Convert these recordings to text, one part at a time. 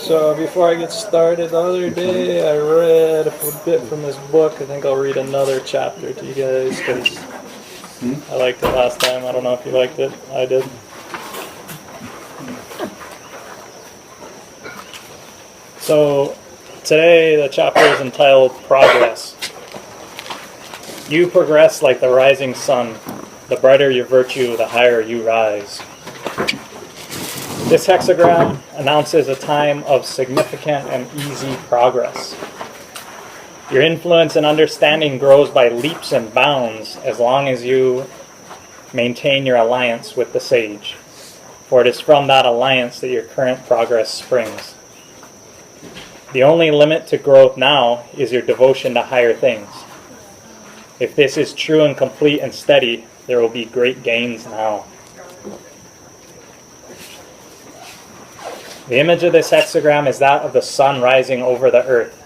So before I get started, the other day I read a bit from this book. I think I'll read another chapter to you guys because I liked it last time. I don't know if you liked it. I did. So today the chapter is entitled Progress. You progress like the rising sun. The brighter your virtue, the higher you rise. This hexagram announces a time of significant and easy progress. Your influence and understanding grows by leaps and bounds as long as you maintain your alliance with the sage, for it is from that alliance that your current progress springs. The only limit to growth now is your devotion to higher things. If this is true and complete and steady, there will be great gains now. The image of this hexagram is that of the sun rising over the earth.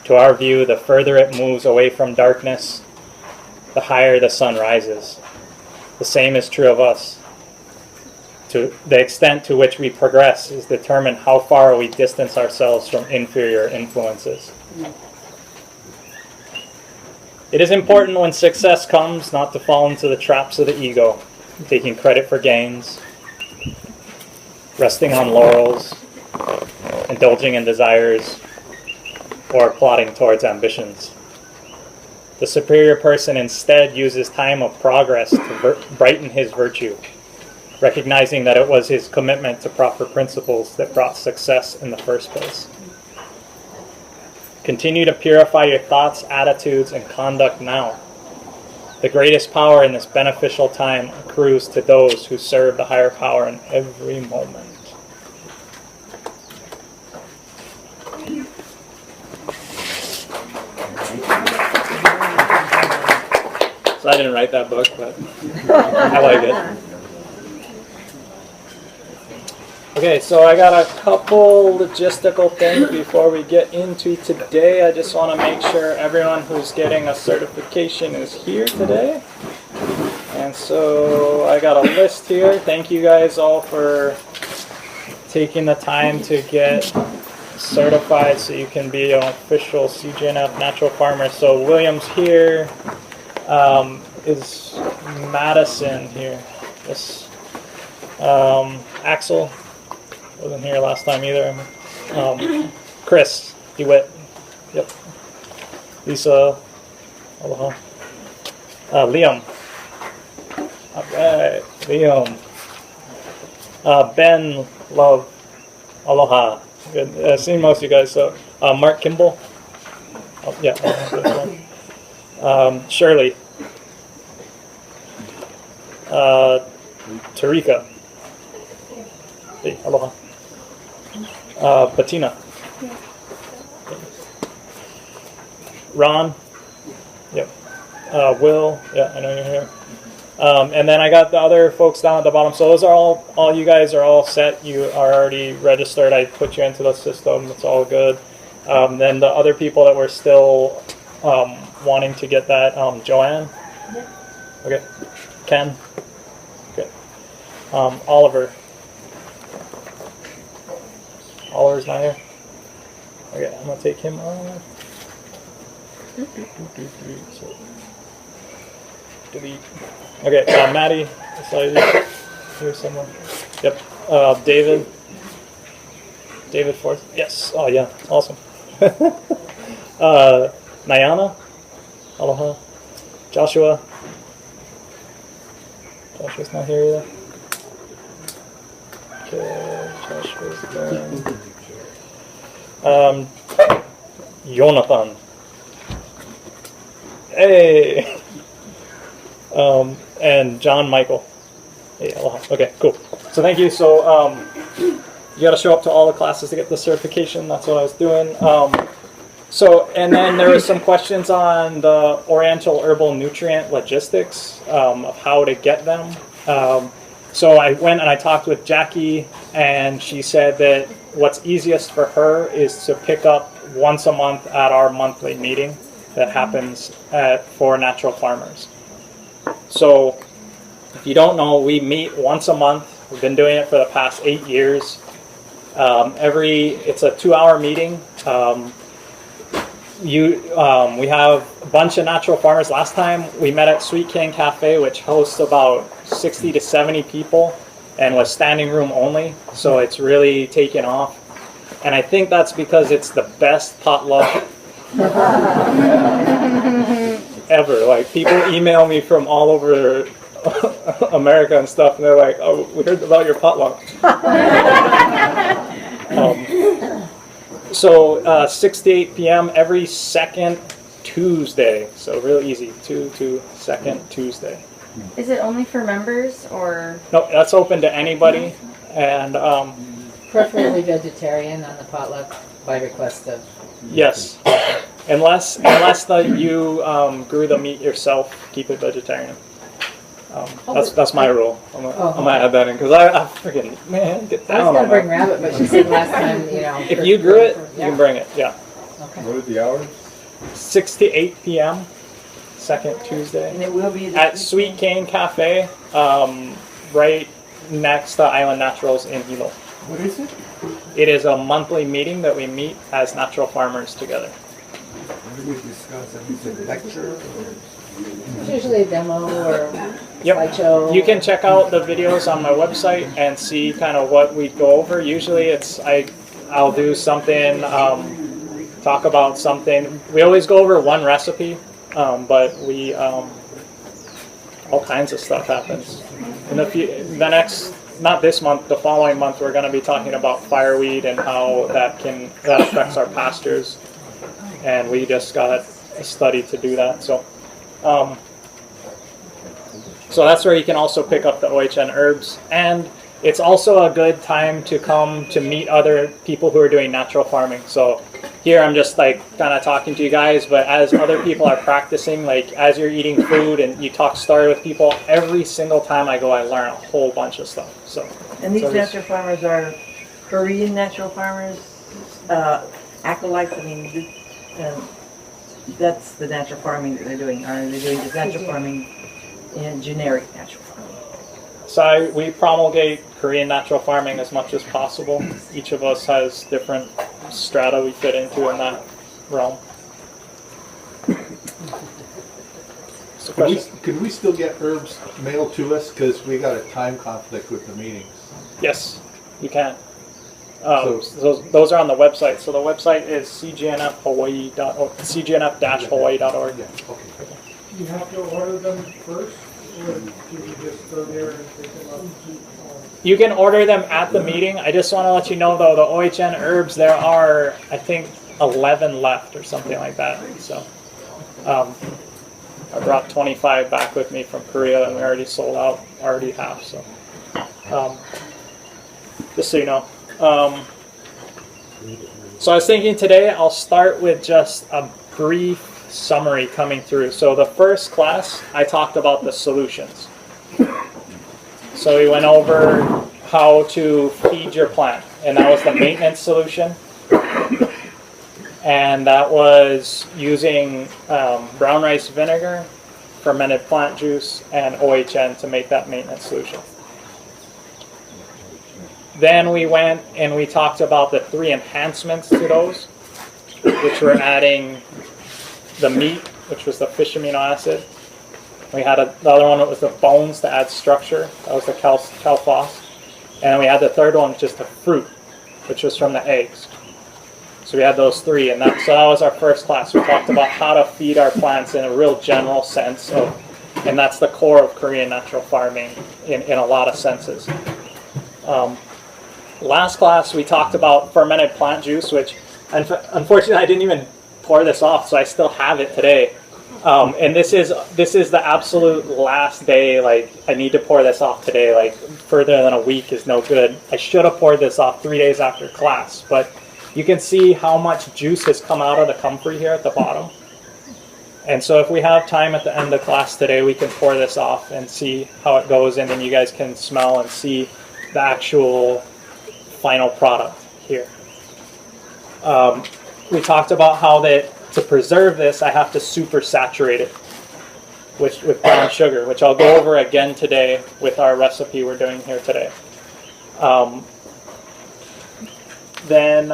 To our view, the further it moves away from darkness, the higher the sun rises. The same is true of us. To the extent to which we progress is determined how far we distance ourselves from inferior influences. It is important when success comes not to fall into the traps of the ego, taking credit for gains, resting on laurels, indulging in desires, or plotting towards ambitions. The superior person instead uses time of progress to brighten his virtue, recognizing that it was his commitment to proper principles that brought success in the first place. Continue to purify your thoughts, attitudes, and conduct now. The greatest power in this beneficial time accrues to those who serve the higher power in every moment. So I didn't write that book, but I like it. Okay, so I got a couple logistical things before we get into today. I just want to make sure everyone who's getting a certification is here today. And so I got a list here. Thank you guys all for taking the time to get certified so you can be an official CGNF natural farmer. So William's here. Is Madison here? Yes. Axel wasn't here last time either. Chris DeWitt. Yep. Lisa. Aloha. Liam. All right. Liam. Ben. Love. Aloha. Good. I've seen most of you guys. So Mark Kimball. Oh, yeah. Shirley. Tarika. Hey, aloha. Bettina. Ron. Yep. Will. Yeah, I know you're here. And then I got the other folks down at the bottom. So those are all you guys are all set. You are already registered. I put you into the system. It's all good. Then the other people that were still wanting to get that, Joanne. Okay. Ken. Okay. Oliver. Oliver's not here. Okay, I'm gonna take him off. So, delete. Okay, Maddie. I saw you here somewhere. Yep. David. David Forth. Yes. Oh yeah. Awesome. Nayana. Aloha. Joshua. Joshua's not here either. Okay, Joshua's there. Jonathan. Hey! And John Michael. Hey, aloha. Okay, cool. So thank you. So you got to show up to all the classes to get the certification. That's what I was doing. And then there were some questions on the Oriental herbal nutrient logistics of how to get them. So I went and I talked with Jackie, and she said that what's easiest for her is to pick up once a month at our monthly meeting that happens for natural farmers. So if you don't know, we meet once a month. We've been doing it for the past 8 years. It's a 2-hour meeting. We have a bunch of natural farmers. Last time we met at Sweet Cane Cafe, which hosts about 60 to 70 people and was standing room only, so it's really taken off. And I think that's because it's the best potluck ever. Like, people email me from all over America and stuff, and they're like, "Oh, we heard about your potluck." 6 to 8 p.m. every second Tuesday. So real easy, 2 to second Tuesday. Is it only for members, or? No, that's open to anybody, and preferably vegetarian on the potluck by request of. Yes, unless you grew the meat yourself, keep it vegetarian. That's my rule. I'm gonna add that in because I freaking get down. I was gonna bring rabbit, but she said last time, If you grew it, you can bring it. Yeah. Okay. What are the hours? 6 to 8 p.m. second Tuesday. And it will be At Sweet Cane Cafe, right next to Island Naturals in Hilo. What is it? It is a monthly meeting that we meet as natural farmers together. What do we discuss? Is it a lecture? It's usually a demo or slideshow. You can check out the videos on my website and see kind of what we go over. Usually I'll do something, talk about something. We always go over one recipe, but we all kinds of stuff happens. Not this month, the following month, we're going to be talking about fireweed and how that affects our pastures. And we just got a study to do that. So that's where you can also pick up the OHN herbs. And it's also a good time to come to meet other people who are doing natural farming. So here I'm just like kind of talking to you guys, but as other people are practicing, like as you're eating food and you talk story with people, every single time I go, I learn a whole bunch of stuff. And these natural farmers are Korean natural farmers, acolytes. I mean, that's the natural farming that they're doing. Are they doing just natural farming and generic natural farming? So we promulgate Korean natural farming as much as possible. Each of us has different strata we fit into in that realm. Could we still get herbs mailed to us? Because we got a time conflict with the meetings. Yes, you can. Those are on the website. So the website is cgnf-hawaii.org. Yeah, okay. You have to order them first, or do you just go there and pick them up? You can order them at the meeting. I just want to let you know, though, the OHN herbs, there are, I think, 11 left or something like that. So I brought 25 back with me from Korea, and we already sold out already half. So just so you know. So I was thinking today I'll start with just a brief summary coming through. So the first class, I talked about the solutions. So we went over how to feed your plant, and that was the maintenance solution. And that was using brown rice vinegar, fermented plant juice, and OHN to make that maintenance solution. Then we went and we talked about the 3 enhancements to those, which were adding the meat, which was the fish amino acid. We had the other one that was the bones to add structure. That was the calphos. And then we had the third one, which is the fruit, which was from the eggs. So we had those 3, and that was our first class. We talked about how to feed our plants in a real general sense, and that's the core of Korean natural farming in a lot of senses. Last class, we talked about fermented plant juice, which unfortunately I didn't even pour this off, so I still have it today. And this is the absolute last day. Like, I need to pour this off today. Like, further than a week is no good. I should have poured this off 3 days after class, but you can see how much juice has come out of the comfrey here at the bottom. And so if we have time at the end of class today, we can pour this off and see how it goes, and then you guys can smell and see the actual final product here. We talked about how to preserve this, I have to super saturate it with brown sugar, which I'll go over again today with our recipe we're doing here today. then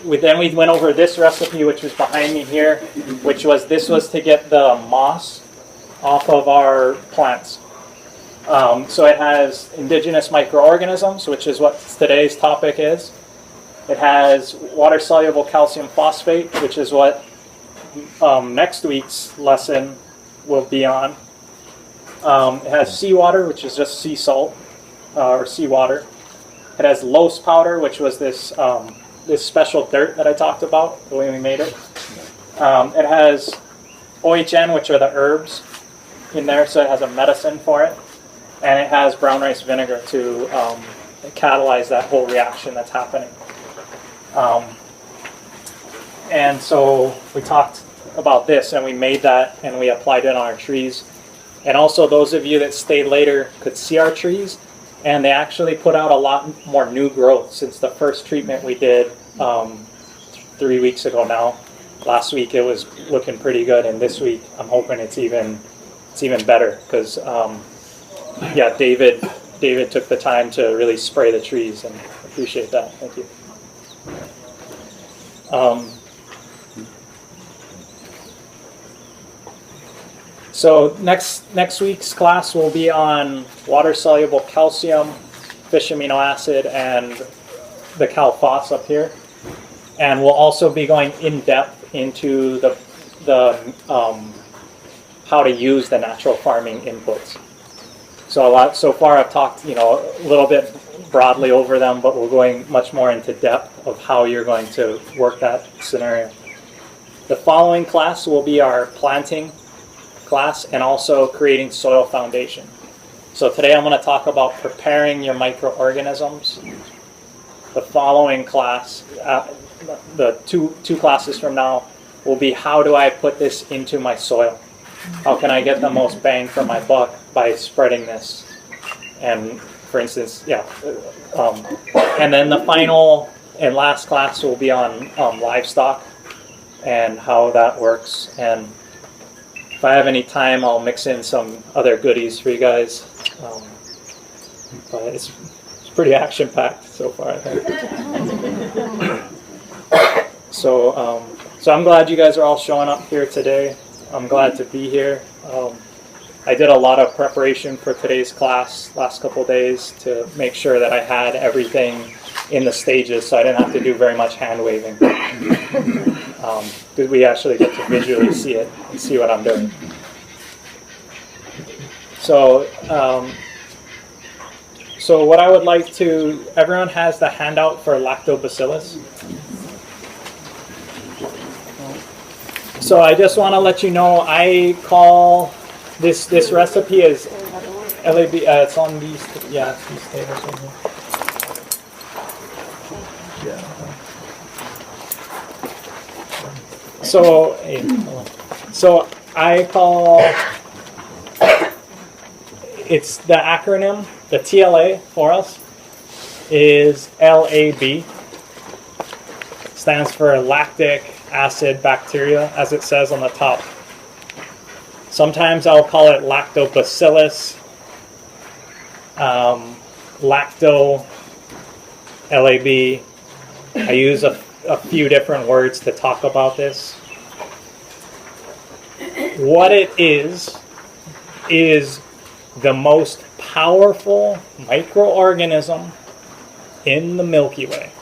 we went over this recipe, which was behind me here, which was to get the moss off of our plants. So it has indigenous microorganisms, which is what today's topic is. It has water-soluble calcium phosphate, which is what next week's lesson will be on. It has seawater, which is just sea salt or seawater. It has loess powder, which was this this special dirt that I talked about, the way we made it. It has OHN, which are the herbs in there, so it has a medicine for it. And it has brown rice vinegar to catalyze that whole reaction that's happening. And so we talked about this, and we made that, and we applied it on our trees. And also those of you that stayed later could see our trees, and they actually put out a lot more new growth since the first treatment we did 3 weeks ago now. Last week it was looking pretty good, and this week I'm hoping it's even better, because yeah, David took the time to really spray the trees, and I appreciate that. Thank you. So next week's class will be on water-soluble calcium, fish amino acid, and the cal-phos up here. And we'll also be going in depth into the how to use the natural farming inputs. So far I've talked, a little bit broadly over them, but we're going much more into depth of how you're going to work that scenario. The following class will be our planting class and also creating soil foundation. So today I'm going to talk about preparing your microorganisms. The following class, the two classes from now, will be how do I put this into my soil? How can I get the most bang for my buck by spreading this? And for instance, and then the final and last class will be on livestock and how that works. And if I have any time, I'll mix in some other goodies for you guys. But it's pretty action-packed so far, I think. So I'm glad you guys are all showing up here today. I'm glad to be here. I did a lot of preparation for today's class last couple days to make sure that I had everything in the stages, so I didn't have to do very much hand waving. Because we actually get to visually see it and see what I'm doing. So what I would like to, everyone has the handout for Lactobacillus. So I just want to let you know, I call this recipe is LAB. It's on these, these tables right here. So I call it's the acronym, the TLA for us is LAB. Stands for lactic acid bacteria, as it says on the top. Sometimes I'll call it Lactobacillus, Lacto, LAB. I use a few different words to talk about this. What it is the most powerful microorganism in the Milky Way.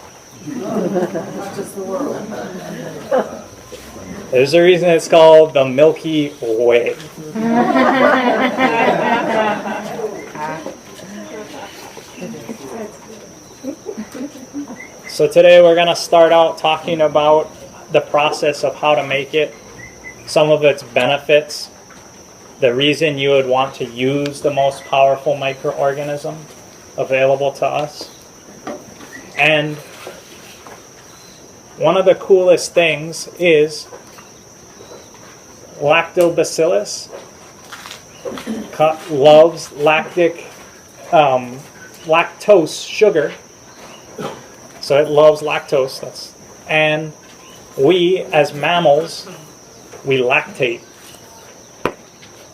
Not just the world. There's a reason it's called the Milky Way. So today we're going to start out talking about the process of how to make it, some of its benefits, the reason you would want to use the most powerful microorganism available to us. And one of the coolest things is Lactobacillus loves lactose sugar. So it loves lactose. And we, as mammals, we lactate.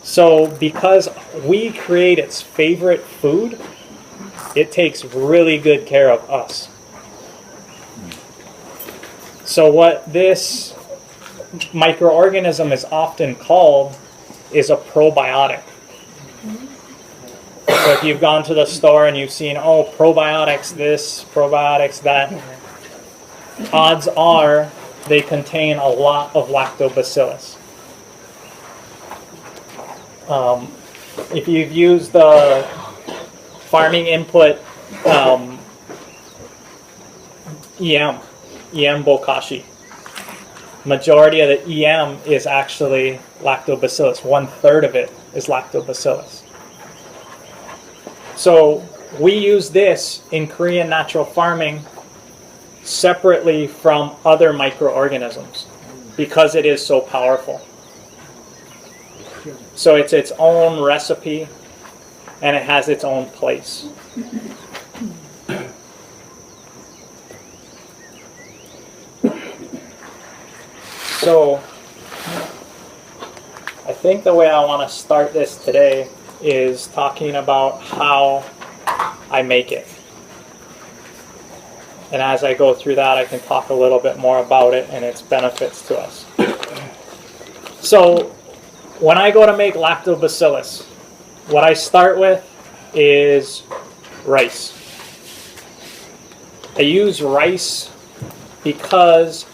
So because we create its favorite food, it takes really good care of us. So what this microorganism is often called is a probiotic. So if you've gone to the store and you've seen, oh, probiotics this, probiotics that, odds are they contain a lot of Lactobacillus. If you've used the farming input EM bokashi, majority of the EM is actually Lactobacillus. 1/3 of it is Lactobacillus. So we use this in Korean natural farming separately from other microorganisms because it is so powerful. So it's its own recipe and it has its own place. So I think the way I want to start this today is talking about how I make it. And as I go through that, I can talk a little bit more about it and its benefits to us. So when I go to make Lactobacillus, what I start with is rice. I use rice because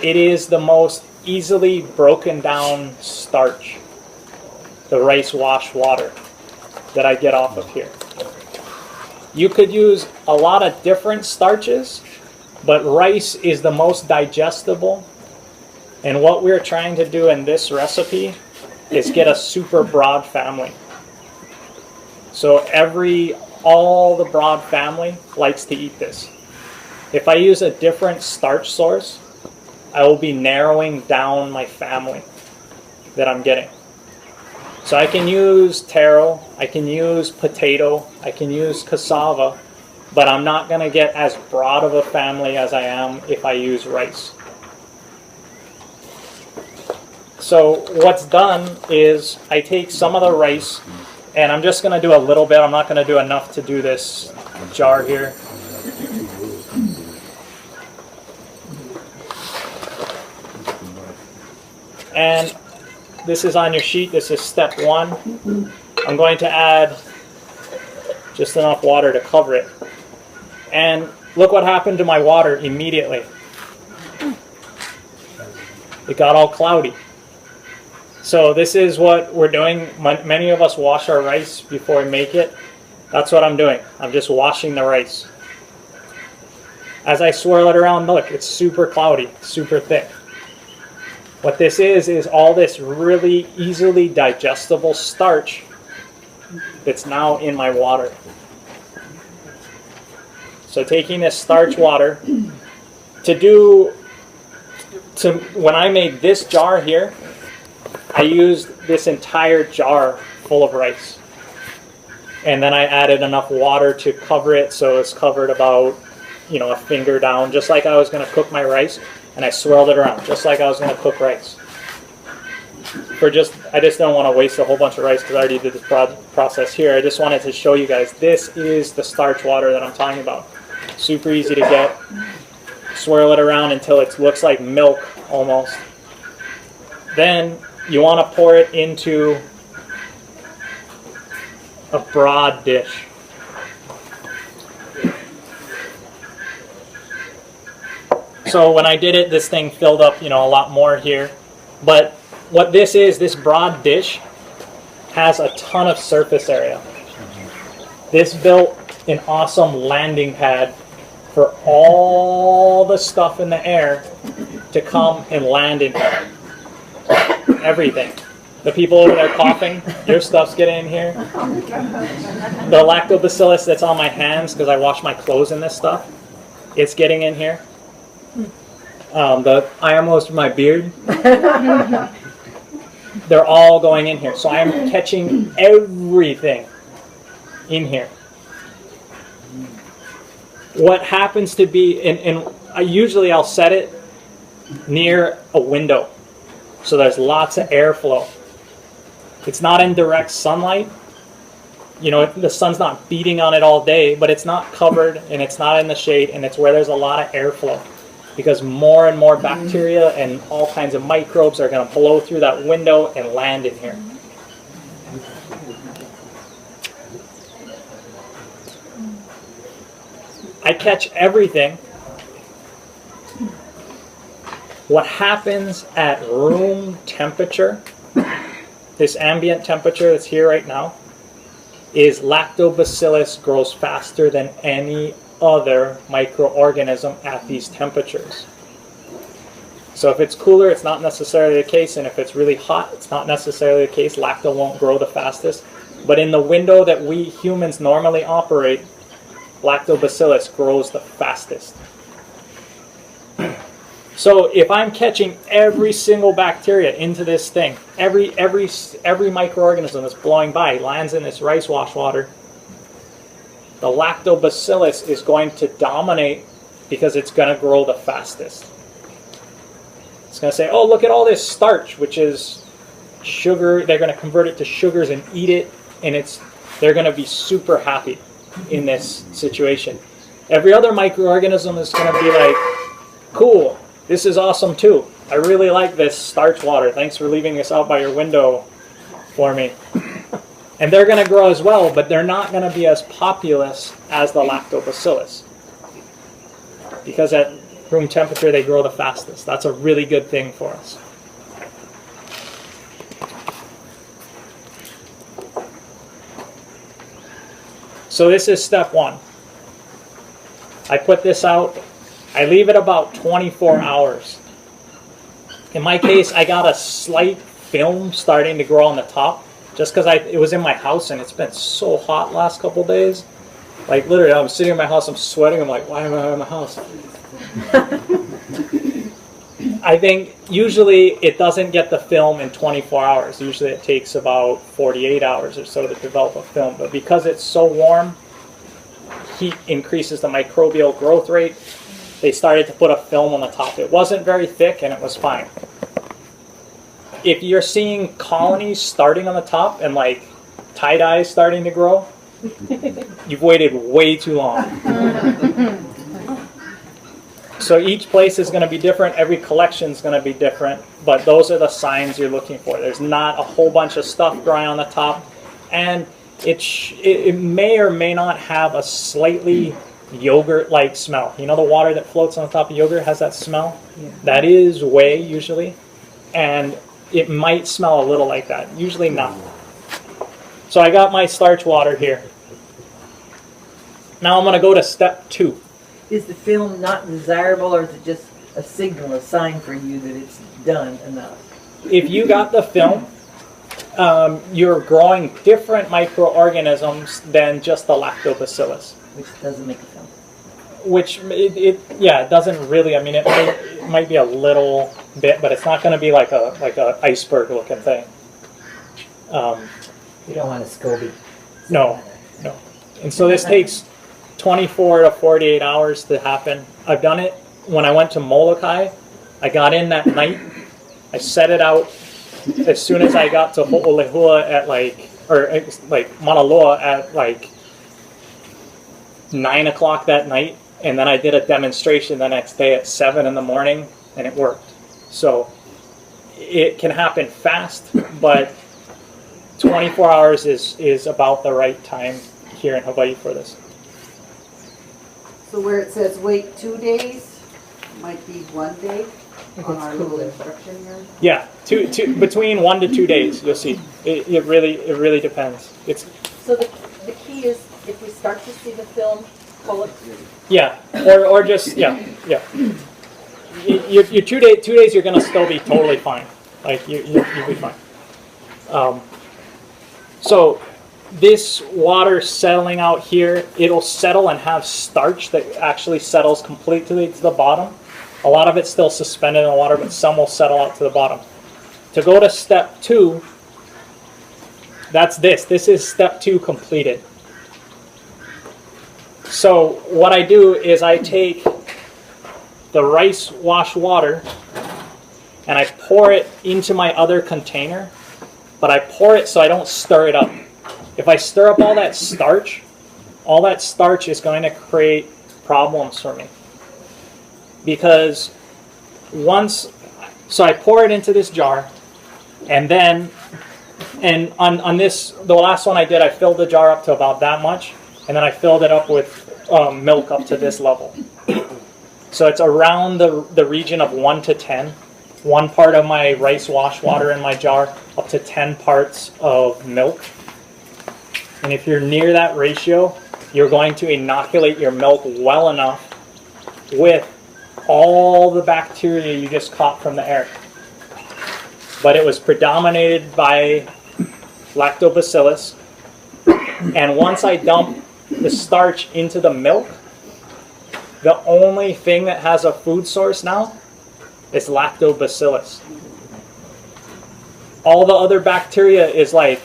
it is the most easily broken down starch, the rice wash water that I get off of here. You could use a lot of different starches, but rice is the most digestible. And what we're trying to do in this recipe is get a super broad family. So all the broad family likes to eat this. If I use a different starch source, I will be narrowing down my family that I'm getting. So I can use taro, I can use potato, I can use cassava, but I'm not going to get as broad of a family as I am if I use rice. So what's done is I take some of the rice, and I'm just going to do a little bit. I'm not going to do enough to do this jar here. And this is on your sheet. This is step 1. I'm going to add just enough water to cover it. And look what happened to my water immediately. It got all cloudy. So this is what we're doing. Many of us wash our rice before we make it. That's what I'm doing. I'm just washing the rice. As I swirl it around, look, it's super cloudy, super thick. What this is all this really easily digestible starch that's now in my water. So taking this starch water, when I made this jar here, I used this entire jar full of rice. And then I added enough water to cover it so it's covered about, a finger down, just like I was going to cook my rice. And I swirled it around, just like I was going to cook rice. I just don't want to waste a whole bunch of rice because I already did this process here. I just wanted to show you guys, this is the starch water that I'm talking about. Super easy to get. Swirl it around until it looks like milk almost. Then you want to pour it into a broad dish. So when I did it, this thing filled up, a lot more here. But what this is, this broad dish has a ton of surface area. This built an awesome landing pad for all the stuff in the air to come and land in here. Everything. The people over there coughing, your stuff's getting in here. The Lactobacillus that's on my hands, because I wash my clothes in this stuff, it's getting in here. The IMOs from my beard, they're all going in here. So I'm catching everything in here. What happens to be, and usually I'll set it near a window so there's lots of airflow. It's not in direct sunlight. The sun's not beating on it all day, but it's not covered and it's not in the shade, and it's where there's a lot of airflow. because more and more bacteria and all kinds of microbes are going to blow through that window and land in here. I catch everything. What happens at room temperature, this ambient temperature that's here right now, is Lactobacillus grows faster than any other microorganism at these temperatures. So if it's cooler, it's not necessarily the case, and if it's really hot, it's not necessarily the case. Lacto won't grow the fastest. But in the window that we humans normally operate, Lactobacillus grows the fastest. So if I'm catching every single bacteria into this thing, every microorganism that's blowing by lands in this rice wash water, the Lactobacillus is going to dominate because it's going to grow the fastest. It's going to say, oh, look at all this starch, which is sugar. They're going to convert it to sugars and eat it, and they're going to be super happy in this situation. Every other microorganism is going to be like, cool, this is awesome too. I really like this starch water. Thanks for leaving this out by your window for me. And they're going to grow as well, but they're not going to be as populous as the Lactobacillus. Because at room temperature, they grow the fastest. That's a really good thing for us. So this is step one. I put this out. I leave it about 24 hours. In my case, I got a slight film starting to grow on the top, just because it was in my house and it's been so hot last couple days. Like literally, I'm sitting in my house, I'm sweating. I'm like, why am I in my house? I think usually it doesn't get the film in 24 hours. Usually it takes about 48 hours or so to develop a film. But because it's so warm, heat increases the microbial growth rate. They started to put a film on the top. It wasn't very thick and it was fine. If you're seeing colonies starting on the top and like tie-dye starting to grow, you've waited way too long. So each place is going to be different. Every collection is going to be different. But those are the signs you're looking for. There's not a whole bunch of stuff growing on the top. And it may or may not have a slightly yogurt-like smell. You know the water that floats on the top of yogurt has that smell? Yeah. That is whey usually. And it might smell a little like that. Usually not. So I got my starch water here. Now I'm going to go to step 2. Is the film not desirable, or is it just a signal, a sign for you that it's done enough? If you got the film, you're growing different microorganisms than just the Lactobacillus. Which doesn't make a film. Which, it doesn't really, I mean, it might be a little bit, but it's not going to be like a iceberg looking thing. You don't want a SCOBY. No. And so this takes 24 to 48 hours to happen. I've done it when I went to Molokai. I got in that night. I set it out as soon as I got to Ho'olehua at Mauna Loa at 9 o'clock that night. And then I did a demonstration the next day at 7 in the morning, and it worked. So it can happen fast, but 24 hours is about the right time here in Hawaii for this. So where it says wait 2 days, might be 1 day on our little instruction here. Yeah, between 1 to 2 days, you'll see. It really depends. So the key is if we start to see the film, pull it. Yeah, or just yeah. You 2 days, you're gonna still be totally fine. Like you'll be fine. So this water settling out here, it'll settle and have starch that actually settles completely to the bottom. A lot of it's still suspended in the water, but some will settle out to the bottom. To go to step 2, that's this. This is step 2 completed. So what I do is I take the rice wash water and I pour it into my other container, but I pour it so I don't stir it up. If I stir up all that starch is going to create problems for me. because so I pour it into this jar, and then, and on this, the last one I did, I filled the jar up to about that much, and then I filled it up with milk up to this level. So it's around the region of 1 to 10. 1 part of my rice wash water in my jar, up to 10 parts of milk. And if you're near that ratio, you're going to inoculate your milk well enough with all the bacteria you just caught from the air. But it was predominated by Lactobacillus. And once I dump the starch into the milk, the only thing that has a food source now is Lactobacillus. All the other bacteria is like,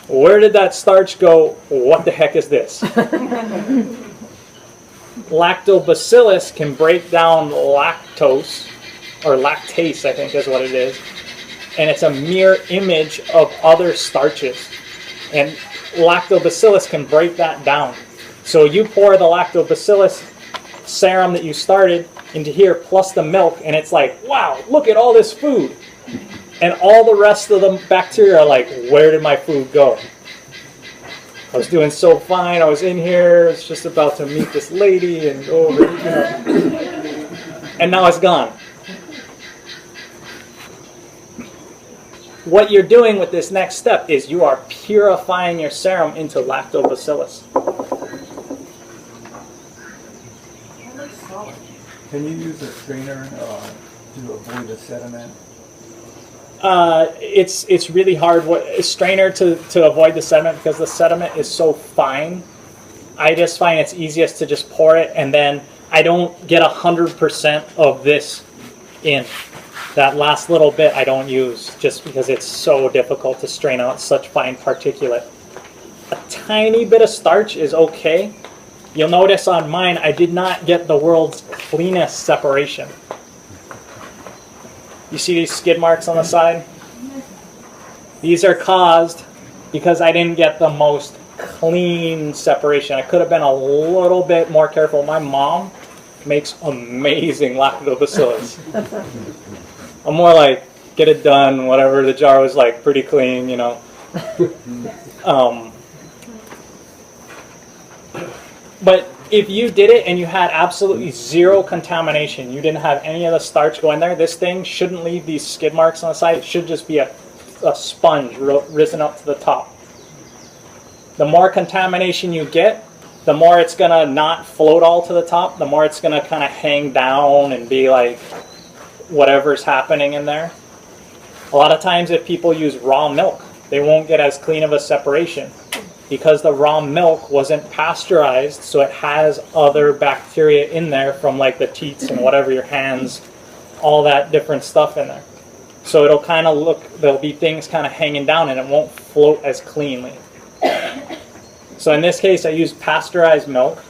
where did that starch go? What the heck is this? Lactobacillus can break down lactose, or lactase I think is what it is, and it's a mirror image of other starches. And Lactobacillus can break that down. So you pour the Lactobacillus serum that you started into here plus the milk, and it's like, wow, look at all this food. And all the rest of the bacteria are like, where did my food go? I was doing so fine. I was in here. I was just about to meet this lady, and and now it's gone. What you're doing with this next step is you are purifying your serum into Lactobacillus. Can you use a strainer to avoid the sediment? It's really hard. A strainer to avoid the sediment, because the sediment is so fine. I just find it's easiest to just pour it, and then I don't get 100% of this in. That last little bit I don't use, just because it's so difficult to strain out such fine particulate. A tiny bit of starch is okay. You'll notice on mine I did not get the world's cleanest separation. You see these skid marks on the side? These are caused because I didn't get the most clean separation. I could have been a little bit more careful. My mom makes amazing Lactobacillus. I'm more like, get it done, whatever. The jar was like pretty clean, you know. But if you did it and you had absolutely zero contamination, you didn't have any of the starch go in there, this thing shouldn't leave these skid marks on the side. It should just be a sponge risen up to the top. The more contamination you get, the more it's going to not float all to the top, the more it's going to kind of hang down and be like whatever's happening in there. A lot of times if people use raw milk, they won't get as clean of a separation, because the raw milk wasn't pasteurized, so it has other bacteria in there from like the teats and whatever, your hands, all that different stuff in there. So it'll kind of look, there'll be things kind of hanging down and it won't float as cleanly. So in this case I use pasteurized milk.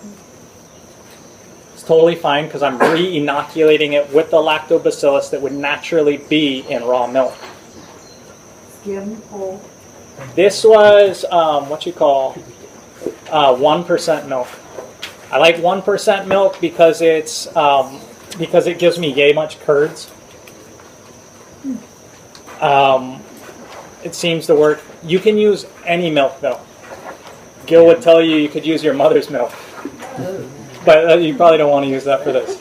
It's totally fine because I'm re-inoculating it with the Lactobacillus that would naturally be in raw milk. Skim whole. This was, 1% milk. I like 1% milk because it's because it gives me yay much curds. It seems to work. You can use any milk though. Gil would tell you could use your mother's milk, but you probably don't want to use that for this.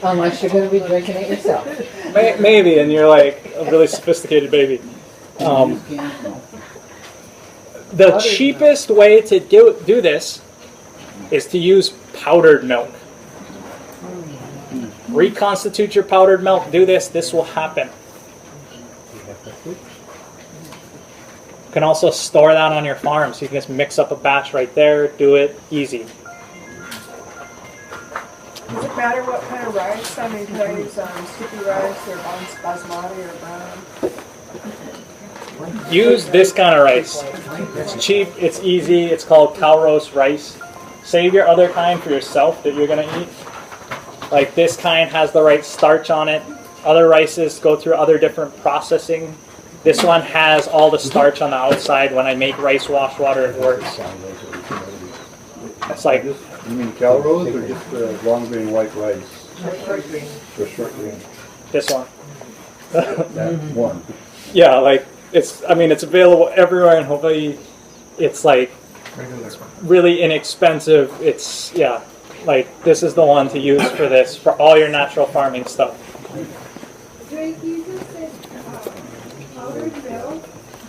Unless you're going to be drinking it yourself. Maybe, and you're like a really sophisticated baby. The cheapest way to do this is to use powdered milk. Reconstitute your powdered milk. Do this. This will happen. You can also store that on your farm, so you can just mix up a batch right there. Do it easy. Does it matter what kind of rice? I mean, can I use sticky rice or basmati or brown? Use this kind of rice. It's cheap, it's easy, it's called cow roast rice. Save your other kind for yourself that you're going to eat. Like this kind has the right starch on it. Other rices go through other different processing. This one has all the starch on the outside. When I make rice wash water, it works. It's like You mean calrose or just long grain white rice? Short green. Or short grain? This one. That one. Yeah, like it's available everywhere in Hawaii. It's like really inexpensive. It's like this is the one to use for this, for all your natural farming stuff. Drake, you just said powdered milk.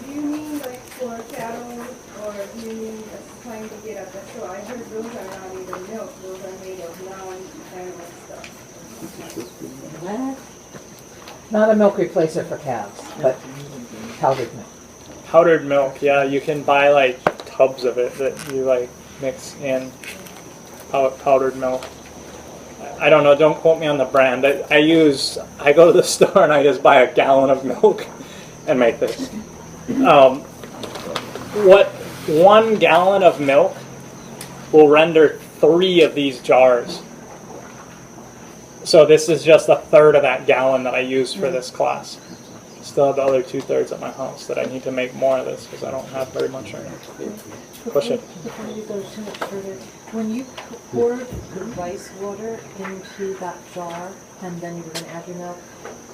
Do you mean like for cattle, or do you mean trying to get at the so I heard those are not even milk, those are made of non-animal stuff. Not a milk replacer for cows, but powdered milk. Powdered milk, yeah, you can buy like tubs of it that you like mix in powdered milk. I don't know, don't quote me on the brand. I go to the store and I just buy a gallon of milk and make this. What 1 gallon of milk will render 3 of these jars. So this is just a third of that gallon that I use for this class. Still have the other 2/3 at my house that I need to make more of this because I don't have very much right now. Question? Before you go too much further, when you poured the rice water into that jar and then you were going to add your milk,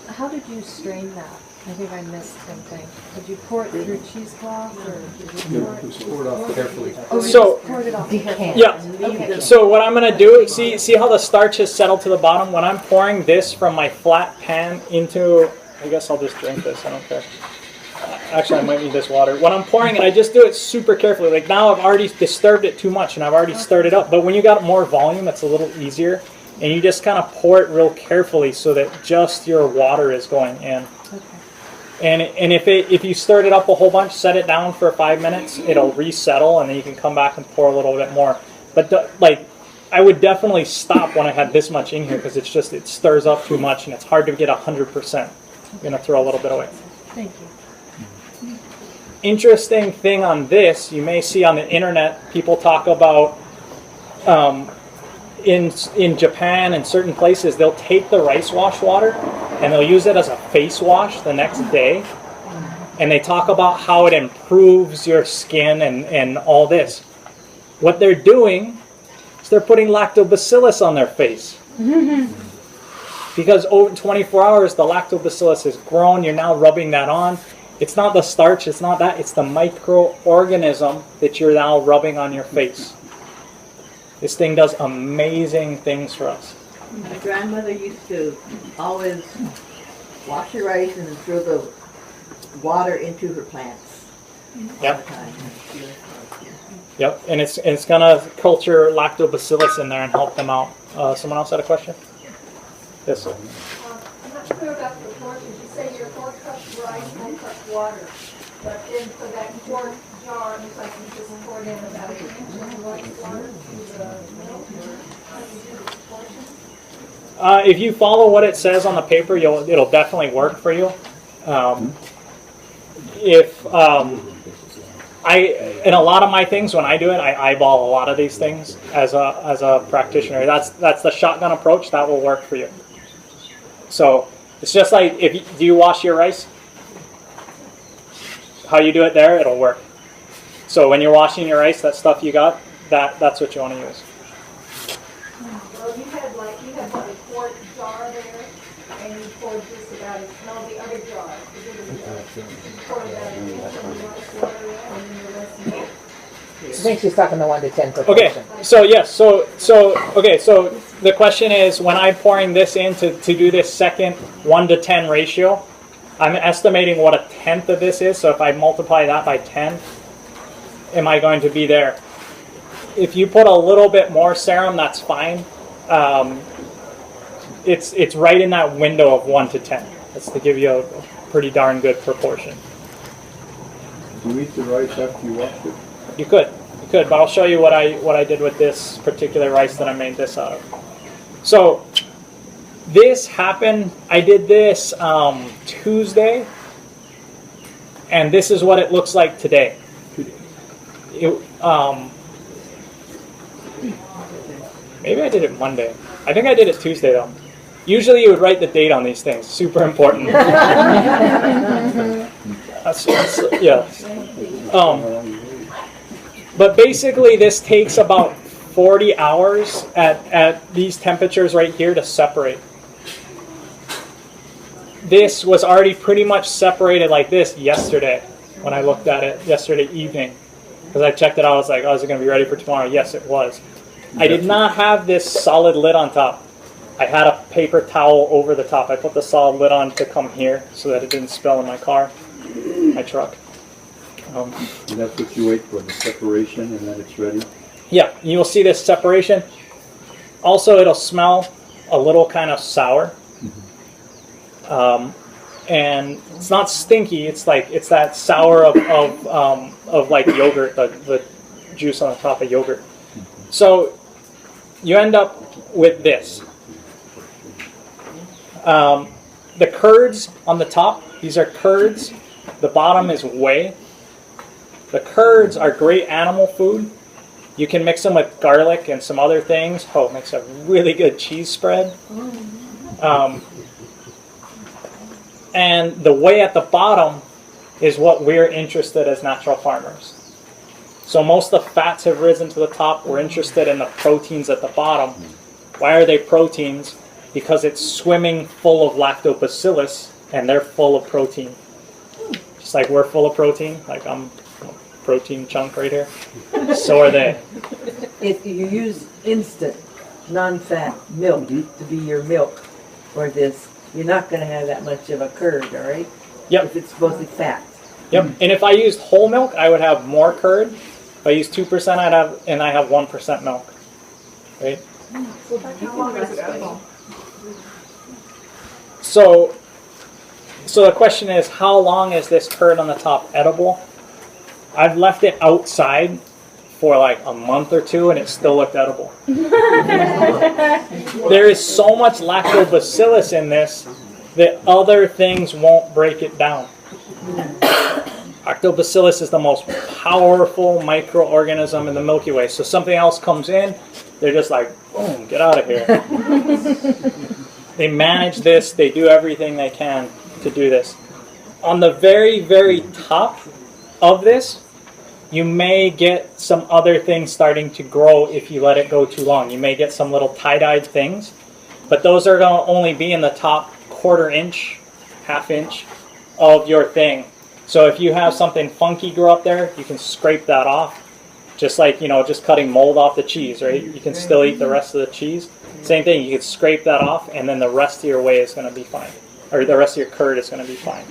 how did you strain that? I think I missed something. Did you pour it through cheesecloth or did you pour it? Pour it off carefully. Oh, you So- just poured it off. Yeah. Okay. So what I'm going to do, see how the starch has settled to the bottom? When I'm pouring this from my flat pan into, I guess I'll just drink this, I don't care. Actually, I might need this water. When I'm pouring it, I just do it super carefully. Like now I've already disturbed it too much and I've already stirred it up. But when you got more volume, it's a little easier. And you just kind of pour it real carefully so that just your water is going in. And if you stirred it up a whole bunch, set it down for 5 minutes, it'll resettle, and then you can come back and pour a little bit more. But I would definitely stop when I had this much in here because it stirs up too much and it's hard to get 100%. I'm gonna throw a little bit away. Thank you. Interesting thing on this, you may see on the internet, people talk about in Japan and certain places, they'll take the rice wash water and they'll use it as a face wash the next day. And they talk about how it improves your skin and all this. What they're doing is they're putting Lactobacillus on their face. Because over 24 hours, the Lactobacillus has grown. You're now rubbing that on. It's not the starch, it's not that. It's the microorganism that you're now rubbing on your face. This thing does amazing things for us. My grandmother used to always wash her rice and then throw the water into her plants. Yep. Yep, and it's gonna culture Lactobacillus in there and help them out. Someone else had a question? Yes, sir. I'm not clear about the portions. You say your 4 cups rice, 1 cup water. But then for that quart jar, it looks like you just poured in about 1 inch of rice water to the milk. How do you do this portion? If you follow what it says on the paper, it'll definitely work for you. In a lot of my things, when I do it, I eyeball a lot of these things as a practitioner. That's the shotgun approach. That will work for you. So it's just like do you wash your rice? How you do it there, it'll work. So when you're washing your rice, that stuff you got, that's what you want to use. Well, you had a quart jar there, and you poured just about as small the other jar. You poured about an inch of rice water in, and then the rest milk. I think she's talking the 1 to 10 Okay, proportion. so yes, so the question is, when I'm pouring this in to do this second 1 to 10 ratio, I'm estimating what 1/10 of this is. So if I multiply that by 10, am I going to be there? If you put a little bit more serum, that's fine. It's right in that window of 1 to 10. That's to give you a pretty darn good proportion. Do you eat the rice after you wash it? You could, but I'll show you what I did with this particular rice that I made this out of. So this happened. I did this Tuesday, and this is what it looks like today. Maybe I did it Monday. I think I did it Tuesday though. Usually you would write the date on these things. Super important. Yeah. But basically this takes about 40 hours at these temperatures right here to separate. This was already pretty much separated like this yesterday when I looked at it yesterday evening. Because I checked it out, I was like, oh, is it going to be ready for tomorrow? Yes, it was. I did not have this solid lid on top. I had a paper towel over the top. I put the solid lid on to come here so that it didn't spill in my car, my truck. And that's what you wait for, the separation, and then it's ready? Yeah, you will see this separation. Also, it'll smell a little kind of sour. And it's not stinky. It's that sour of like yogurt, the juice on the top of yogurt. So you end up with this. The curds on the top, these are curds. The bottom is whey. The curds are great animal food. You can mix them with garlic and some other things. Oh, it makes a really good cheese spread. And the whey at the bottom is what we're interested as natural farmers. So most of the fats have risen to the top. We're interested in the proteins at the bottom. Why are they proteins? Because it's swimming full of lactobacillus, and they're full of protein. Just like we're full of protein, like I'm a protein chunk right here. So are they. If you use instant, non-fat milk to be your milk for this, you're not going to have that much of a curd, all right? Yep. If it's mostly fat. Yep. And if I used whole milk, I would have more curd. If I use 2%, I have 1% milk. Right? How long is it edible? So the question is, how long is this curd on the top edible? I've left it outside for like a month or two, and it still looked edible. There is so much lactobacillus in this that other things won't break it down. Lactobacillus is the most powerful microorganism in the Milky Way. So something else comes in, they're just like, boom, get out of here. They manage this. They do everything they can to do this. On the very, very top of this, you may get some other things starting to grow if you let it go too long. You may get some little tie-dyed things, but those are going to only be in the top quarter inch, half inch of your thing. So if you have something funky grow up there, you can scrape that off. Just like, just cutting mold off the cheese, right? You can still eat the rest of the cheese. Same thing, you can scrape that off, and then the rest of your whey is going to be fine. Or the rest of your curd is going to be fine.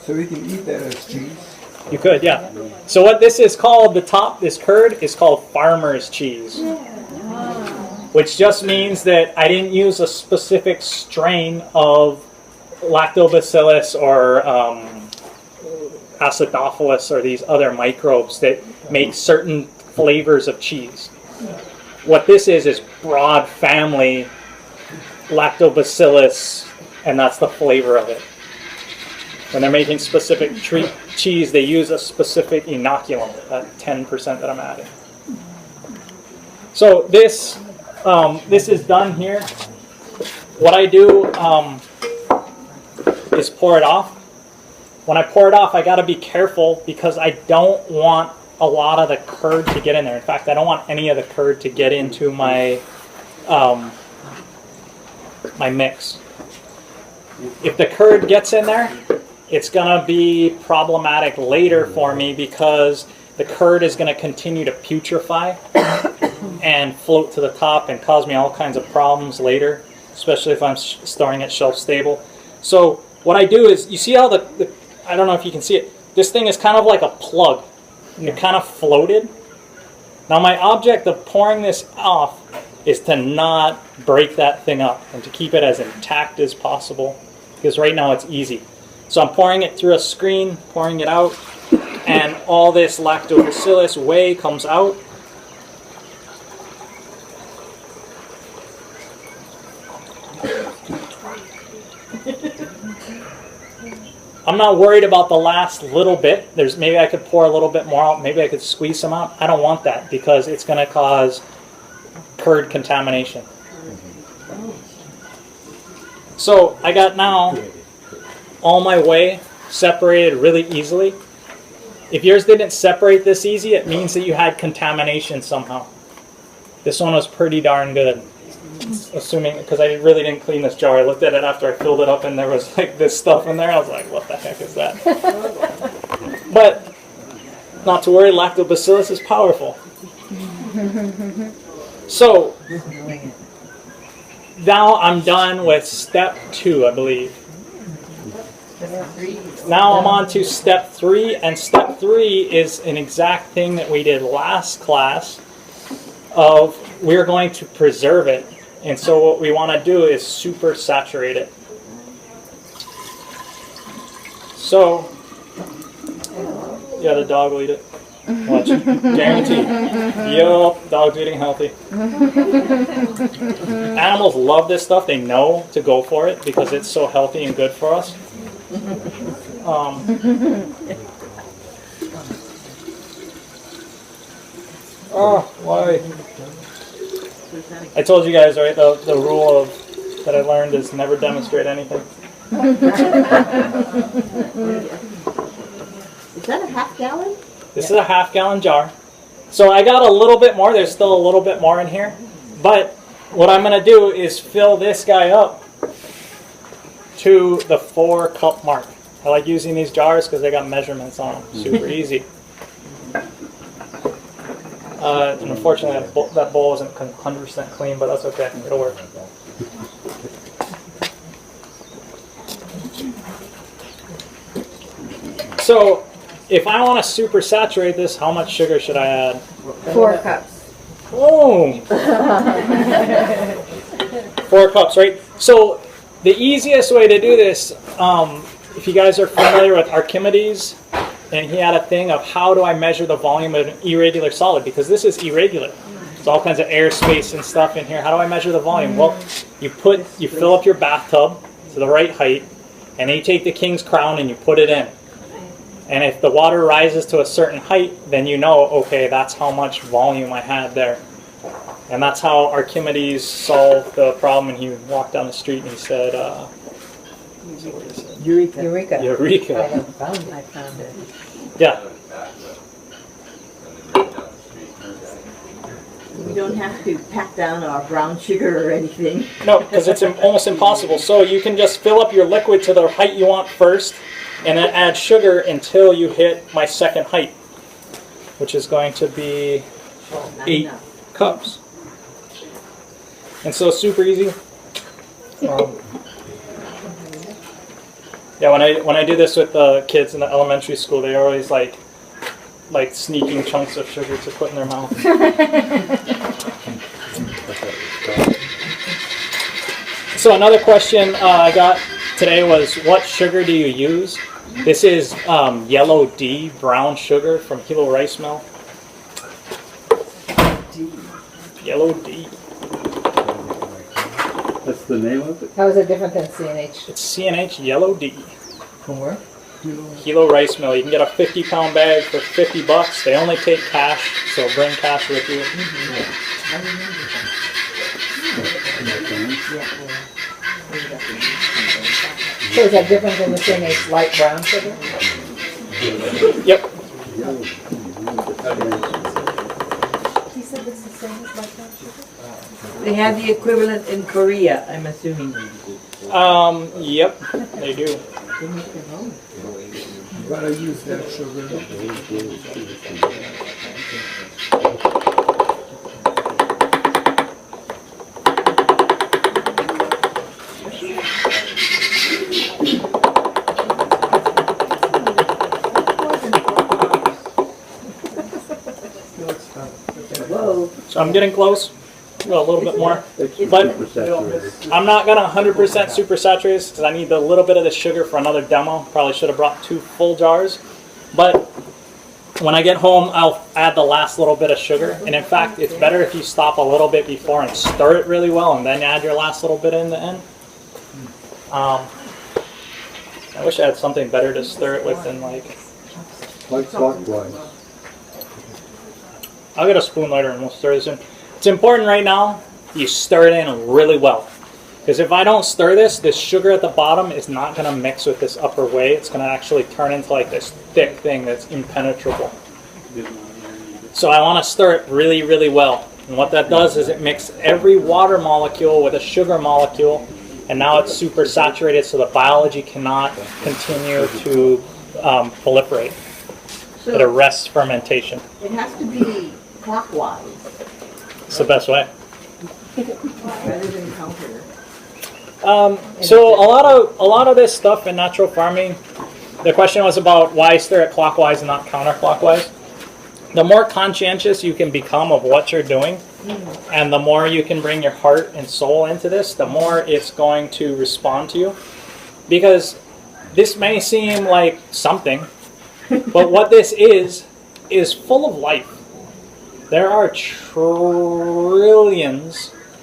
So we can eat that as cheese? You could, yeah. So what this is called, the top, this curd, is called farmer's cheese. Which just means that I didn't use a specific strain of lactobacillus or acidophilus or these other microbes that make certain flavors of cheese. What this is broad family lactobacillus, and that's the flavor of it. When they're making specific cheese, they use a specific inoculum, that 10% that I'm adding. So this is done here. What I do is pour it off. When I pour it off, I got to be careful because I don't want a lot of the curd to get in there. In fact, I don't want any of the curd to get into my my mix. If the curd gets in there, it's going to be problematic later for me because the curd is going to continue to putrefy and float to the top and cause me all kinds of problems later, especially if I'm storing it shelf stable. So what I do is, you see how the I don't know if you can see it, this thing is kind of like a plug. It kind of floated. Now my object of pouring this off is to not break that thing up and to keep it as intact as possible, because right now it's easy. So I'm pouring it through a screen, pouring it out, and all this lactobacillus whey comes out. I'm not worried about the last little bit. Maybe I could pour a little bit more out. Maybe I could squeeze some out. I don't want that because it's going to cause curd contamination. So I got now all my whey separated really easily. If yours didn't separate this easy, it means that you had contamination somehow. This one was pretty darn good. Assuming, because I really didn't clean this jar. I looked at it after I filled it up and there was like this stuff in there. I was like, what the heck is that? But not to worry, Lactobacillus is powerful. So now I'm done with step 2, I believe. Now I'm on to step 3, and step 3 is an exact thing that we did last class of we're going to preserve it. And so what we want to do is super saturate it. So, yeah, the dog will eat it. Watch. Guaranteed. Yup, dog's eating healthy. Animals love this stuff. They know to go for it because it's so healthy and good for us. Oh, why? I told you guys, right, the rule of that I learned is never demonstrate anything. Is that a half gallon? This is a half-gallon jar. So I got a little bit more. There's still a little bit more in here. But what I'm going to do is fill this guy up to the 4-cup mark. I like using these jars because they got measurements on them. Super easy. And unfortunately, that bowl isn't 100% clean, but that's okay. It'll work. So, if I want to super saturate this, how much sugar should I add? 4 cups. Boom! 4 cups, right? So, the easiest way to do this, if you guys are familiar with Archimedes, and he had a thing of how do I measure the volume of an irregular solid, because this is irregular. There's all kinds of airspace and stuff in here. How do I measure the volume? Well, you fill up your bathtub to the right height, and then you take the king's crown and you put it in. And if the water rises to a certain height, then you know, okay, that's how much volume I had there. And that's how Archimedes solved the problem. And he walked down the street and he said, Eureka. Eureka. I found it. Yeah. We don't have to pack down our brown sugar or anything. No, because it's almost impossible. So you can just fill up your liquid to the height you want first, and then add sugar until you hit my second height, which is going to be 8 cups. And so super easy. Yeah, when I do this with the kids in the elementary school, they always like sneaking chunks of sugar to put in their mouth. So another question I got today was, what sugar do you use? This is yellow D, brown sugar from Hilo Rice Mill. Yellow D. That's the name of it? How is it different than CNH? It's CNH Yellow D. From where? Hilo Rice Mill. You can get a 50-pound bag for $50. They only take cash, so bring cash with you. So is that different than the CNH light brown sugar? Yep. He said it's the same as light brown sugar? They have the equivalent in Korea, I'm assuming. Yep, they do. You gotta use that sugar. Whoa. So I'm getting close. Got a little bit more. But I'm not going to 100% super saturate this because I need a little bit of the sugar for another demo. Probably should have brought 2 full jars. But when I get home, I'll add the last little bit of sugar. And in fact, it's better if you stop a little bit before and stir it really well and then add your last little bit in the end. I wish I had something better to stir it with than like clockwise. I'll get a spoon later and we'll stir this in. It's important right now you stir it in really well. Because if I don't stir this sugar at the bottom is not going to mix with this upper whey. It's going to actually turn into like this thick thing that's impenetrable. So I want to stir it really, really well. And what that does is it mixes every water molecule with a sugar molecule, and now it's super saturated, so the biology cannot continue to proliferate. It arrests fermentation. It has to be clockwise It's the best way. rather than counter. So a lot of this stuff in natural farming, the question was about why stir it clockwise and not counterclockwise. The more conscientious you can become of what you're doing, and the more you can bring your heart and soul into this, the more it's going to respond to you. Because this may seem like something, but what this is full of life. There are trillions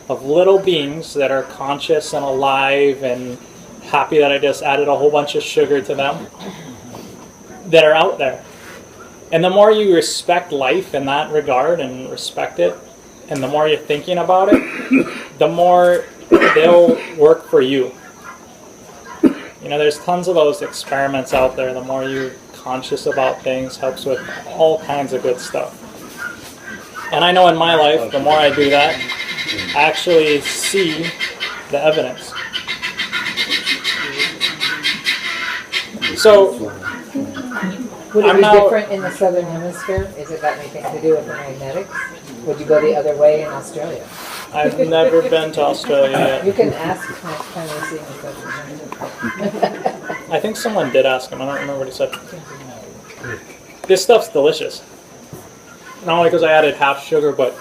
of little beings that are conscious and alive and happy that I just added a whole bunch of sugar to them that are out there. And the more you respect life in that regard and respect it, and the more you're thinking about it, the more they'll work for you. You know, there's tons of those experiments out there. The more you're conscious about things helps with all kinds of good stuff. And I know in my life, the more I do that, I actually see the evidence. So, Would it I'm be now- different in the southern hemisphere? Is it got anything to do with the magnetics? Would you go the other way in Australia? I've never been to Australia yet. You can ask next time you see me. I think someone did ask him. I don't remember what he said. This stuff's delicious. Not only because I added half sugar, but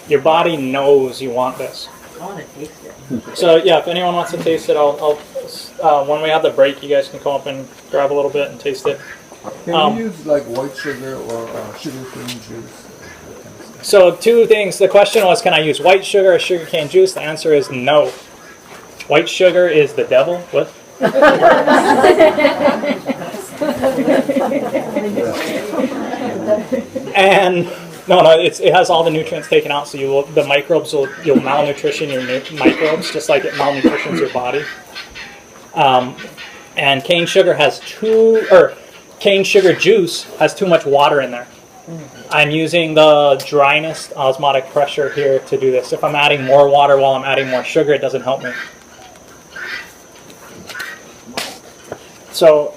your body knows you want this. I want to taste it. So yeah, if anyone wants to taste it, I'll when we have the break, you guys can come up and grab a little bit and taste it. Can you use like white sugar or sugar cane juice? So two things. The question was, can I use white sugar or sugarcane juice? The answer is no. White sugar is the devil. What? And no, it has all the nutrients taken out, so you'll malnutrition your microbes, just like it malnutritions your body. And cane sugar cane sugar juice has too much water in there. I'm using the dryness osmotic pressure here to do this. If I'm adding more water while I'm adding more sugar, it doesn't help me. So,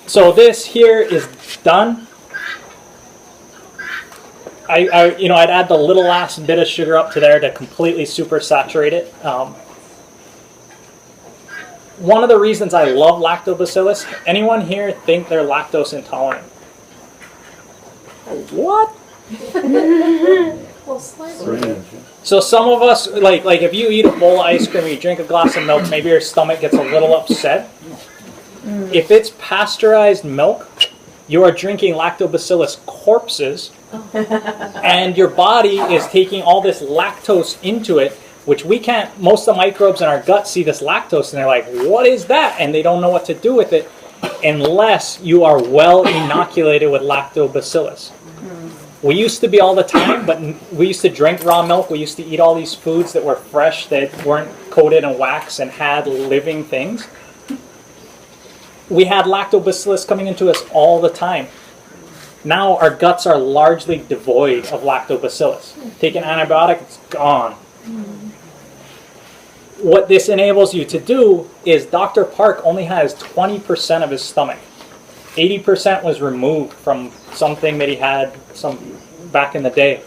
so this here is done. I'd add the little last bit of sugar up to there to completely super saturate it. One of the reasons I love Lactobacillus, anyone here think they're lactose intolerant? What? Well, slightly. Strange. So some of us, like if you eat a bowl of ice cream, you drink a glass of milk, maybe your stomach gets a little upset. If it's pasteurized milk, you are drinking Lactobacillus corpses, and your body is taking all this lactose into it, which we can't, most of the microbes in our gut see this lactose, and they're like, what is that? And they don't know what to do with it unless you are well inoculated with Lactobacillus. We used to be all the time, but we used to drink raw milk. We used to eat all these foods that were fresh, that weren't coated in wax and had living things. We had Lactobacillus coming into us all the time. Now our guts are largely devoid of Lactobacillus. Take an antibiotic, it's gone. What this enables you to do is Dr. Park only has 20% of his stomach. 80% was removed from something that he had back in the day.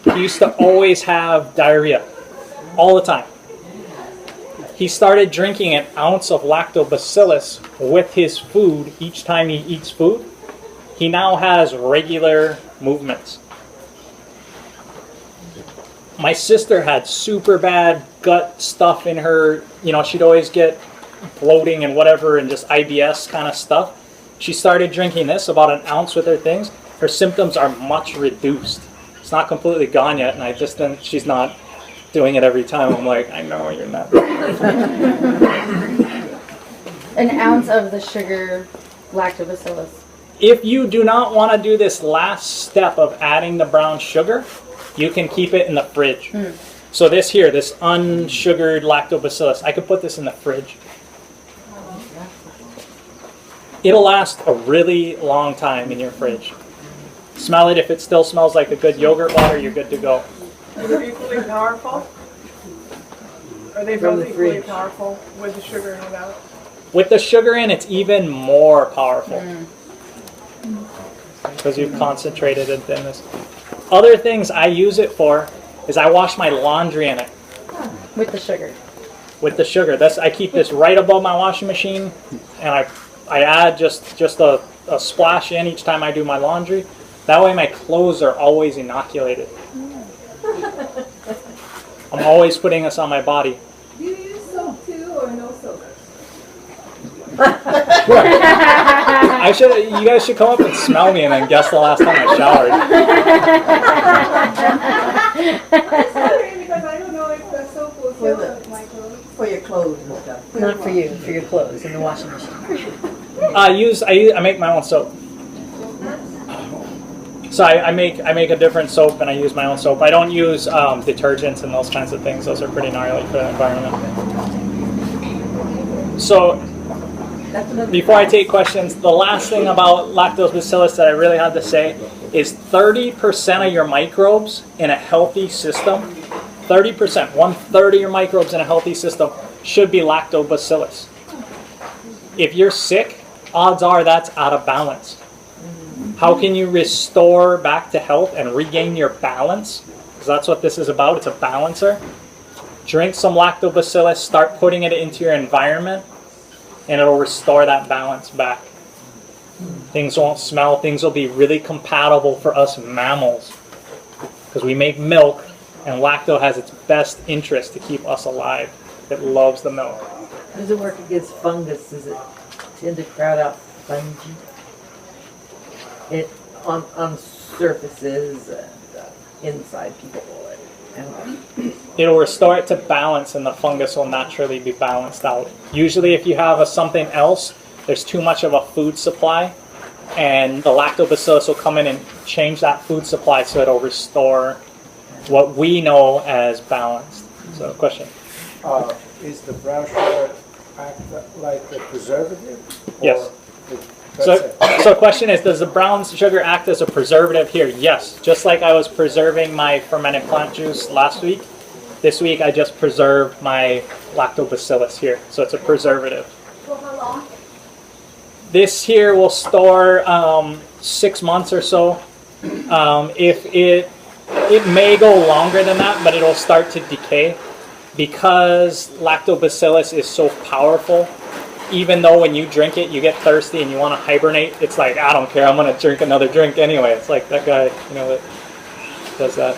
He used to always have diarrhea all the time. He started drinking an ounce of Lactobacillus with his food each time he eats food. He now has regular movements. My sister had super bad gut stuff in her, she'd always get bloating and whatever and just IBS kind of stuff. She started drinking this, about an ounce with her things. Her symptoms are much reduced. It's not completely gone yet, and I just think she's not doing it every time. I'm like, I know you're not. An ounce of the sugar Lactobacillus. If you do not want to do this last step of adding the brown sugar, you can keep it in the fridge. So this unsugared Lactobacillus, I could put this in the fridge. It'll last a really long time in your fridge. Smell it. If it still smells like a good yogurt water, you're good to go. Would it be equally powerful? Are they From both the equally fridge. powerful with the sugar and without? With the sugar in, it's even more powerful because you've concentrated it in this. Other things I use it for is I wash my laundry in it With the sugar. with the sugar. I keep this right above my washing machine, and I add just a splash in each time I do my laundry. That way my clothes are always inoculated. I'm always putting this on my body. Do you use soap too or no soap? You guys should come up and smell me and then guess the last time I showered. I'm just wondering because I don't know if the soap will kill the microbes. For your clothes and stuff. Not for you, for your clothes in the washing machine. I make my own soap. So I make a different soap and I use my own soap. I don't use detergents and those kinds of things. Those are pretty gnarly for the environment. So before I take questions, the last thing about Lactobacillus that I really had to say is 30% of your microbes in a healthy system, 30%, 1/3 of your microbes in a healthy system should be Lactobacillus. If you're sick, odds are that's out of balance. How can you restore back to health and regain your balance? Because that's what this is about. It's a balancer. Drink some Lactobacillus, start putting it into your environment, and it'll restore that balance back. Things won't smell. Things will be really compatible for us mammals because we make milk, and lacto has its best interest to keep us alive. It loves the milk. How does it work against fungus? Does it tend to crowd out fungi? On surfaces and inside people. It'll restore it to balance, and the fungus will naturally be balanced out. Usually if you have something else, there's too much of a food supply, and the Lactobacillus will come in and change that food supply so it'll restore what we know as balanced. So, question? Is the brown sugar act like a preservative? Yes. So question is, does the brown sugar act as a preservative here? Yes. Just like I was preserving my fermented plant juice last week, this week I just preserved my Lactobacillus here. So it's a preservative. For how long? This here will store 6 months or so. If it may go longer than that, but it'll start to decay because Lactobacillus is so powerful. Even though when you drink it, you get thirsty and you want to hibernate, it's like, I don't care, I'm going to drink another drink anyway. It's like that guy, that does that.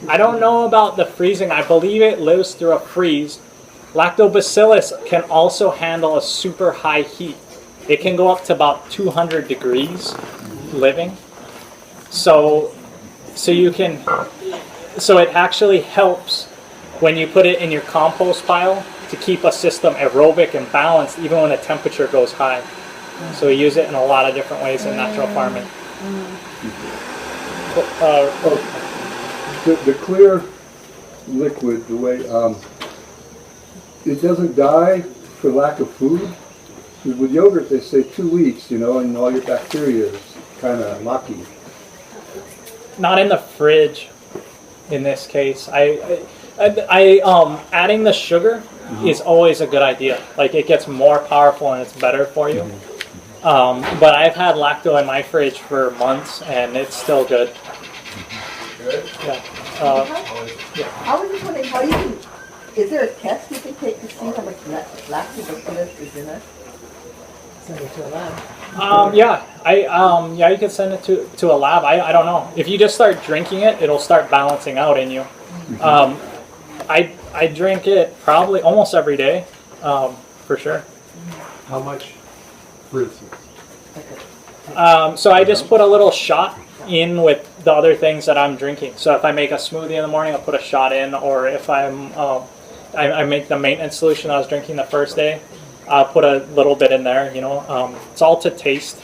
I don't know about the freezing. I believe it lives through a freeze. Lactobacillus can also handle a super high heat. It can go up to about 200 degrees living. So it actually helps when you put it in your compost pile to keep a system aerobic and balanced even when the temperature goes high. So we use it in a lot of different ways in natural farming. The clear liquid, the way it doesn't die for lack of food. With yogurt, they say 2 weeks, and all your bacteria is kind of lucky. Not in the fridge, in this case. Adding the sugar is always a good idea. Like, it gets more powerful and it's better for you. But I've had lacto in my fridge for months, and it's still good. Good? Yeah. I was just wondering, is there a test you can take to see how much lactobacillus is in it? Send it to a lab. You can send it to a lab. I don't know. If you just start drinking it, it'll start balancing out in you. I drink it probably almost every day, for sure. How much, for instance? So I just put a little shot in with the other things that I'm drinking. So if I make a smoothie in the morning, I'll put a shot in, or if I make the maintenance solution I was drinking the first day, I'll put a little bit in there, It's all to taste.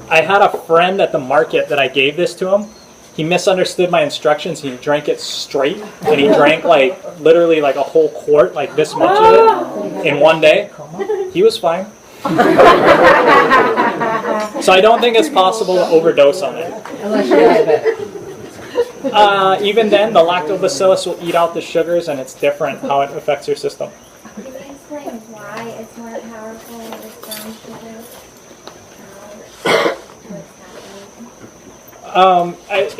I had a friend at the market that I gave this to him, he misunderstood my instructions. He drank it straight, and he drank like literally like a whole quart, like this much of it, in one day. He was fine. So I don't think it's possible to overdose on it. Unless you're diabetic. Even then, the lactobacillus will eat out the sugars, and it's different how it affects your system. Can you explain why it's more powerful with brown sugar?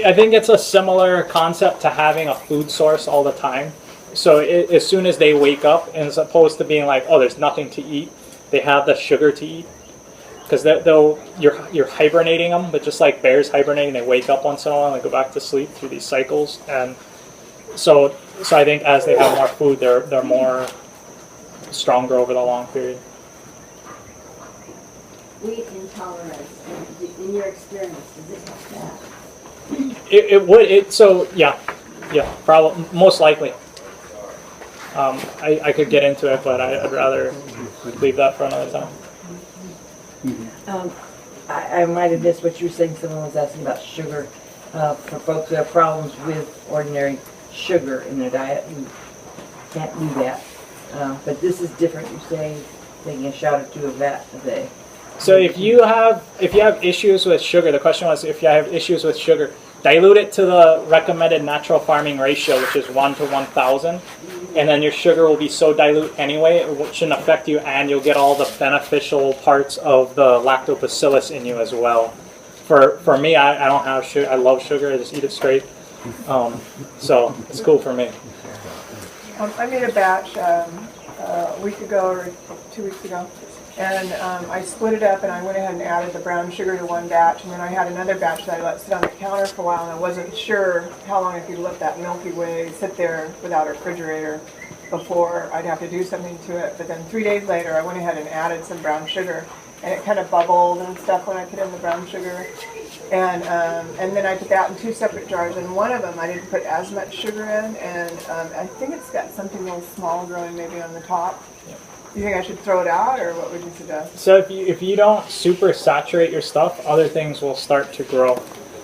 I think it's a similar concept to having a food source all the time. So as soon as they wake up, and as opposed to being like, oh, there's nothing to eat, they have the sugar to eat. Because you're hibernating them, but just like bears hibernating, they wake up once in a while and they go back to sleep through these cycles. And so I think as they have more food, they're more stronger over the long period. Wheat intolerance, in your experience, does it help that? It would. So yeah, probably most likely. I could get into it, but I'd rather leave that for another time. I might have missed what you were saying. Someone was asking about sugar. For folks who have problems with ordinary sugar in their diet, you can't do that. But this is different. You're saying taking a shot or two of that a day. So if you have issues with sugar, the question was if you have issues with sugar, dilute it to the recommended natural farming ratio, which is 1 to 1,000, and then your sugar will be so dilute anyway, it shouldn't affect you, and you'll get all the beneficial parts of the lactobacillus in you as well. For me, I don't have sugar. I love sugar. I just eat it straight. So it's cool for me. I made a batch a week ago or 2 weeks ago, and I split it up and I went ahead and added the brown sugar to one batch, and then I had another batch that I let sit on the counter for a while, and I wasn't sure how long I could let that Milky Way sit there without a refrigerator before I'd have to do something to it. But then 3 days later I went ahead and added some brown sugar, and it kind of bubbled and stuff when I put in the brown sugar. And then I put that in 2 separate jars, and one of them I didn't put as much sugar in, and I think it's got something a little small growing maybe on the top. Do you think I should throw it out, or what would you suggest? So if you don't super saturate your stuff, other things will start to grow.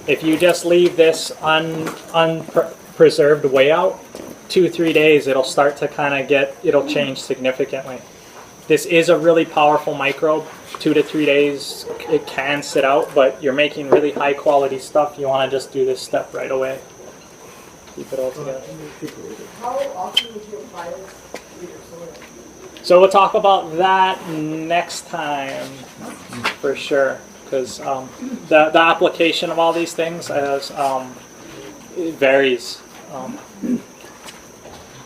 If you just leave this unpreserved way out, 2-3 days, it'll start to it'll change significantly. This is a really powerful microbe. 2 to 3 days, it can sit out, but you're making really high quality stuff. You want to just do this step right away. Keep it all together. How often would you apply this to your soil? So we'll talk about that next time, for sure, because the application of all these things it varies. I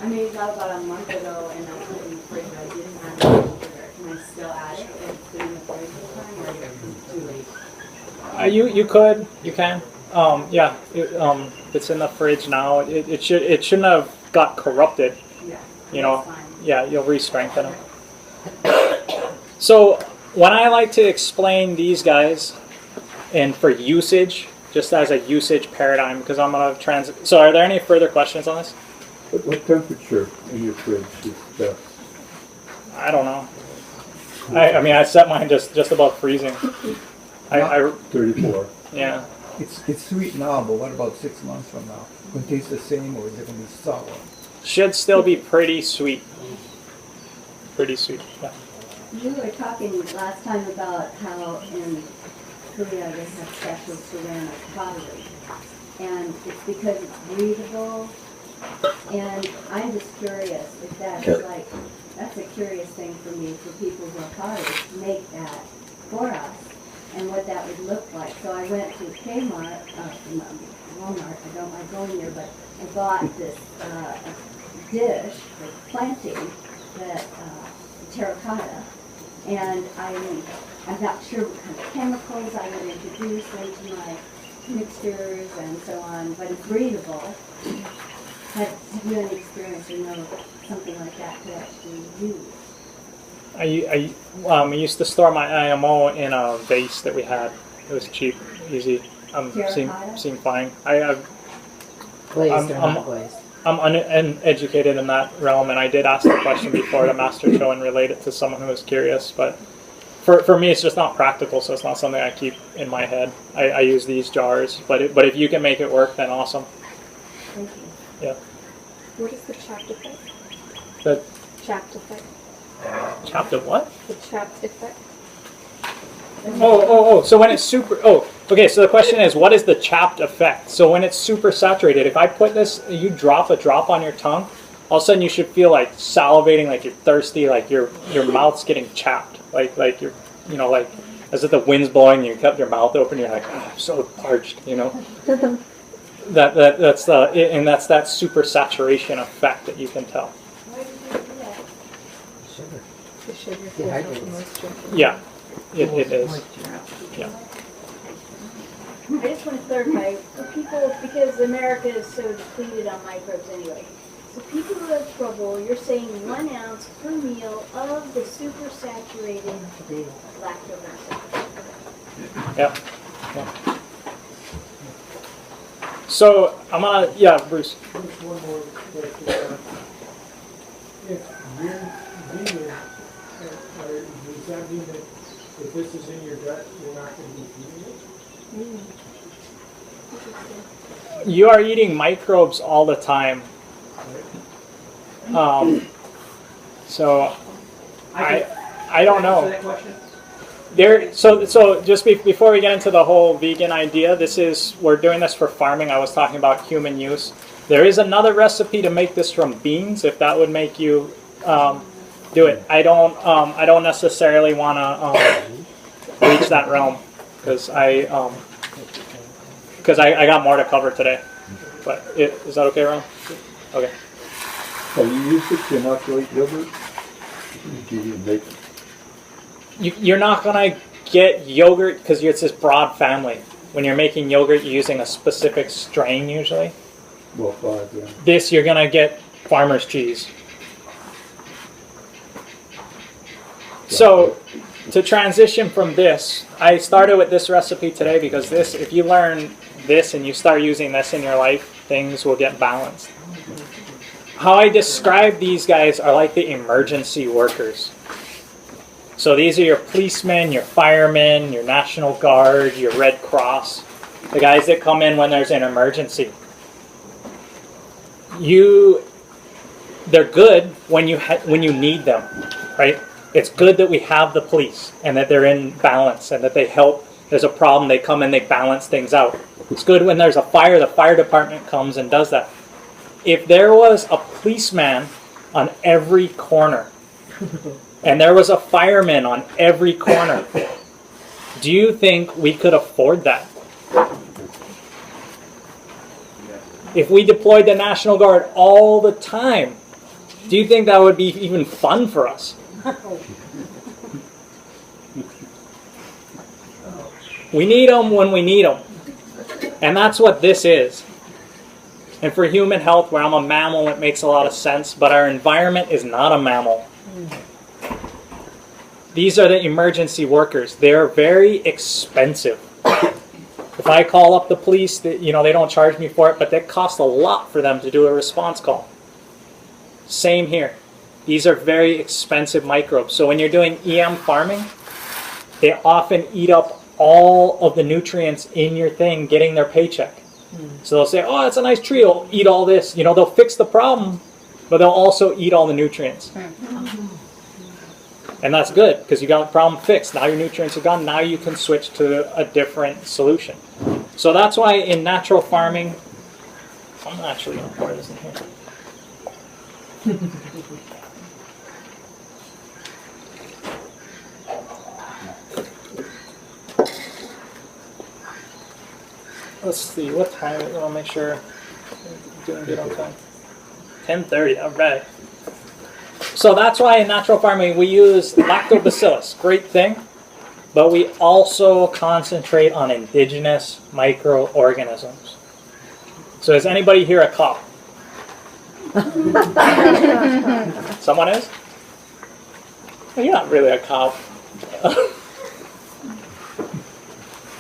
made that about a month ago, and I put it in the fridge. I didn't add it sugar. Can I still add it and put it in the fridge this time, or is it too late? You can. It's in the fridge now. It shouldn't have got corrupted. Yeah. That's fine. Yeah, you'll re-strengthen them. So when I like to explain these guys, and for usage, just as a usage paradigm, because I'm going to So are there any further questions on this? What temperature in your fridge is best? I don't know. I set mine just above freezing. 34. Yeah. It's sweet now, but what about 6 months from now? Will it taste the same, or is it going to be sour? Should still be pretty sweet. Pretty sweet, yeah. You were talking last time about how in Korea they have special ceramic pottery, and it's because it's breathable. And I'm just curious if that's that's a curious thing for me, for people who are potters to make that for us, and what that would look like. So I went to Kmart, Walmart, I don't like going there, but I bought this dish with planting, that terracotta, and I'm not sure what kind of chemicals I would introduce into my mixtures and so on, but it's breathable. Have you any experience or know something like that to actually use? I used to store my IMO in a vase that we had. It was cheap, easy. Seemed fine. Glazed or not glazed? I'm uneducated in that realm, and I did ask the question before to Master Cho and relate it to someone who was curious, but for me, it's just not practical, so it's not something I keep in my head. I use these jars, but if you can make it work, then awesome. Thank you. Yeah. What is the chapped effect? The Chapped effect. chapped of what? The chapped effect. Oh. So when it's super. Oh, okay. So the question is, what is the chapped effect? So when it's super saturated, if I put this, you drop a drop on your tongue, all of a sudden you should feel like salivating, like you're thirsty, like your mouth's getting chapped, like you're, like as if the wind's blowing and you kept your mouth open, you're like, oh, I'm so parched, That's that super saturation effect that you can tell. Why did you do that? The sugar Dehydrates. fills out the moisture. Yeah, it is. Yeah. I just want to clarify, for people, because America is so depleted on microbes anyway, so people who have trouble, you're saying 1 ounce per meal of the super saturated lactobacillus. Yeah. So I'm gonna, Bruce. Just one more question. If you're vegan, does that mean that if this is in your gut, you're not going to be eating it? You are eating microbes all the time. So I don't know. So just before we get into the whole vegan idea, we're doing this for farming. I was talking about human use. There is another recipe to make this from beans, if that would make you do it. I don't necessarily want to reach that realm because I got more to cover today. But is that okay, Ron? Okay. Have you used it to inoculate yogurt? You're not going to get yogurt because it's this broad family. When you're making yogurt, you're using a specific strain usually. Well, 5, yeah. This, you're going to get farmer's cheese. So, to transition from this, I started with this recipe today because this, if you learn this and you start using this in your life, things will get balanced. How I describe these guys are like the emergency workers. So these are your policemen, your firemen, your National Guard, your Red Cross, the guys that come in when there's an emergency. They're good when you need them, right? It's good that we have the police and that they're in balance and that they help. There's a problem, they come in, they balance things out. It's good when there's a fire, the fire department comes and does that. If there was a policeman on every corner and there was a fireman on every corner, do you think we could afford that? If we deployed the National Guard all the time, do you think that would be even fun for us? We need them when we need them. And that's what this is. And for human health, where I'm a mammal, it makes a lot of sense, but our environment is not a mammal. These are the emergency workers. They're very expensive. If I call up the police, they don't charge me for it, but that costs a lot for them to do a response call. Same here. These are very expensive microbes. So when you're doing EM farming, they often eat up all of the nutrients in your thing, getting their paycheck. So they'll say, oh, it's a nice tree, it'll eat all this. They'll fix the problem, but they'll also eat all the nutrients. And that's good, because you got the problem fixed. Now your nutrients are gone. Now you can switch to a different solution. So that's why in natural farming, I'm actually going to pour this in here. Let's see, what time? I want to make sure I'm doing good on time. 10:30, all right. So that's why in natural farming we use Lactobacillus, great thing, but we also concentrate on indigenous microorganisms. So is anybody here a cop? Someone is? Well, you're not really a cop.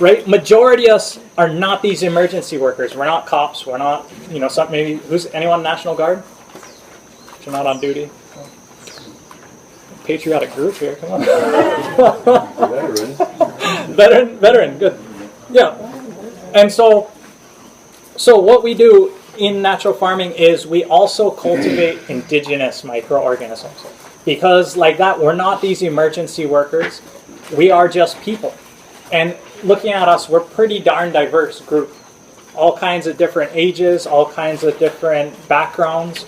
Right? Majority of us are not these emergency workers. We're not cops. We're not, maybe, anyone National Guard? If you're not on duty? patriotic group here. Come on. Veteran, good. Yeah. And so what we do in natural farming is we also cultivate indigenous microorganisms. Because like that, we're not these emergency workers. We are just people. And looking at us, we're pretty darn diverse group. All kinds of different ages, all kinds of different backgrounds,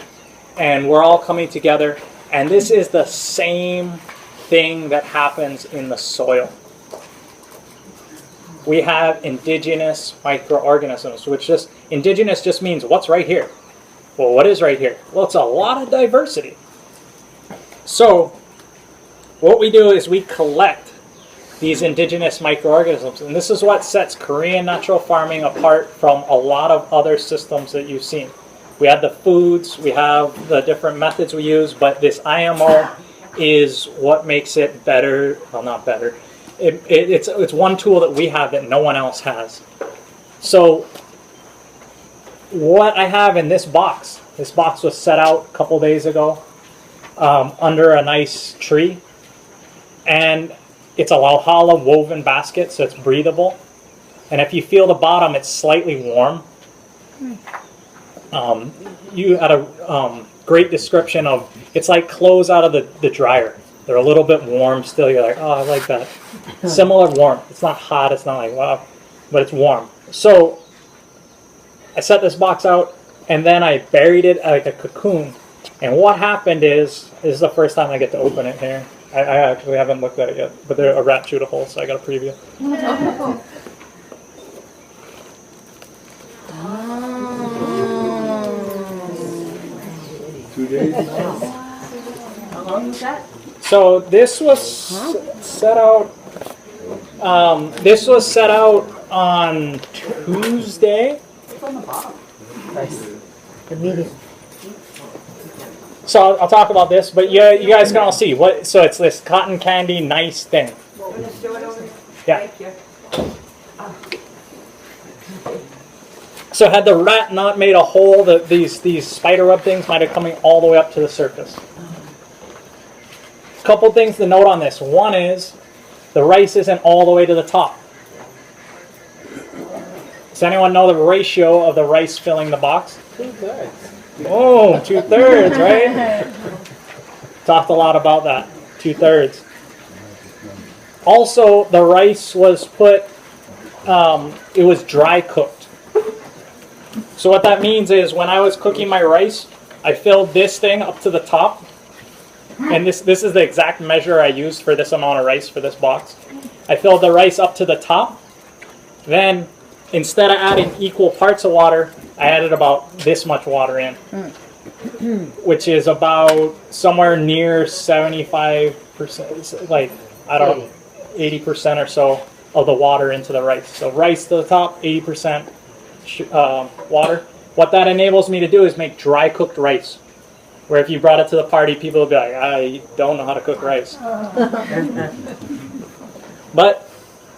and we're all coming together. And this is the same thing that happens in the soil. We have indigenous microorganisms, which just, indigenous just means what's right here. Well, what is right here? Well, it's a lot of diversity. So, what we do is we collect these indigenous microorganisms, and this is what sets Korean natural farming apart from a lot of other systems that you've seen. We have the foods, we have the different methods we use, but this IMO is what makes it better. Well, not better. It's one tool that we have that no one else has. So what I have in this box was set out a couple days ago under a nice tree, and it's a Lauhala woven basket, so it's breathable. And if you feel the bottom, it's slightly warm. You had a great description of, it's like clothes out of the dryer. They're a little bit warm still. You're like, oh, I like that. Similar warmth. It's not hot. It's not like, wow, but it's warm. So I set this box out, and then I buried it like a cocoon. And what happened is, this is the first time I get to open it here. I actually haven't looked at it yet, but a rat chewed a hole, so I got a preview. 2 days. How long was that? So this was set out. This was set out on Tuesday. It's on the bottom. Nice. The medium. So I'll talk about this, but yeah, you guys can all see what. So it's this cotton candy nice thing. Yeah. So had the rat not made a hole, these spider web things might have coming all the way up to the surface. A couple things to note on this. One is the rice isn't all the way to the top. Does anyone know the ratio of the rice filling the box? 2/3. Oh, 2/3, right? Talked a lot about that. 2/3. Also, the rice was put, it was dry cooked. So what that means is when I was cooking my rice, I filled this thing up to the top. And this is the exact measure I used for this amount of rice for this box. I filled the rice up to the top. Then, instead of adding equal parts of water, I added about this much water in, which is about somewhere near 75%, like, I don't know, 80% or so of the water into the rice. So rice to the top, 80% water. What that enables me to do is make dry cooked rice. Where if you brought it to the party, people would be like, I don't know how to cook rice. But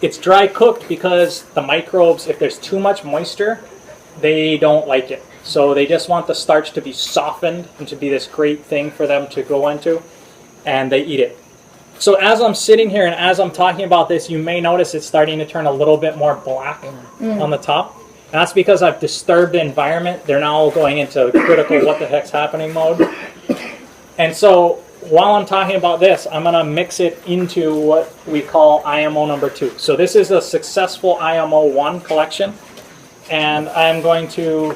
it's dry cooked because the microbes, if there's too much moisture, they don't like it. So they just want the starch to be softened and to be this great thing for them to go into, and they eat it. So as I'm sitting here and as I'm talking about this, you may notice it's starting to turn a little bit more black on the top. And that's because I've disturbed the environment. They're now going into critical what the heck's happening mode. And so while I'm talking about this, I'm going to mix it into what we call IMO number 2. So this is a successful IMO 1 collection. And I'm going to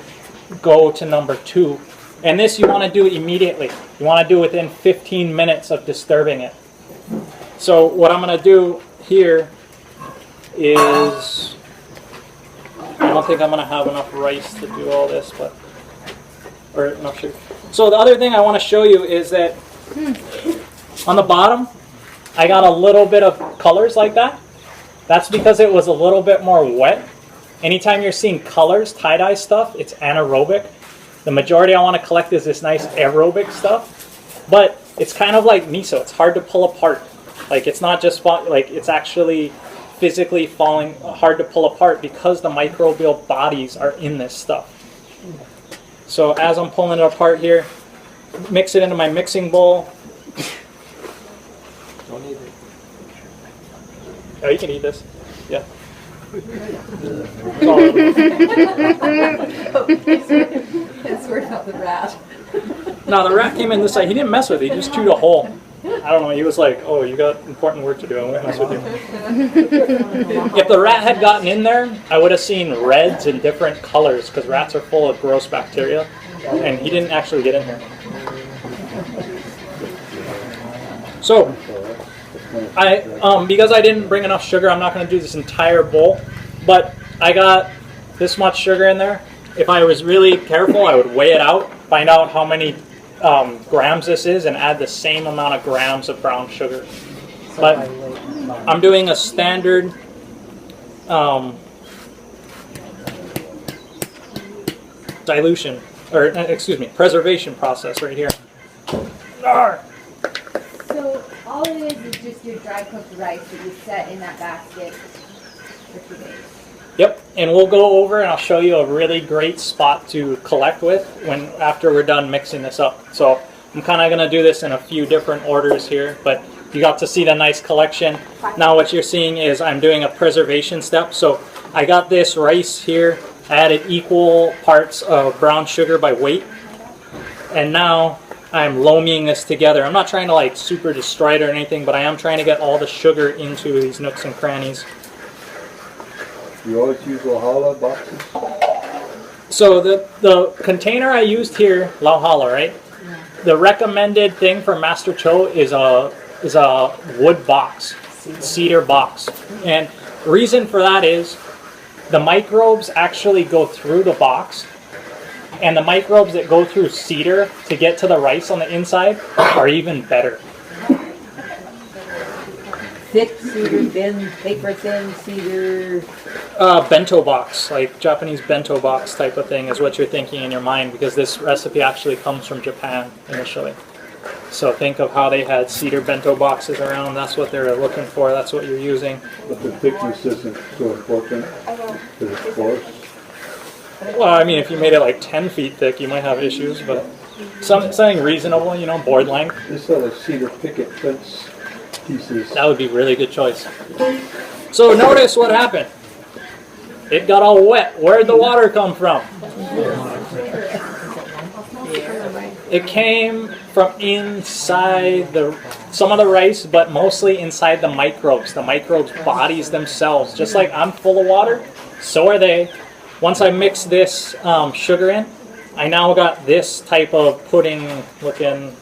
go to number 2. And this you want to do immediately. You want to do within 15 minutes of disturbing it. So what I'm going to do here is, I don't think I'm going to have enough rice to do all this, but, or enough sugar. So the other thing I want to show you is that on the bottom, I got a little bit of colors like that. That's because it was a little bit more wet. Anytime you're seeing colors, tie-dye stuff, it's anaerobic. The majority I want to collect is this nice aerobic stuff. But it's kind of like miso. It's hard to pull apart. Like it's not just, like it's actually physically falling hard to pull apart because the microbial bodies are in this stuff. So as I'm pulling it apart here, mix it into my mixing bowl. Oh, you can eat this. Yeah. It's worked out the rat. No, the rat came in this side. He didn't mess with it. He just chewed a hole. I don't know. He was like, "Oh, you got important work to do. I won't mess with you." If the rat had gotten in there, I would have seen reds and different colors because rats are full of gross bacteria, and he didn't actually get in here. So, because I didn't bring enough sugar, I'm not going to do this entire bowl, but I got this much sugar in there. If I was really careful, I would weigh it out, find out how many grams this is, and add the same amount of grams of brown sugar. But I'm doing a standard dilution, or excuse me, preservation process right here. So all it is just your dry cooked rice that you set in that basket for 2 days. Yep, and we'll go over and I'll show you a really great spot to collect with after we're done mixing this up. So I'm kind of going to do this in a few different orders here, but you got to see the nice collection. Now what you're seeing is I'm doing a preservation step. So I got this rice here, I added equal parts of brown sugar by weight, and now I'm loaming this together. I'm not trying to like super destroy it or anything, but I am trying to get all the sugar into these nooks and crannies. You always use Lahala boxes? So the container I used here, Lauhala, right? Yeah. The recommended thing for Master Cho is a wood box, cedar box. And the reason for that is the microbes actually go through the box, and the microbes that go through cedar to get to the rice on the inside are even better. Thick cedar, thin, paper thin cedar. Bento box, like Japanese bento box type of thing is what you're thinking in your mind, because this recipe actually comes from Japan initially. So think of how they had cedar bento boxes around. That's what they're looking for. That's what you're using. But the thickness isn't so important because it's coarse. Well, I mean, if you made it like 10 feet thick, you might have issues, but something reasonable, you know, board length. They sell a cedar picket fence pieces. That would be a really good choice. So notice what happened. It got all wet. Where'd the water come from? It came from inside some of the rice, but mostly inside the microbes. The microbes' bodies themselves. Just like I'm full of water, so are they. Once I mix this sugar in, I now got this type of pudding looking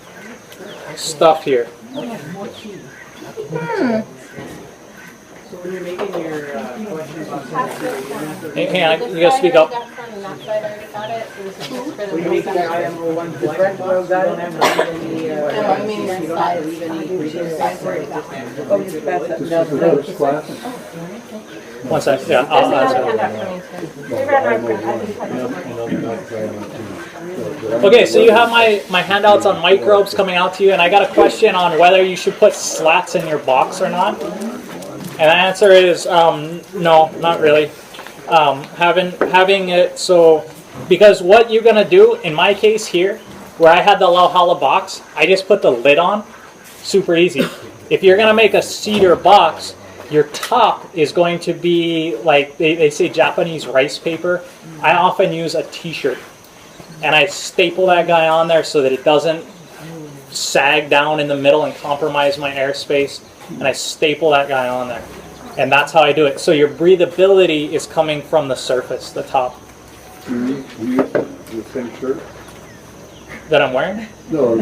stuff here. So when you're making your Hang on, you gotta speak up. when you're making your IMO 1 collection box, you don't have to leave any, you don't have to leave any ingredients for it. Oh, just pass that. This is the first class. One sec, yeah, I'll answer. Okay, so you have my handouts on microbes coming out to you, and I got a question on whether you should put slats in your box or not. And the answer is no, not really. Having it so, because what you're gonna do in my case here, where I had the Lauhala box, I just put the lid on. Super easy. If you're gonna make a cedar box, your top is going to be like they say Japanese rice paper. I often use a t-shirt, and I staple that guy on there so that it doesn't sag down in the middle and compromise my airspace. And I staple that guy on there, and that's how I do it. So your breathability is coming from the surface, the top. You use the same shirt? That I'm wearing? No.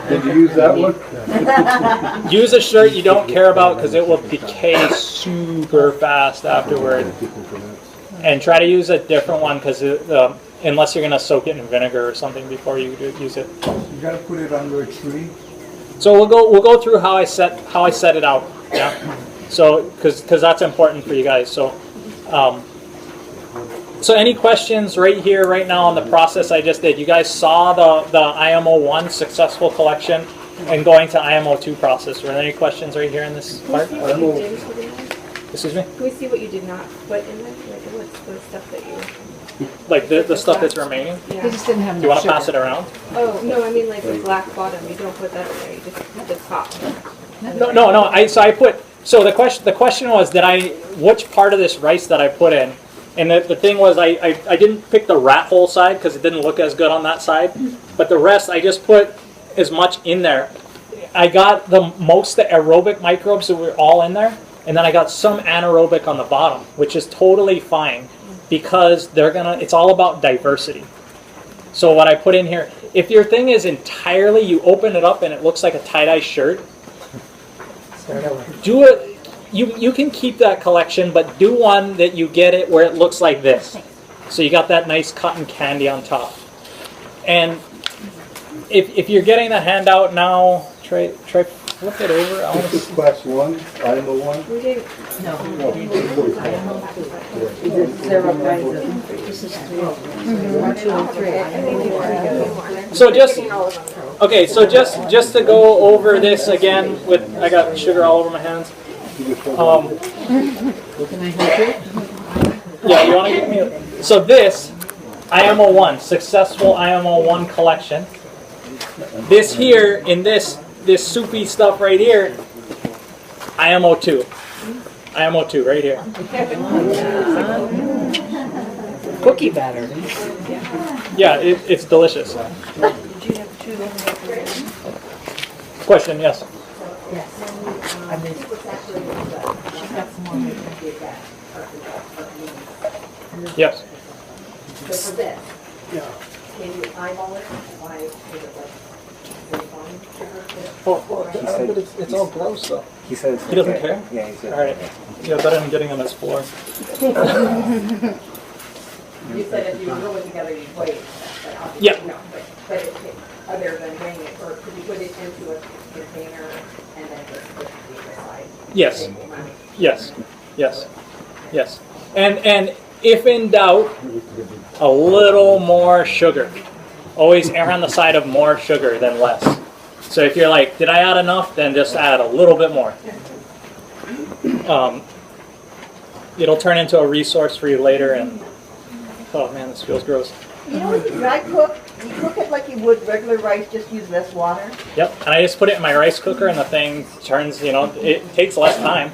Did you use that one? Use a shirt you don't care about because it will decay super fast afterward. And try to use a different one because unless you're going to soak it in vinegar or something before you use it. You gotta put it under a tree. So we'll go through how I set it out. Yeah. So because that's important for you guys. So. So any questions right here, right now on the process I just did? You guys saw the IMO 1 successful collection and going to IMO 2 process. Were there any questions right here in this part? Excuse me? Can we see what you did not put in there? Like what's the stuff that you... Like the stuff that's remaining? Yeah. They just didn't have Do you want to pass it around? Oh, no, I mean like the black bottom. You don't put that in there. You just put the top. No. So the question was, which part of this rice that I put in? And the thing was, I didn't pick the rat hole side because it didn't look as good on that side. But the rest, I just put as much in there. I got most of the aerobic microbes that were all in there. And then I got some anaerobic on the bottom, which is totally fine because it's all about diversity. So what I put in here, if your thing is entirely, you open it up and it looks like a tie-dye shirt, do it. You can keep that collection, but do one that you get it where it looks like this. So you got that nice cotton candy on top. And if you're getting the handout now, try flip it over. I This is class 1, IMO 1? We do. No. Is it Serum rises? This is 3. 1, 2, and 3. So just to go over this again I got sugar all over my hands. Can I help you? Yeah, you want to give me. So this IMO 1, successful IMO 1 collection. This here in this soupy stuff right here, IMO 2. IMO 2 right here. Cookie batter. Yeah, it's delicious. Question, yes. I missed. Yes. So for this, can you eyeball it by, is it like refined sugar? But it's all gross though. He says He doesn't care? Yeah, he said. All right. Yeah, better than getting on this floor. You said if you roll it together, you'd weigh it. But obviously, Yeah. no, but other than weighing it, or could you put it into a container and then just put it aside? Yes. Yes. And if in doubt, a little more sugar. Always err on the side of more sugar than less. So if you're like, did I add enough? Then just add a little bit more. It'll turn into a resource for you later. And oh man, this feels gross. You know, when you dry cook, you cook it like you would regular rice, just use less water. Yep. And I just put it in my rice cooker, and the thing turns. It takes less time.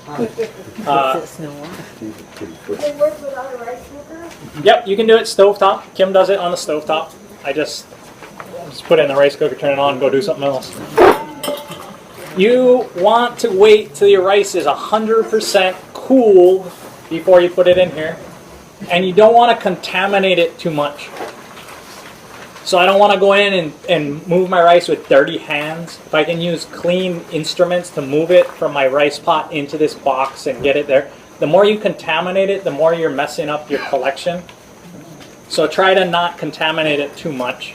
Does it work without a rice cooker? Yep, you can do it stovetop. Kim does it on the stovetop. I just put it in the rice cooker, turn it on, go do something else. You want to wait till your rice is 100% cooled before you put it in here. And you don't want to contaminate it too much. So I don't want to go in and move my rice with dirty hands. If I can use clean instruments to move it from my rice pot into this box and get it there, the more you contaminate it, the more you're messing up your collection. So try to not contaminate it too much.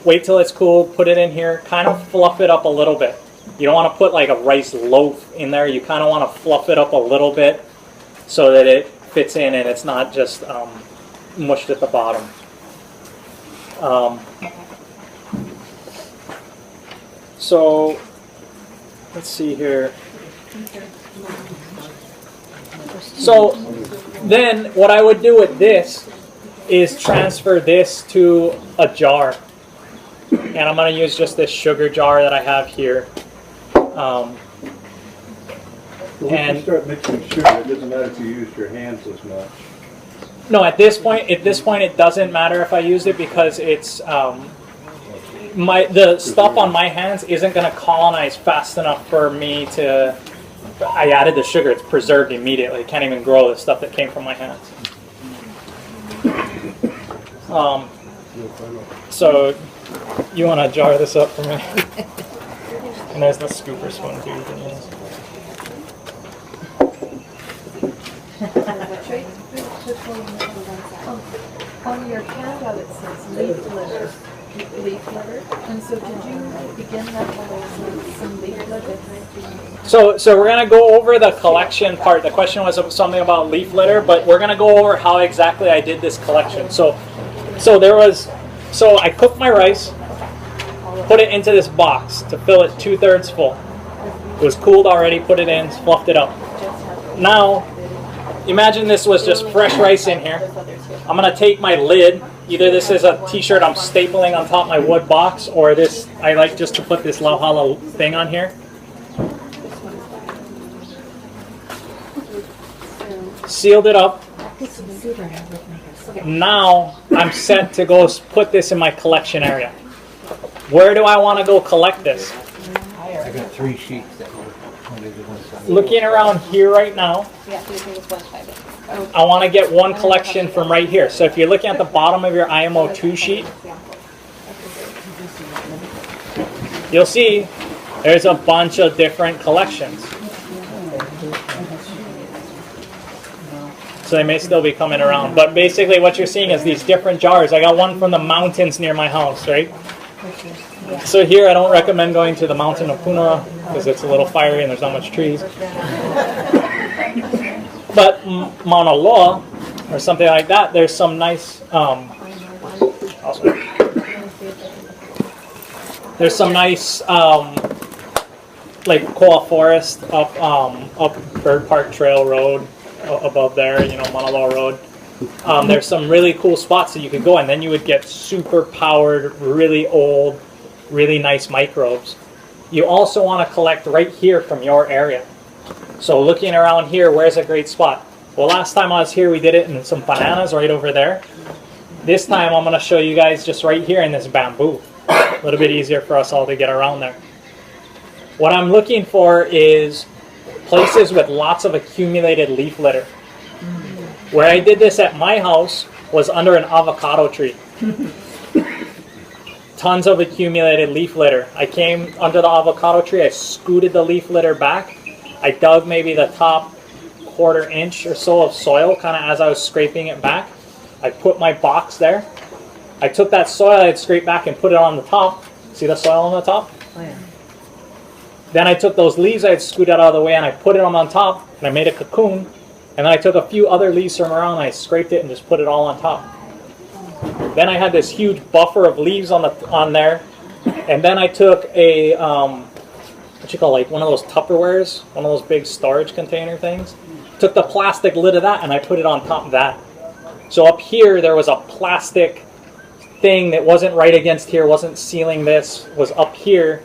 Wait till it's cool, put it in here, kind of fluff it up a little bit. You don't want to put like a rice loaf in there. You kind of want to fluff it up a little bit so that it fits in and it's not just mushed at the bottom. So let's see here. So then what I would do with this is transfer this to a jar. And I'm going to use just this sugar jar that I have here. When you start mixing sugar, it doesn't matter if you use your hands as much. No, at this point it doesn't matter if I used it because it's the stuff on my hands isn't going to colonize fast enough for me to. I added the sugar; it's preserved immediately. Can't even grow the stuff that came from my hands. So you want to jar this up for me? And there's the scooper spoon too. You can use. On your handout it says leaf litter. And so did you begin that with some leaf litter? So we're going to go over the collection part. The question was something about leaf litter, but we're going to go over how exactly I did this collection. So I cooked my rice, put it into this box to fill it 2/3 full. It was cooled already, put it in, fluffed it up. Now, imagine this was just fresh rice in here. I'm going to take my lid. Either this is a t-shirt I'm stapling on top of my wood box, or this, I like just to put this Lauhala thing on here. sealed it up. Now I'm set to go put this in my collection area. Where do I want to go collect this? I got 3 sheets that were pointed to one side. Looking around here right now, I want to get one collection from right here. So if you're looking at the bottom of your IMO 2 sheet, you'll see there's a bunch of different collections. So they may still be coming around. But basically what you're seeing is these different jars. I got one from the mountains near my house, right? So here I don't recommend going to the mountain of Puna because it's a little fiery and there's not much trees. But Mauna Loa or something like that, there's some nice there's some nice like koa forest up Bird Park Trail Road above there, you know, Mauna Loa Road. There's some really cool spots that you could go, and then you would get super powered, really old, really nice microbes. You also want to collect right here from your area. So looking around here, where's a great spot? Well, last time I was here, we did it in some bananas right over there. This time I'm going to show you guys just right here in this bamboo. A little bit easier for us all to get around there. What I'm looking for is places with lots of accumulated leaf litter. Where I did this at my house was under an avocado tree. Tons of accumulated leaf litter. I came under the avocado tree, I scooted the leaf litter back. I dug maybe the top 1/4 inch or so of soil kind of as I was scraping it back. I put my box there. I took that soil I had scraped back and put it on the top. See the soil on the top? Oh, yeah. Then I took those leaves I had scooted out of the way and I put it on top and I made a cocoon. And then I took a few other leaves from around and I scraped it and just put it all on top. Then I had this huge buffer of leaves on there. And then I took a, what you call, like one of those Tupperwares, one of those big storage container things. Took the plastic lid of that and I put it on top of that. So up here there was a plastic thing that wasn't right against here, wasn't sealing this, was up here.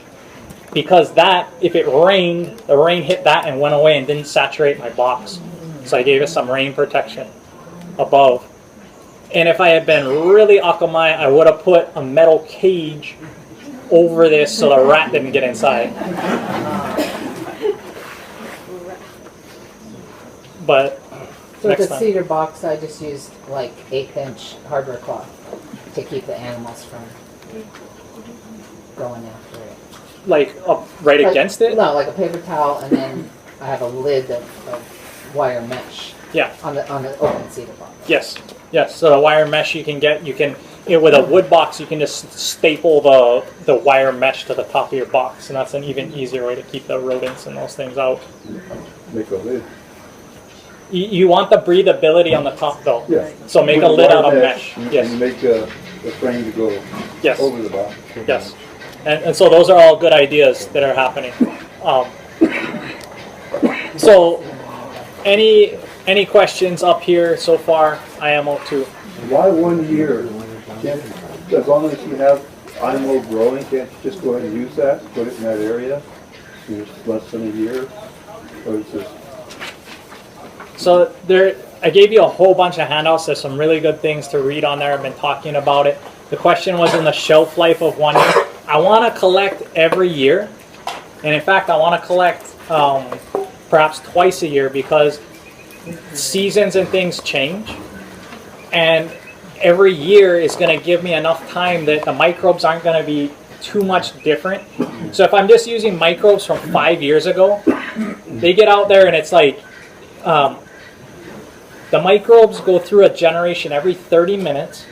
Because that, if it rained, the rain hit that and went away and didn't saturate my box. So I gave it some rain protection above. And if I had been really akamai, I would have put a metal cage over this so the rat didn't get inside. But so with next the time. cedar box, I just used like 1/8 inch hardware cloth to keep the animals from going after it. Like up right like, against it? No, like a paper towel, and then I have a lid of wire mesh. Yeah. On the open cedar box. Yes. Yes. So the wire mesh you can, with a wood box, you can just staple the wire mesh to the top of your box, and that's an even easier way to keep the rodents and those things out. Make a lid. You want the breathability on the top though. Yeah. So make a lid out of mesh. Yes. And make a frame to go Yes. over the box. Yes. And so those are all good ideas that are happening. So any questions up here so far? IMO 2. Why 1 year? As long as you have IMO growing, can't you just go ahead and use that, put it in that area? It's less than a year? Or is this? So I gave you a whole bunch of handouts. There's some really good things to read on there. I've been talking about it. The question was in the shelf life of 1 year. I want to collect every year. And in fact, I want to collect perhaps twice a year because seasons and things change. And every year is going to give me enough time that the microbes aren't going to be too much different. So if I'm just using microbes from 5 years ago, they get out there and it's like the microbes go through a generation every 30 minutes.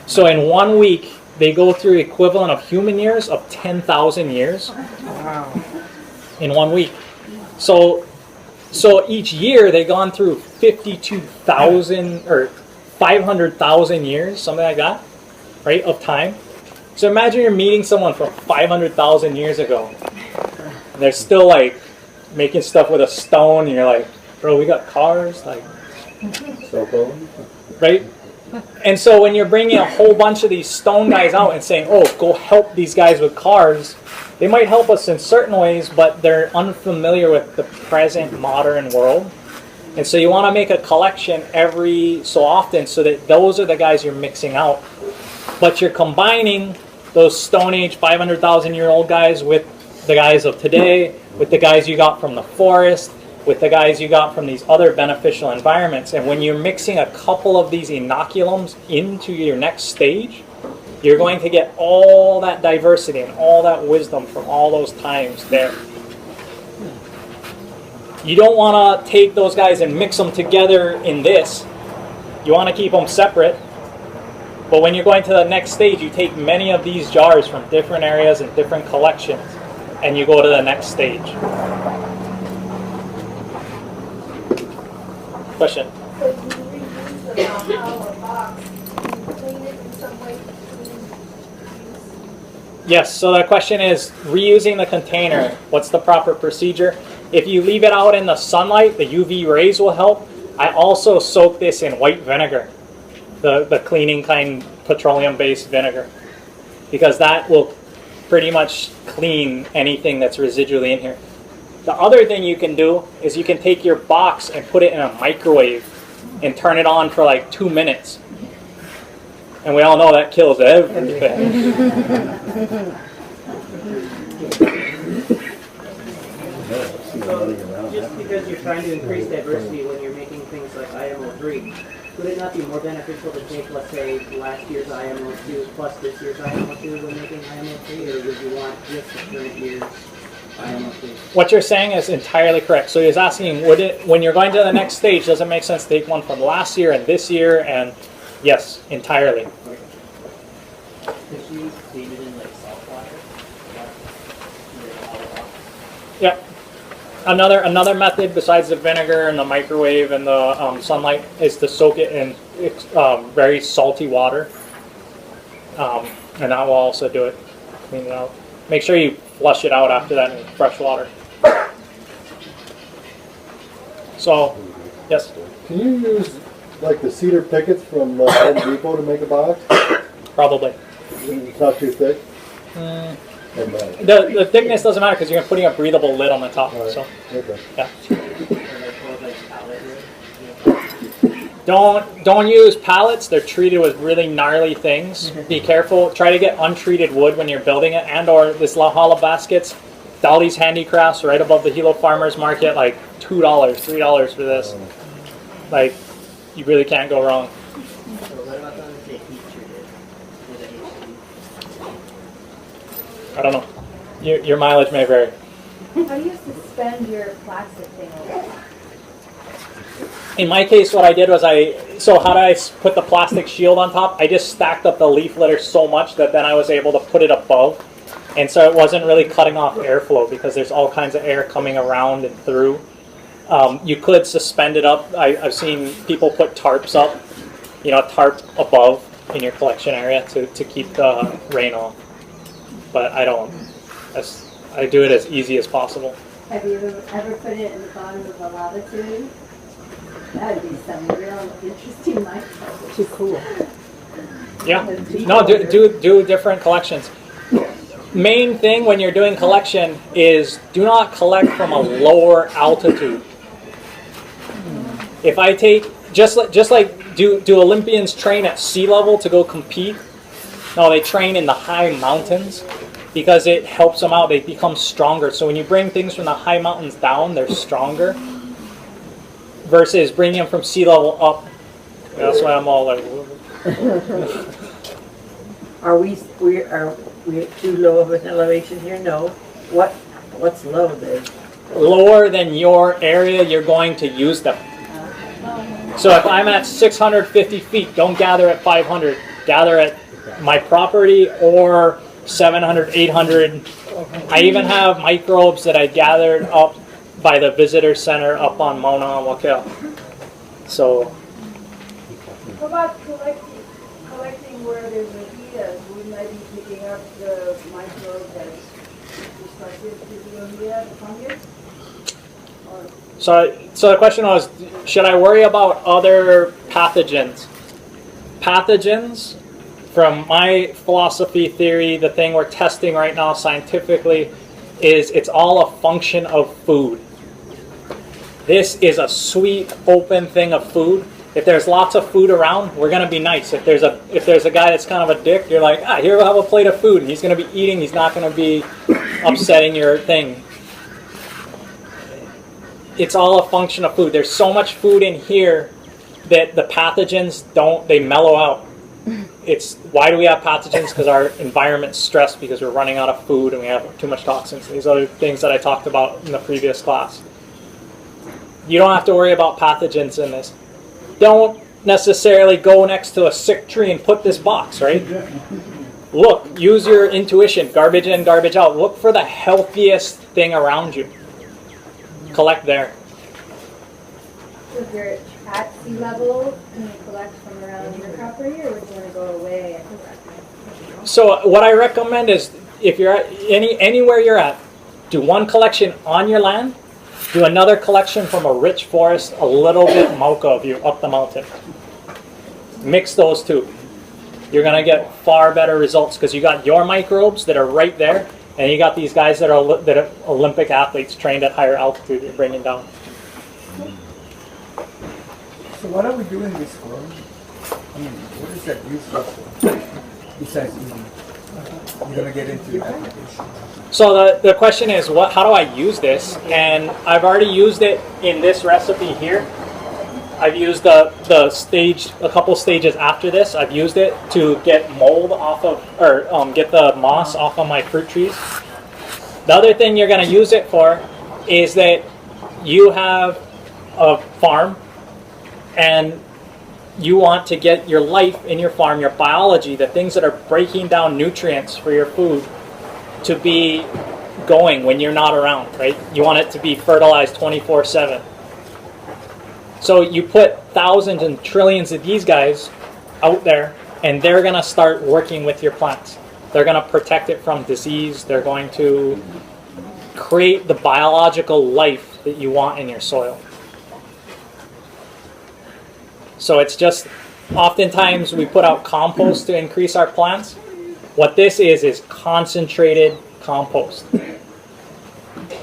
So in 1 week, they go through equivalent of human years of 10,000 years. Wow. In 1 week. So each year they've gone through 52,000 or 500,000 years, something like that, right, of time. So imagine you're meeting someone from 500,000 years ago. And they're still like making stuff with a stone, and you're like, bro, we got cars, like, Cell phone? right? And so when you're bringing a whole bunch of these stone guys out and saying, oh, go help these guys with cars, they might help us in certain ways, but they're unfamiliar with the present modern world. And so you want to make a collection every so often so that those are the guys you're mixing out. But you're combining those Stone Age 500,000-year-old guys with the guys of today, with the guys you got from the forest, with the guys you got from these other beneficial environments. And when you're mixing a couple of these inoculums into your next stage, you're going to get all that diversity and all that wisdom from all those times there. You don't want to take those guys and mix them together in this. You want to keep them separate. But when you're going to the next stage, you take many of these jars from different areas and different collections, and you go to the next stage. Question? So you reuse the know-how or box, you clean it in some way to Yes, so the question is reusing the container. What's the proper procedure? If you leave it out in the sunlight, the UV rays will help. I also soak this in white vinegar, the cleaning kind, petroleum-based vinegar, because that will pretty much clean anything that's residually in here. The other thing you can do is you can take your box and put it in a microwave and turn it on for like 2 minutes. And we all know that kills everything. So, just because you're trying to increase diversity when you're making things like IMO 3, would it not be more beneficial to take, let's say, last year's IMO 2 plus this year's IMO 2 when making IMO 3, or would you want just the current year's IMO 2? What you're saying is entirely correct. So he's asking, would it, when you're going to the next stage, does it make sense to take one from last year and this year? And yes, entirely. Could you clean it in like salt water? Yep. Another method besides the vinegar and the microwave and the sunlight is to soak it in very salty water, and that will also do it. Clean it out. Make sure you flush it out after that in fresh water. So, yes. Can you use like the cedar pickets from Home Depot to make a box? Probably. It's not too thick. The thickness doesn't matter because you're putting a breathable lid on the top. Right. So, okay. Yeah. Don't use pallets. They're treated with really gnarly things. Be careful. Try to get untreated wood when you're building it, and/or this La Hala baskets. Dolly's Handicrafts right above the Hilo Farmers Market, like $2, $3 for this. Like, you really can't go wrong. I don't know. Your mileage may vary. How do you suspend your plastic thing over? In my case, what I did was how did I put the plastic shield on top? I just stacked up the leaf litter so much that then I was able to put it above. And so it wasn't really cutting off airflow because there's all kinds of air coming around and through. You could suspend it up. I've seen people put tarps up, tarp above in your collection area to keep the rain off. But I don't. I do it as easy as possible. Have you ever put it in the bottom of a lava tube? That would be some real interesting microbes. Too cool. Yeah. No, do different collections. Main thing when you're doing collection is do not collect from a lower altitude. If I take just like do Olympians train at sea level to go compete? No, they train in the high mountains because it helps them out. They become stronger. So when you bring things from the high mountains down, they're stronger. Versus bringing them from sea level up. That's why I'm all like. Are we too low of an elevation here? No. What's low then? Lower than your area, you're going to use them. So if I'm at 650 feet, don't gather at 500. Gather at my property or 700, 800. I even have microbes that I gathered up by the visitor center up on Mauna Wakea. So. How about collecting where there's ideas? Wouldn't I be picking up the microbe that's destructive to the idea, the fungus? So the question was, should I worry about other pathogens? Pathogens, from my philosophy theory, the thing we're testing right now scientifically, is it's all a function of food. This is a sweet, open thing of food. If there's lots of food around, we're gonna be nice. If there's a guy that's kind of a dick, you're like, here, we'll have a plate of food, and he's gonna be eating. He's not gonna be upsetting your thing. It's all a function of food. There's so much food in here that the pathogens they mellow out. It's why do we have pathogens? Because our environment's stressed because we're running out of food and we have too much toxins. These other things that I talked about in the previous class. You don't have to worry about pathogens in this. Don't necessarily go next to a sick tree and put this box, right? Look, use your intuition, garbage in, garbage out. Look for the healthiest thing around you. Collect there. So if you're at sea level, can you collect from around your property, or would you want to go away and collect? So what I recommend is if you're at anywhere you're at, do one collection on your land, do another collection from a rich forest a little bit mauka of you up the mountain. Mix those two. You're going to get far better results because you got your microbes that are right there, and you got these guys that are Olympic athletes trained at higher altitude you're bringing down. So what are we doing this for? I mean, what is that useful for? Besides eating? You're going to get into the application. So the question is, how do I use this? And I've already used it in this recipe here. I've used a couple stages after this. I've used it to get mold off of, or get the moss off of my fruit trees. The other thing you're going to use it for is that you have a farm and you want to get your life in your farm, your biology, the things that are breaking down nutrients for your food to be going when you're not around, right? You want it to be fertilized 24/7. So you put thousands and trillions of these guys out there, and they're going to start working with your plants. They're going to protect it from disease. They're going to create the biological life that you want in your soil. So it's just, oftentimes we put out compost to increase our plants. What this is concentrated compost.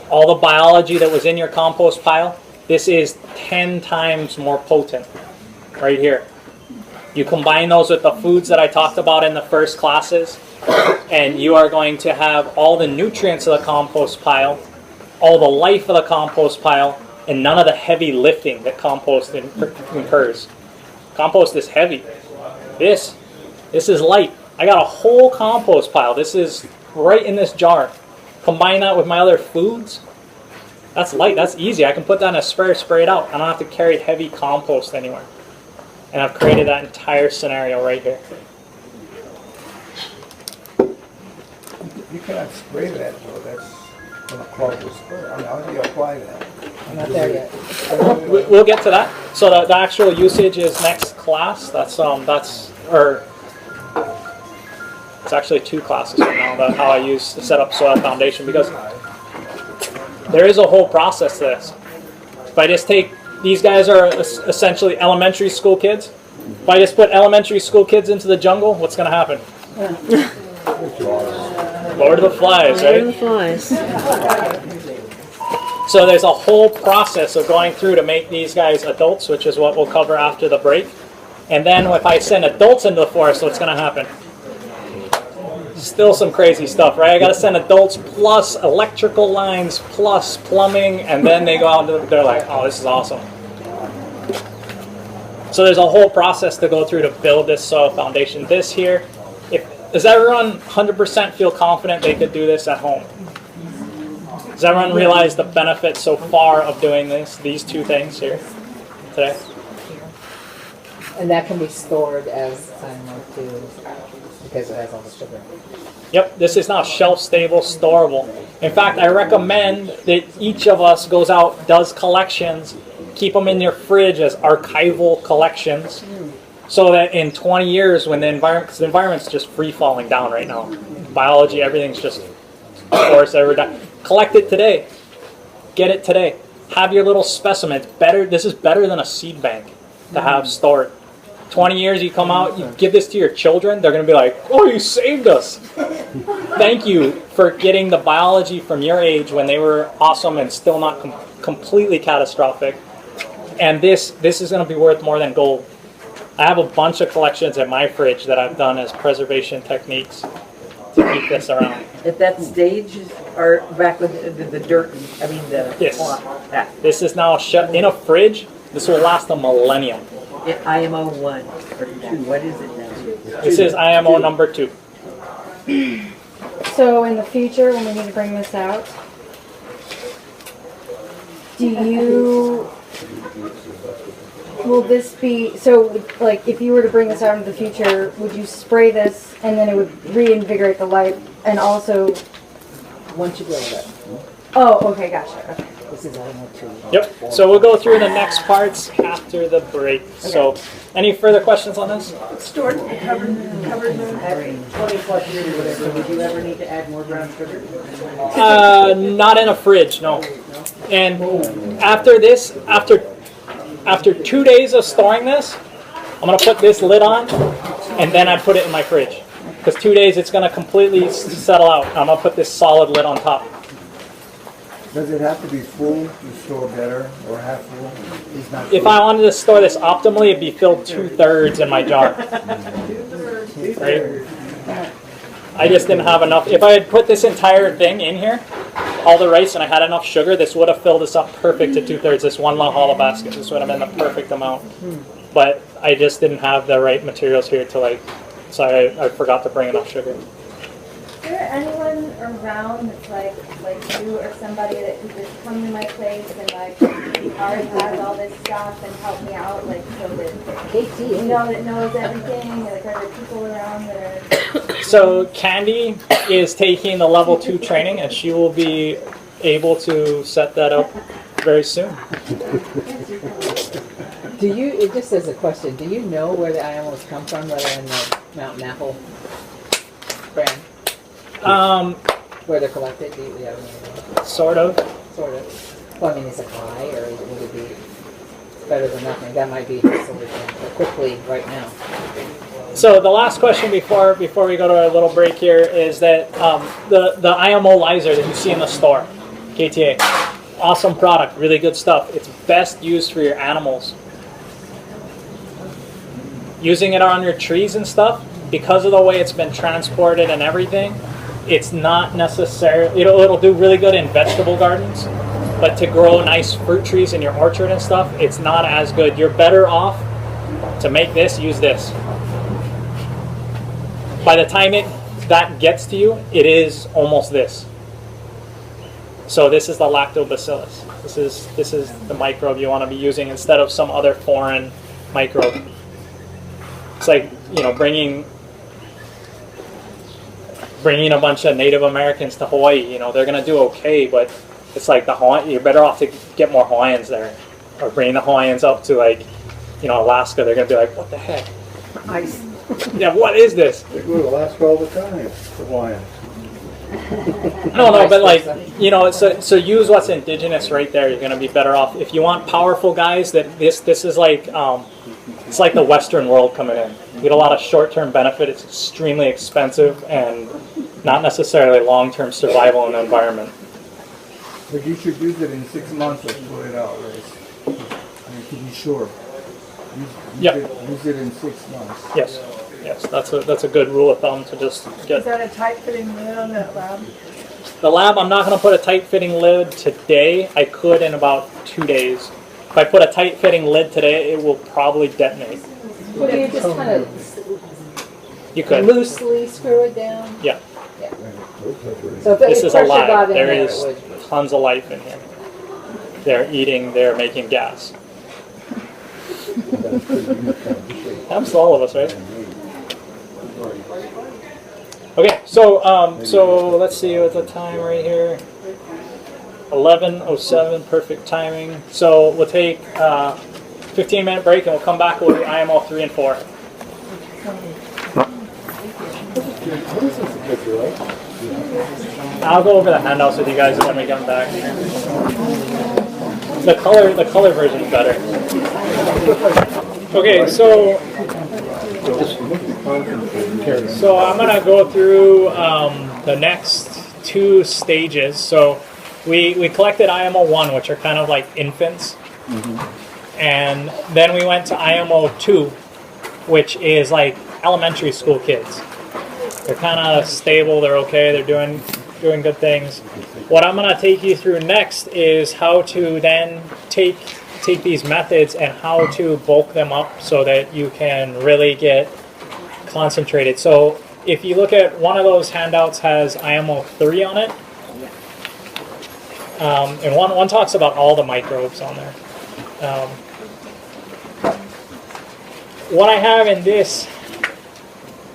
All the biology that was in your compost pile, this is 10 times more potent right here. You combine those with the foods that I talked about in the first classes, and you are going to have all the nutrients of the compost pile, all the life of the compost pile, and none of the heavy lifting that compost incurs. Compost is heavy. This is light. I got a whole compost pile. This is right in this jar. Combine that with my other foods. That's light. That's easy. I can put that in a sprayer, spray it out. I don't have to carry heavy compost anywhere. And I've created that entire scenario right here. You cannot spray that, though. That's going to clog the sprayer. I mean, how do you apply that? I'm not there yet. We'll get to that. So the actual usage is next class. It's actually 2 classes right now about how I set up soil foundation, because there is a whole process to this. If I just take, these guys are essentially elementary school kids. If I just put elementary school kids into the jungle, what's going to happen? Lord of the Flies, right? Lord of the Flies. So there's a whole process of going through to make these guys adults, which is what we'll cover after the break. And then if I send adults into the forest, what's going to happen? Still some crazy stuff, right? I got to send adults plus electrical lines plus plumbing, and then they go out and they're like, oh, this is awesome. So there's a whole process to go through to build this soil foundation. This here, does everyone 100% feel confident they could do this at home? Does everyone realize the benefit so far of doing these 2 things here today? And that can be stored as IMO too, because it has all the sugar. Yep, this is now shelf-stable, storable. In fact, I recommend that each of us goes out, does collections, keep them in your fridge as archival collections, so that in 20 years, when the environment's just free-falling down right now, biology, everything's just, of course, collect it today. Get it today. Have your little specimen. It's better. This is better than a seed bank to have stored. 20 years, you come out, you give this to your children, they're going to be like, oh, you saved us. Thank you for getting the biology from your age when they were awesome and still not completely catastrophic. And this is going to be worth more than gold. I have a bunch of collections in my fridge that I've done as preservation techniques to keep this around. At that stage, or back with the dirt, I mean the Yes. that. This is now shut in a fridge. This will last a millennium. IMO 1 or 2, what is it now? This is IMO number 2. So in the future, when we need to bring this out, will this be, so like if you were to bring this out into the future, would you spray this and then it would reinvigorate the life and also... Once you build it. Oh, okay, gotcha. Okay. This is IMO 2. Yep. So we'll go through the next parts after the break. So, any further questions on this? Stored, covered. At 20+ years or whatever, would you ever need to add more brown sugar? Not in a fridge, no. And after this, after 2 days of storing this, I'm gonna put this lid on, and then I put it in my fridge. Because 2 days, it's gonna completely settle out. I'm gonna put this solid lid on top. Does it have to be full to store better, or half full? It's not If full. I wanted to store this optimally, it'd be filled 2/3 in my jar. Right? I just didn't have enough. If I had put this entire thing in here, all the rice, and I had enough sugar, this would have filled this up perfect to 2/3. This one La Hala basket. This would have been the perfect amount. But I just didn't have the right materials here to so I forgot to bring enough sugar. Is there anyone around that's like you or somebody that could just come to my place and already has all this stuff and help me out, so that that knows everything? Like, are there people around that are? So Candy is taking the level 2 training, and she will be able to set that up very soon. It just says a question, do you know where the IMOs come from, whether in the Mountain Apple brand? Where they're collected? Do you have any idea? Sort of. Sort of. Well, I mean, is it high, or would it be better than nothing? That might be the solution quickly right now. So the last question before we go to our little break here is that the IMO Lyser that you see in the store, KTA, awesome product, really good stuff. It's best used for your animals. Using it on your trees and stuff, because of the way it's been transported and everything, it's not necessarily, it'll do really good in vegetable gardens, but to grow nice fruit trees in your orchard and stuff, it's not as good. You're better off to make this, use this. By the time that gets to you, it is almost this. So this is the Lactobacillus. This is the microbe you want to be using instead of some other foreign microbe. It's like, bringing a bunch of Native Americans to Hawaii. They're gonna do okay, but it's like you're better off to get more Hawaiians there, or bring the Hawaiians up to Alaska. They're gonna be like, what the heck? Ice. Yeah, what is this? They go to Alaska all the time, Hawaiians. No, but so use what's indigenous right there. You're gonna be better off. If you want powerful guys, that this is like it's like the Western world coming in. You get a lot of short-term benefit. It's extremely expensive and not necessarily long-term survival in the environment. But you should use it in 6 months or pull it out, right? I mean, to be sure. Use it in 6 months. Yes, that's a good rule of thumb to just get. Is that a tight-fitting lid on that lab? The lab, I'm not going to put a tight-fitting lid today. I could in about 2 days. If I put a tight-fitting lid today, it will probably detonate. Well, you just kind of You could. loosely screw it down. Yeah. So if This if is pressure alive. got in There there, is it would. tons of life in here. They're eating, they're making gas. Happens to all of us, right? Okay, so let's see what's the time right here. 11:07, perfect timing. So we'll take a 15-minute break and we'll come back with IMO 3 and 4. I'll go over the handouts with you guys when we come back. The color version is better. Okay, so I'm gonna go through the next 2 stages. So we collected IMO 1, which are kind of like infants. And then we went to IMO 2, which is like elementary school kids. They're kind of stable, they're okay, they're doing good things. What I'm going to take you through next is how to then take these methods and how to bulk them up so that you can really get concentrated. So if you look at one of those handouts has IMO 3 on it. And one talks about all the microbes on there. What I have in this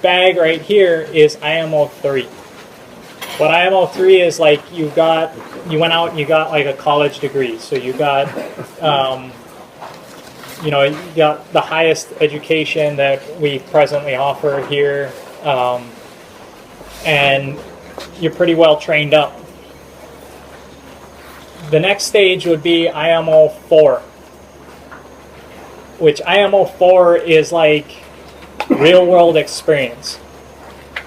bag right here is IMO 3. What IMO 3 is like, you went out and you got like a college degree, so you got you got the highest education that we presently offer here, and you're pretty well trained up. The next stage would be IMO 4, which IMO 4 is like real world experience.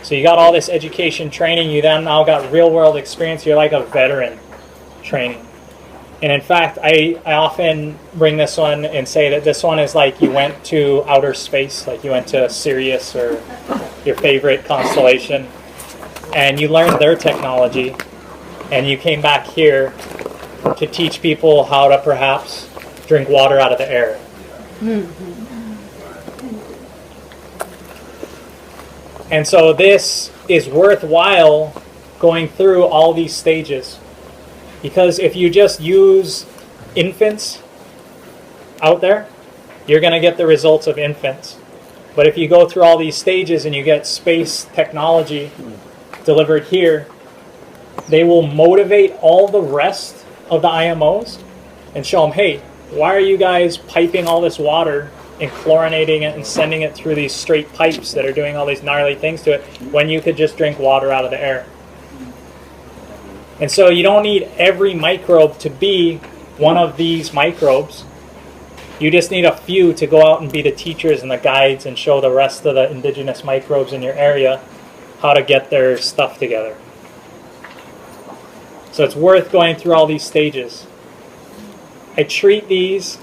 So you got all this education training, you then now got real world experience, you're like a veteran training. And in fact, I often bring this one and say that this one is like you went to outer space, like you went to Sirius or your favorite constellation, and you learned their technology, and you came back here to teach people how to perhaps drink water out of the air. And so this is worthwhile going through all these stages, because if you just use infants out there, you're going to get the results of infants. But if you go through all these stages and you get space technology delivered here, they will motivate all the rest of the IMOs and show them, hey, why are you guys piping all this water and chlorinating it and sending it through these straight pipes that are doing all these gnarly things to it when you could just drink water out of the air? And so you don't need every microbe to be one of these microbes. You just need a few to go out and be the teachers and the guides and show the rest of the indigenous microbes in your area how to get their stuff together. So it's worth going through all these stages. I treat these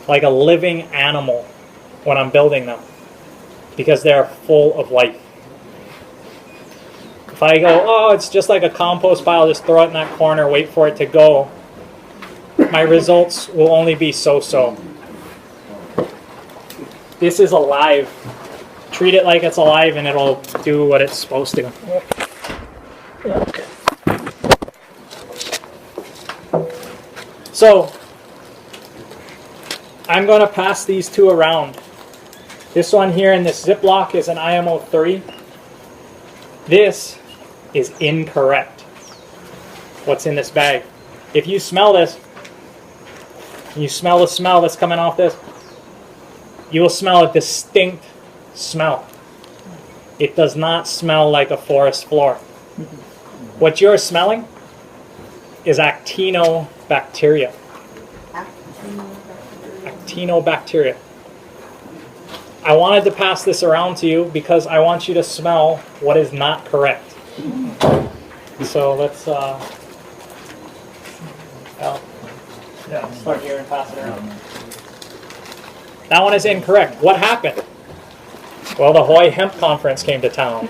like a living animal when I'm building them, because they're full of life. If I go, oh, it's just like a compost pile, just throw it in that corner, wait for it to go, my results will only be so-so. This is alive. Treat it like it's alive and it'll do what it's supposed to. Okay. So, I'm going to pass these two around. This one here in this Ziploc is an IMO 3. This is incorrect. What's in this bag? If you smell this, you smell the smell that's coming off this, you will smell a distinct smell. It does not smell like a forest floor. What you're smelling is actinobacteria. Actinobacteria. I wanted to pass this around to you because I want you to smell what is not correct. So let's start here and pass it around. That one is incorrect. What happened? Well, the Hawaii Hemp Conference came to town.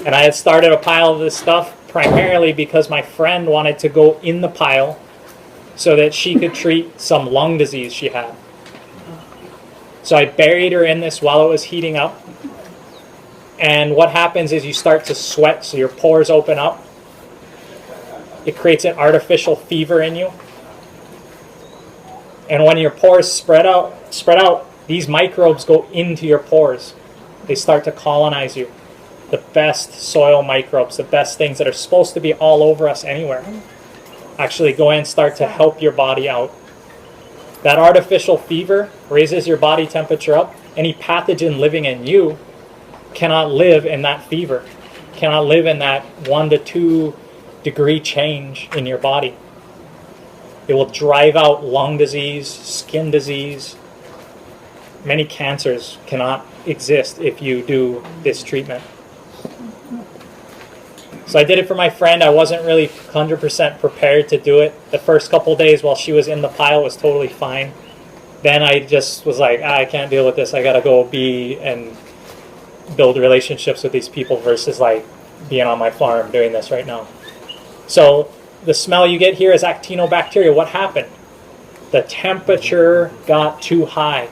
And I had started a pile of this stuff primarily because my friend wanted to go in the pile so that she could treat some lung disease she had. So I buried her in this while it was heating up. And what happens is you start to sweat, so your pores open up. It creates an artificial fever in you. And when your pores spread out, these microbes go into your pores. They start to colonize you. The best soil microbes, the best things that are supposed to be all over us anywhere, actually go in and start to help your body out. That artificial fever raises your body temperature up. Any pathogen living in you cannot live in that fever, cannot live in that 1 to 2 degree change in your body. It will drive out lung disease, skin disease. Many cancers cannot exist if you do this treatment. So I did it for my friend. I wasn't really 100% prepared to do it. The first couple days while she was in the pile was totally fine. Then I just was like, I can't deal with this. I gotta go be and build relationships with these people versus like being on my farm doing this right now. So the smell you get here is actinobacteria. What happened? The temperature got too high.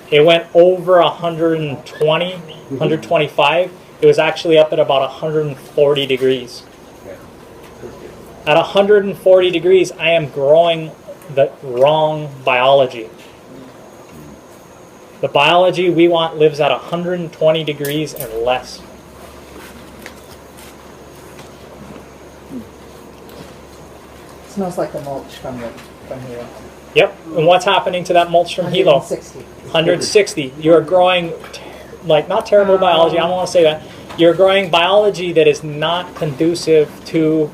It went over 120, 125. It was actually up at about 140 degrees. At 140 degrees, I am growing the wrong biology. The biology we want lives at 120 degrees and less. Smells like the mulch from here. Yep. And what's happening to that mulch from Hilo? 160. 160. You're growing, like, not terrible biology, I don't want to say that. You're growing biology that is not conducive to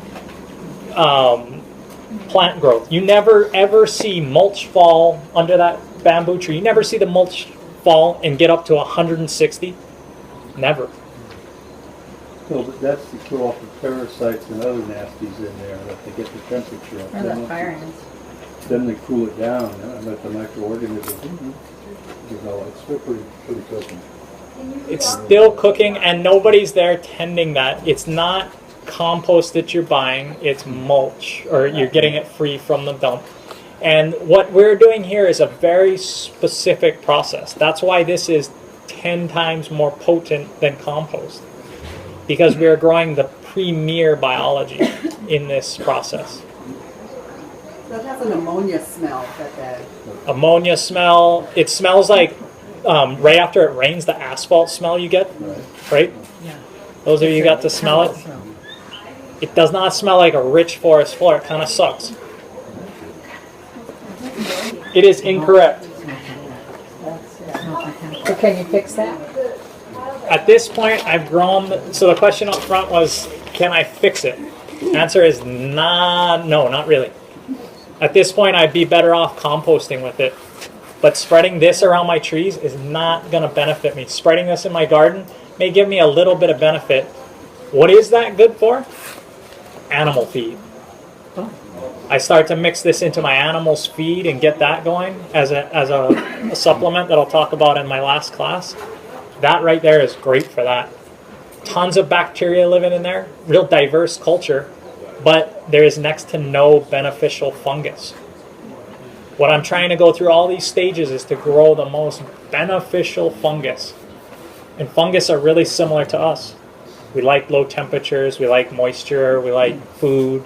plant growth. You never ever see mulch fall under that bamboo tree. You never see the mulch fall and get up to 160. Never. No, but that's to kill off the parasites and other nasties in there that they get the temperature up. Or the fire ants. Then they cool it down and let the microorganisms develop. It's still pretty cooking. It's still cooking and nobody's there tending that. It's not compost that you're buying, it's mulch, or you're getting it free from the dump. And what we're doing here is a very specific process. That's why this is 10 times more potent than compost. Because we are growing the premier biology in this process. So it has an ammonia smell, that bag. Ammonia smell. It smells like, right after it rains, the asphalt smell you get, right? Yeah. Those of you who got to smell it. It does not smell like a rich forest floor. It kind of sucks. It is incorrect. So can you fix that? At this point, I've grown. So the question up front was, can I fix it? The answer is no, not really. At this point, I'd be better off composting with it. But spreading this around my trees is not going to benefit me. Spreading this in my garden may give me a little bit of benefit. What is that good for? Animal feed. I start to mix this into my animal's feed and get that going as a supplement that I'll talk about in my last class. That right there is great for that. Tons of bacteria living in there, real diverse culture, but there is next to no beneficial fungus. What I'm trying to go through all these stages is to grow the most beneficial fungus. And fungus are really similar to us. We like low temperatures, we like moisture, we like food,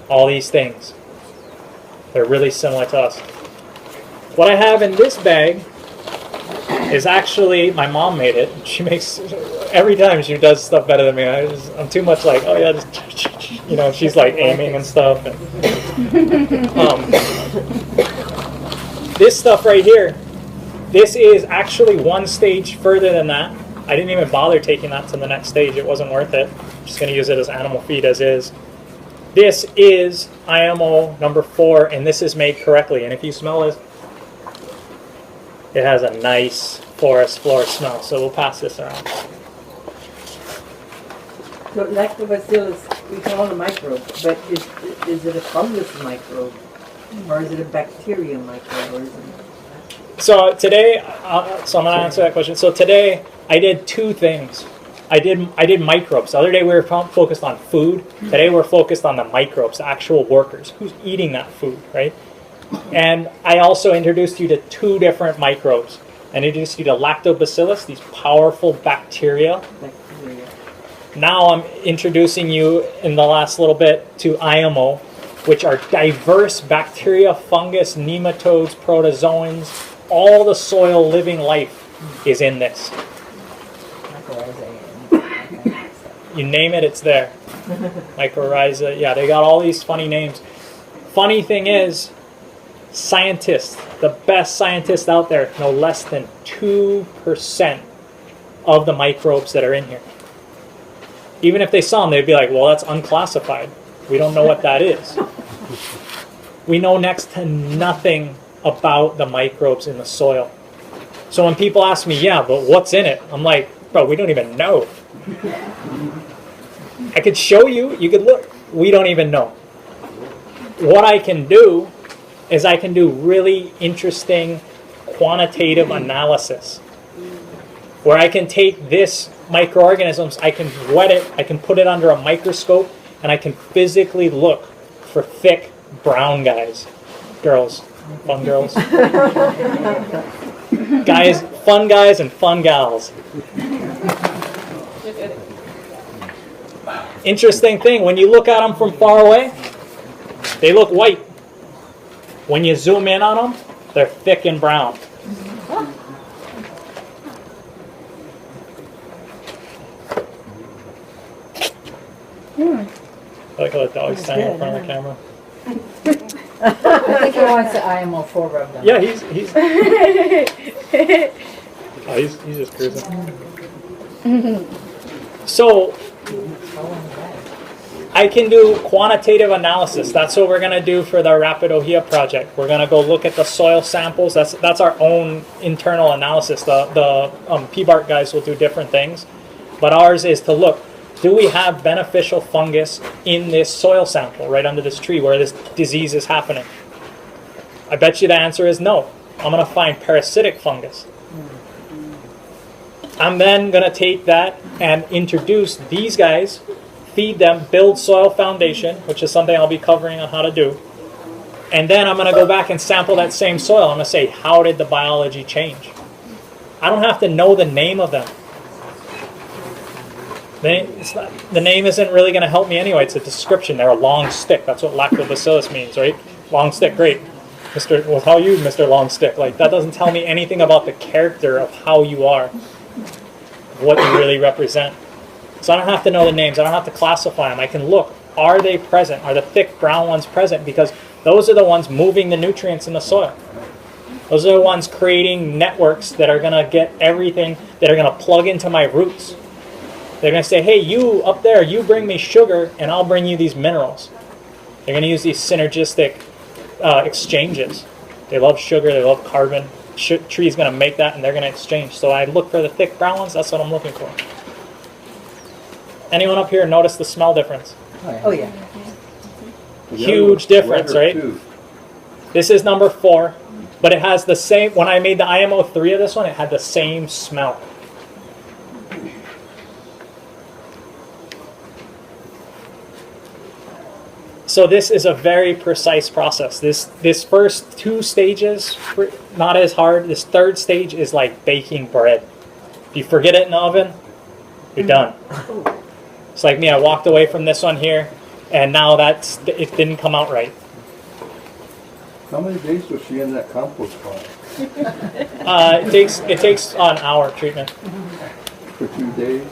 all these things. They're really similar to us. What I have in this bag is actually, my mom made it. She makes, every time she does stuff better than me. I'm too much like, oh yeah, just, you know, she's like aiming and stuff. And, this stuff right here, this is actually one stage further than that. I didn't even bother taking that to the next stage. It wasn't worth it. I'm just going to use it as animal feed as is. This is IMO number 4, and this is made correctly. And if you smell it, it has a nice forest floor smell. So we'll pass this around. So Lactobacillus, we call it a microbe, but is it a fungus microbe? Or is it a bacteria microbe? Or is it... So today, so I'm going to answer that question. So today, I did 2 things. I did microbes. The other day we were focused on food. Today we're focused on the microbes, the actual workers. Who's eating that food, right? And I also introduced you to 2 different microbes. I introduced you to Lactobacillus, these powerful bacteria. Now I'm introducing you in the last little bit to IMO, which are diverse bacteria, fungus, nematodes, protozoans. All the soil living life is in this. You name it, it's there. Mycorrhiza, yeah, they got all these funny names. Funny thing is, scientists, the best scientists out there, know less than 2% of the microbes that are in here. Even if they saw them, they'd be like, well, that's unclassified. We don't know what that is. We know next to nothing about the microbes in the soil. So when people ask me, yeah, but what's in it? I'm like, bro, we don't even know. I could show you, you could look. We don't even know. What I can do is I can do really interesting quantitative analysis where I can take this microorganisms, I can wet it, I can put it under a microscope, and I can physically look for thick brown guys. Girls. Fun girls. Guys, fun guys and fun gals. Interesting thing, when you look at them from far away, they look white. When you zoom in on them, they're thick and brown. I like how the dog's standing in front of the camera. I think he wants the IMO 4 rubbed on. Yeah, he's just cruising. So I can do quantitative analysis. That's what we're going to do for the Rapid Ohia project. We're going to go look at the soil samples. That's our own internal analysis. The PBART guys will do different things. But ours is to look, do we have beneficial fungus in this soil sample right under this tree where this disease is happening? I bet you the answer is no. I'm going to find parasitic fungus. I'm then going to take that and introduce these guys, feed them, build soil foundation, which is something I'll be covering on how to do. And then I'm going to go back and sample that same soil. I'm going to say, how did the biology change? I don't have to know the name of them. The name isn't really going to help me anyway. It's a description. They're a long stick. That's what Lactobacillus means, right? Long stick, great. Well, how are you, Mr. Long Stick? Like, that doesn't tell me anything about the character of how you are, what you really represent. So I don't have to know the names. I don't have to classify them. I can look. Are they present? Are the thick brown ones present? Because those are the ones moving the nutrients in the soil. Those are the ones creating networks that are going to get everything, that are going to plug into my roots. They're going to say, hey, you up there, you bring me sugar, and I'll bring you these minerals. They're going to use these synergistic exchanges. They love sugar, they love carbon. Tree's going to make that, and they're going to exchange. So I look for the thick brown ones. That's what I'm looking for. Anyone up here notice the smell difference? Oh, yeah. Huge difference, right? This is number 4, but it has the same, when I made the IMO 3 of this one, it had the same smell. So this is a very precise process. This first 2 stages, not as hard. This 3rd stage is like baking bread. If you forget it in the oven, you're done. It's like me, I walked away from this one here, and now it didn't come out right. How many days was she in that compost pile? It takes an hour treatment. For 2 days?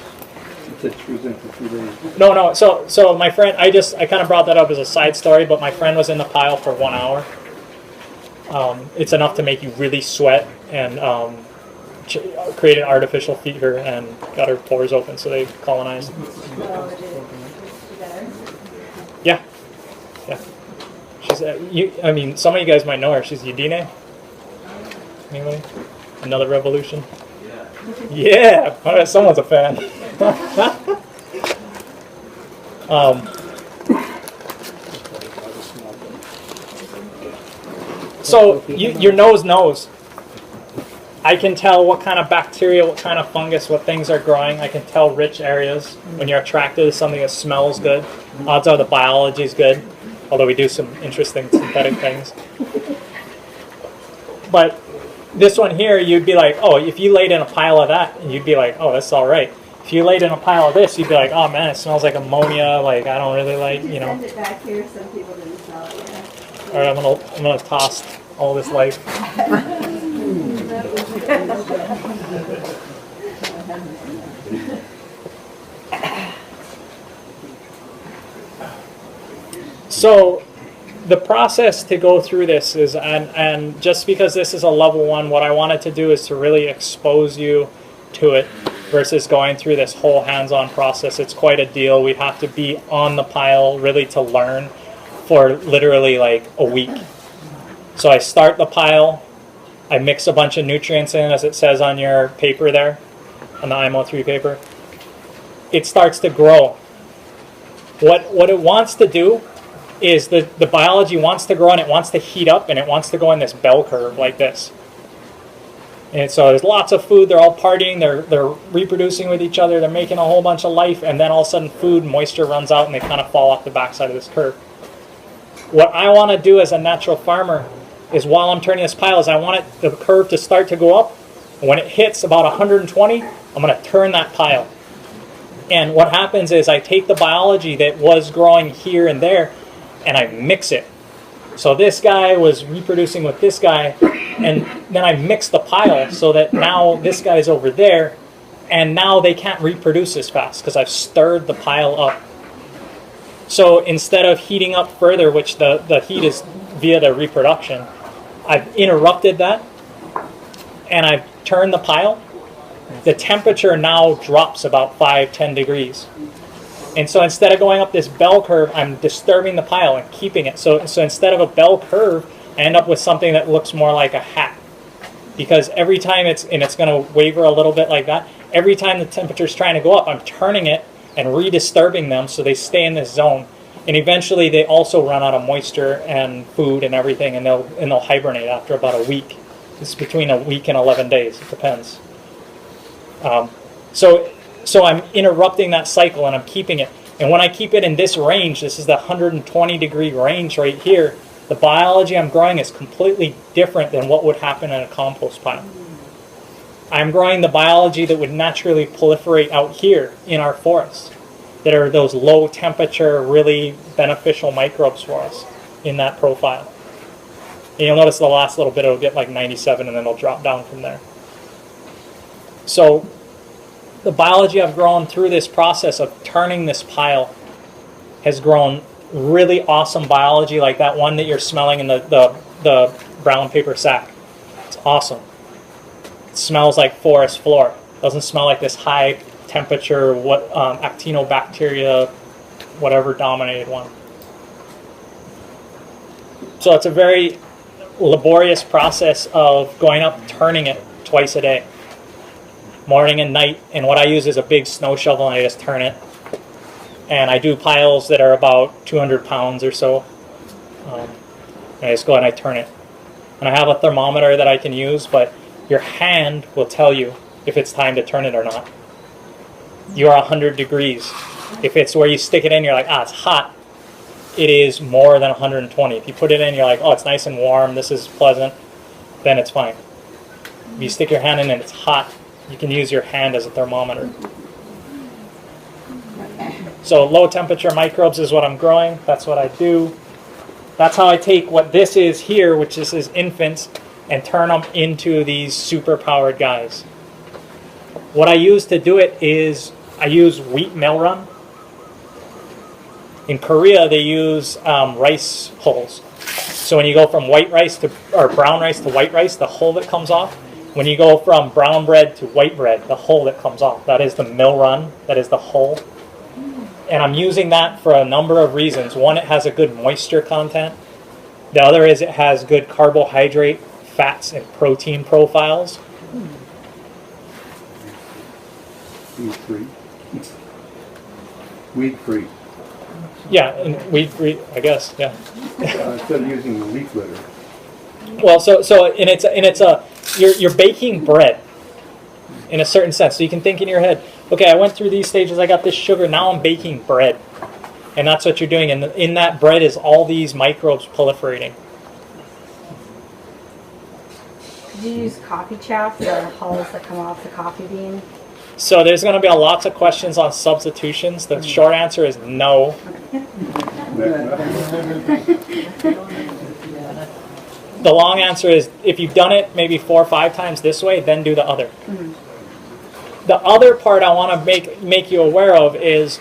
You said she was in for 2 days. No. So my friend, I kind of brought that up as a side story, but my friend was in the pile for 1 hour. It's enough to make you really sweat and create an artificial fever and got her pores open, so they colonized. Yeah. She's I mean, some of you guys might know her. She's Udine. Anybody? Another revolution. Yeah. All right, someone's a fan. So your nose knows. I can tell what kind of bacteria, what kind of fungus, what things are growing. I can tell rich areas. When you're attracted to something that smells good, odds are the biology is good, although we do some interesting synthetic things. But this one here, you'd be like, oh, if you laid in a pile of that, you'd be like, oh, that's all right. If you laid in a pile of this, you'd be like, oh man, it smells like ammonia, like I don't really like, you know. Send it back here, some people didn't smell it yet. All right, I'm gonna toss all this life. So the process to go through this is, and just because this is a level 1, what I wanted to do is to really expose you to it versus going through this whole hands-on process. It's quite a deal. We'd have to be on the pile really to learn for literally like a week. So I start the pile, I mix a bunch of nutrients in, as it says on your paper there, on the IMO 3 paper. It starts to grow. What it wants to do is the biology wants to grow and it wants to heat up and it wants to go in this bell curve like this. And so there's lots of food, they're all partying, they're reproducing with each other, they're making a whole bunch of life, and then all of a sudden food, moisture runs out and they kind of fall off the backside of this curve. What I want to do as a natural farmer is while I'm turning this pile is I want the curve to start to go up. And when it hits about 120, I'm going to turn that pile. And what happens is I take the biology that was growing here and there and I mix it. So this guy was reproducing with this guy, and then I mix the pile so that now this guy's over there, and now they can't reproduce as fast because I've stirred the pile up. So instead of heating up further, which the heat is via the reproduction, I've interrupted that, and I've turned the pile. The temperature now drops about 5-10 degrees. And so instead of going up this bell curve, I'm disturbing the pile and keeping it. So instead of a bell curve, I end up with something that looks more like a hat. Because every time it's going to waver a little bit like that, every time the temperature's trying to go up, I'm turning it and redisturbing them so they stay in this zone. And eventually they also run out of moisture and food and everything, and they'll hibernate after about a week. It's between a week and 11 days. It depends. So I'm interrupting that cycle and I'm keeping it. And when I keep it in this range, this is the 120 degree range right here, the biology I'm growing is completely different than what would happen in a compost pile. I'm growing the biology that would naturally proliferate out here in our forests, that are those low temperature, really beneficial microbes for us in that profile. And you'll notice the last little bit it'll get like 97 and then it'll drop down from there. So the biology I've grown through this process of turning this pile has grown really awesome biology, like that one that you're smelling in the brown paper sack. It's awesome. It smells like forest floor. It doesn't smell like this high temperature actinobacteria, whatever dominated one. So it's a very laborious process of going up, turning it twice a day, morning and night. And what I use is a big snow shovel and I just turn it. And I do piles that are about 200 pounds or so. And I just go and I turn it. And I have a thermometer that I can use, but your hand will tell you if it's time to turn it or not. You are 100 degrees. If it's where you stick it in, you're like, it's hot. It is more than 120. If you put it in, you're like, oh, it's nice and warm, this is pleasant, then it's fine. If you stick your hand in and it's hot, you can use your hand as a thermometer. So low temperature microbes is what I'm growing. That's what I do. That's how I take what this is here, which is his infants, and turn them into these super powered guys. What I use to do it is I use wheat mill run. In Korea, they use rice hulls. So when you go from brown rice to white rice, the hull that comes off. When you go from brown bread to white bread, the hull that comes off. That is the mill run. That is the hull. And I'm using that for a number of reasons. One, it has a good moisture content. The other is it has good carbohydrate, fats, and protein profiles. Weed-free. Weed-free. Yeah, and weed-free, I guess, yeah. Instead of using the leaf litter. Well, you're baking bread in a certain sense. So you can think in your head, okay, I went through these stages, I got this sugar, now I'm baking bread. And that's what you're doing. And in that bread is all these microbes proliferating. Could you use coffee chaff, the hulls that come off the coffee bean? So there's going to be lots of questions on substitutions. The short answer is no. The long answer is if you've done it maybe 4 or 5 times this way, then do the other. Mm-hmm. The other part I want to make you aware of is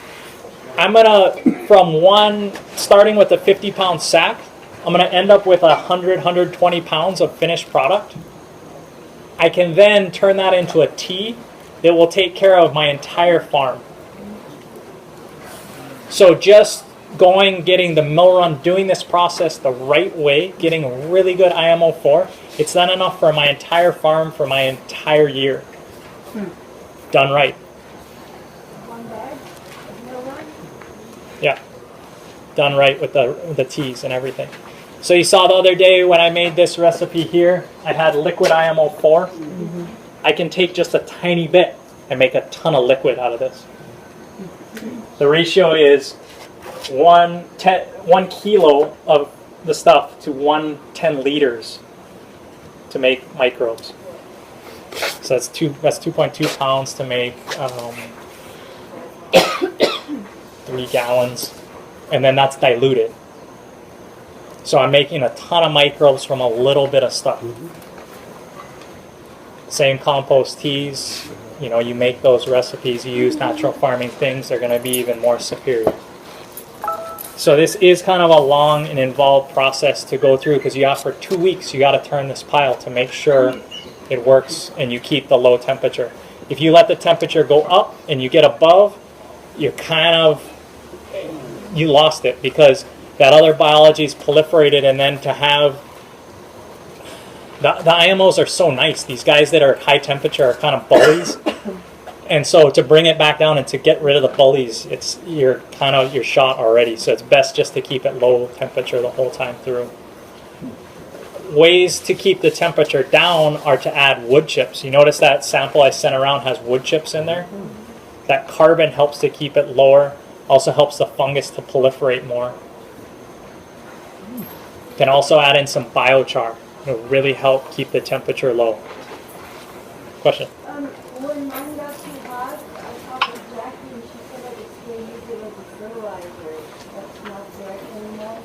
I'm going to, starting with a 50-pound sack, I'm going to end up with 100, 120 pounds of finished product. I can then turn that into a tea that will take care of my entire farm. So just getting the mill run, doing this process the right way, getting a really good IMO 4, it's done enough for my entire farm for my entire year. Done right. One bag of mill run? Yeah. done right with the T's and everything. So you saw the other day when I made this recipe here, I had liquid IMO 4. I can take just a tiny bit and make a ton of liquid out of this. The ratio is 1 kilo of the stuff to 10 liters to make microbes. So that's 2.2 pounds to make 3 gallons, and then that's diluted. So I'm making a ton of microbes from a little bit of stuff. Same compost teas, you make those recipes, you use natural farming things, they're going to be even more superior. So this is kind of a long and involved process to go through, because for 2 weeks you got to turn this pile to make sure it works and you keep the low temperature. If you let the temperature go up and you get above, you lost it, because that other biology is proliferated, and then to have the IMOs are so nice. These guys that are at high temperature are kind of bullies. And so to bring it back down and to get rid of the bullies, you're shot already. So it's best just to keep it low temperature the whole time through. Ways to keep the temperature down are to add wood chips. You notice that sample I sent around has wood chips in there? That carbon helps to keep it lower. Also helps the fungus to proliferate more. Can also add in some biochar. It'll really help keep the temperature low. Question? When mine got too hot, I talked with Jackie and she said I could still use it as a fertilizer. That's not correct anymore.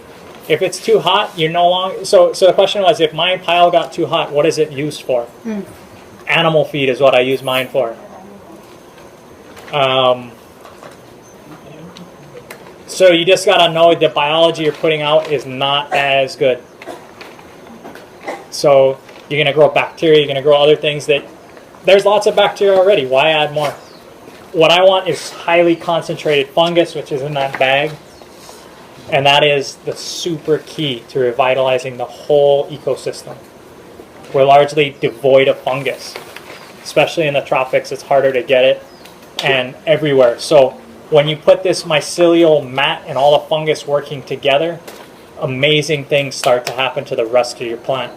If it's too hot, you're no longer... So the question was, if my pile got too hot, what is it used for? Animal feed is what I use mine for. So you just got to know the biology you're putting out is not as good. So you're going to grow bacteria, you're going to grow other things that... There's lots of bacteria already. Why add more? What I want is highly concentrated fungus, which is in that bag. And that is the super key to revitalizing the whole ecosystem. We're largely devoid of fungus. Especially in the tropics, it's harder to get it. And everywhere. So when you put this mycelial mat and all the fungus working together, amazing things start to happen to the rest of your plant.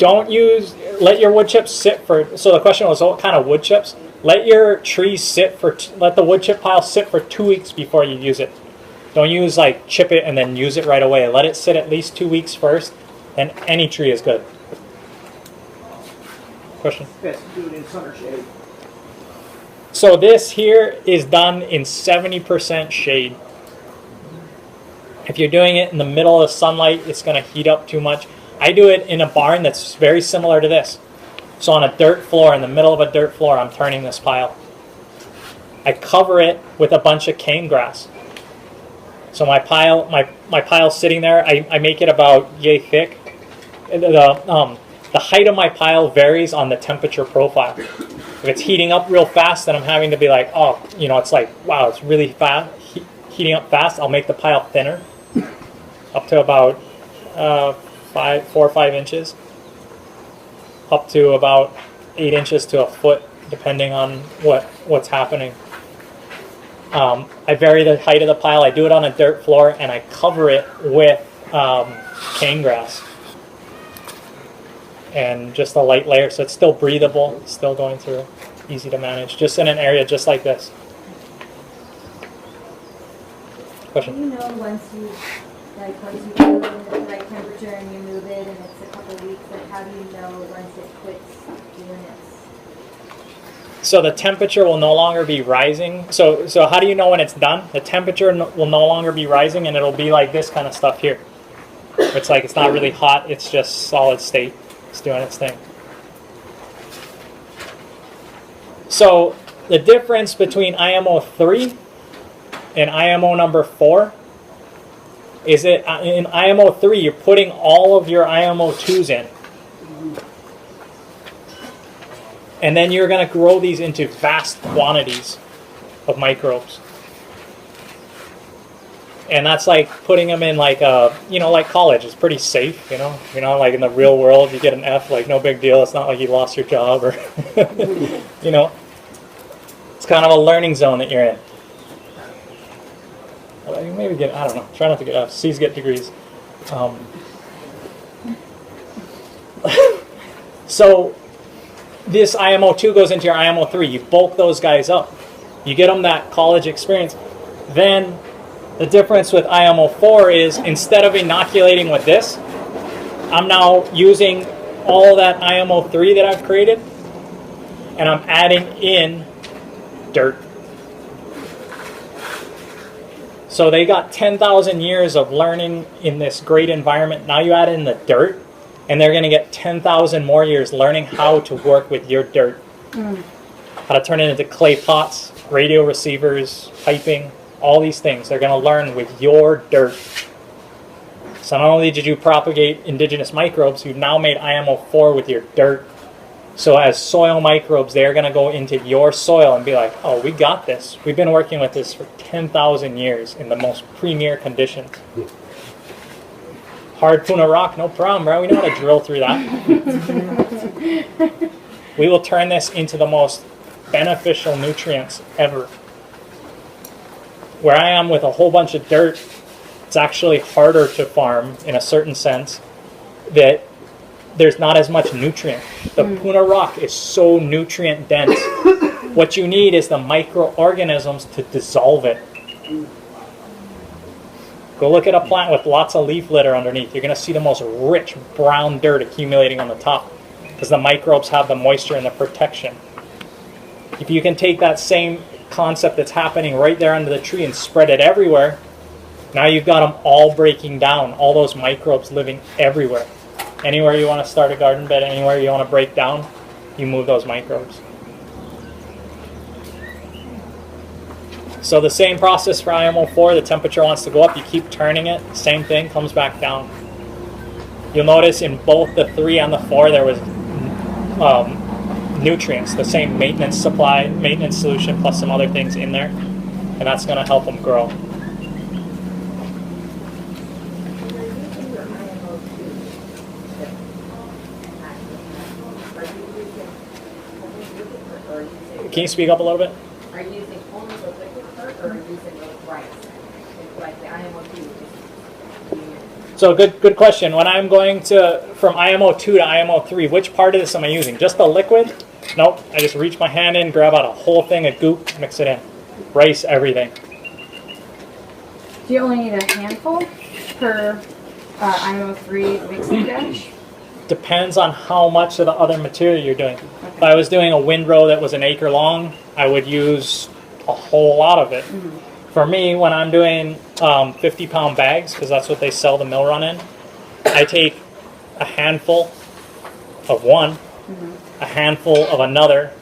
Let your wood chips sit for, so the question was what kind of wood chips? Let your trees let the wood chip pile sit for 2 weeks before you use it. Don't use chip it and then use it right away. Let it sit at least 2 weeks first, and any tree is good. Question? Best to do it in sun or shade. So this here is done in 70% shade. If you're doing it in the middle of sunlight, it's going to heat up too much. I do it in a barn that's very similar to this. So on a dirt floor, in the middle of a dirt floor, I'm turning this pile. I cover it with a bunch of cane grass. So my pile's sitting there. I make it about yay thick. The height of my pile varies on the temperature profile. If it's heating up real fast, then I'm having to be like, it's like, wow, it's really fast, heating up fast. I'll make the pile thinner, up to about 4 or 5 inches, up to about 8 inches to a foot, depending on what's happening. I vary the height of the pile. I do it on a dirt floor, and I cover it with cane grass and just a light layer, so it's still breathable, still going through, easy to manage, just in an area just like this. Question? Do you know once you do it in the right temperature and you move it and it's a couple weeks, how do you know once it quits doing it? So the temperature will no longer be rising. So how do you know when it's done? The temperature will no longer be rising, and it'll be like this kind of stuff here. It's like it's not really hot, it's just solid state. It's doing its thing. So the difference between IMO 3 and IMO number 4 is that in IMO 3 you're putting all of your IMO 2s in. And then you're going to grow these into vast quantities of microbes. And that's like putting them in like a, like college. It's pretty safe, like in the real world, you get an F, like no big deal. It's not like you lost your job or, it's kind of a learning zone that you're in. Well, you maybe get, I don't know, try not to get F's. C's get degrees. So this IMO2 goes into your IMO3. You bulk those guys up. You get them that college experience. Then the difference with IMO4 is instead of inoculating with this, I'm now using all that IMO3 that I've created, and I'm adding in dirt. So they got 10,000 years of learning in this great environment. Now you add in the dirt, and they're going to get 10,000 more years learning how to work with your dirt. How to turn it into clay pots, radio receivers, piping, all these things. They're going to learn with your dirt. So not only did you propagate indigenous microbes, you've now made IMO4 with your dirt. So as soil microbes, they're going to go into your soil and be like, oh, we got this. We've been working with this for 10,000 years in the most premier conditions. Hard Puna rock, no problem, bro. We know how to drill through that. We will turn this into the most beneficial nutrients ever. Where I am with a whole bunch of dirt, it's actually harder to farm in a certain sense that there's not as much nutrient. The Puna rock is so nutrient dense. What you need is the microorganisms to dissolve it. Go look at a plant with lots of leaf litter underneath. You're going to see the most rich brown dirt accumulating on the top because the microbes have the moisture and the protection. If you can take that same concept that's happening right there under the tree and spread it everywhere, now you've got them all breaking down, all those microbes living everywhere. Anywhere you want to start a garden bed, anywhere you want to break down, you move those microbes. So the same process for IMO4, the temperature wants to go up, you keep turning it, same thing, comes back down. You'll notice in both the 3 and the 4 there was nutrients, the same maintenance supply, maintenance solution plus some other things in there, and that's going to help them grow. Can you speak up a little bit? Are you using only the liquid part or are you using the rice? Like the IMO2? So good question. When I'm going from IMO2 to IMO3, which part of this am I using? Just the liquid? Nope. I just reach my hand in, grab out a whole thing of goop, mix it in. Rice, everything. Do you only need a handful per IMO3 mixing batch? Depends on how much of the other material you're doing. If I was doing a windrow that was an acre long, I would use a whole lot of it. For me, when I'm doing 50-pound bags, because that's what they sell the mill run in, I take a handful of one, a handful of another,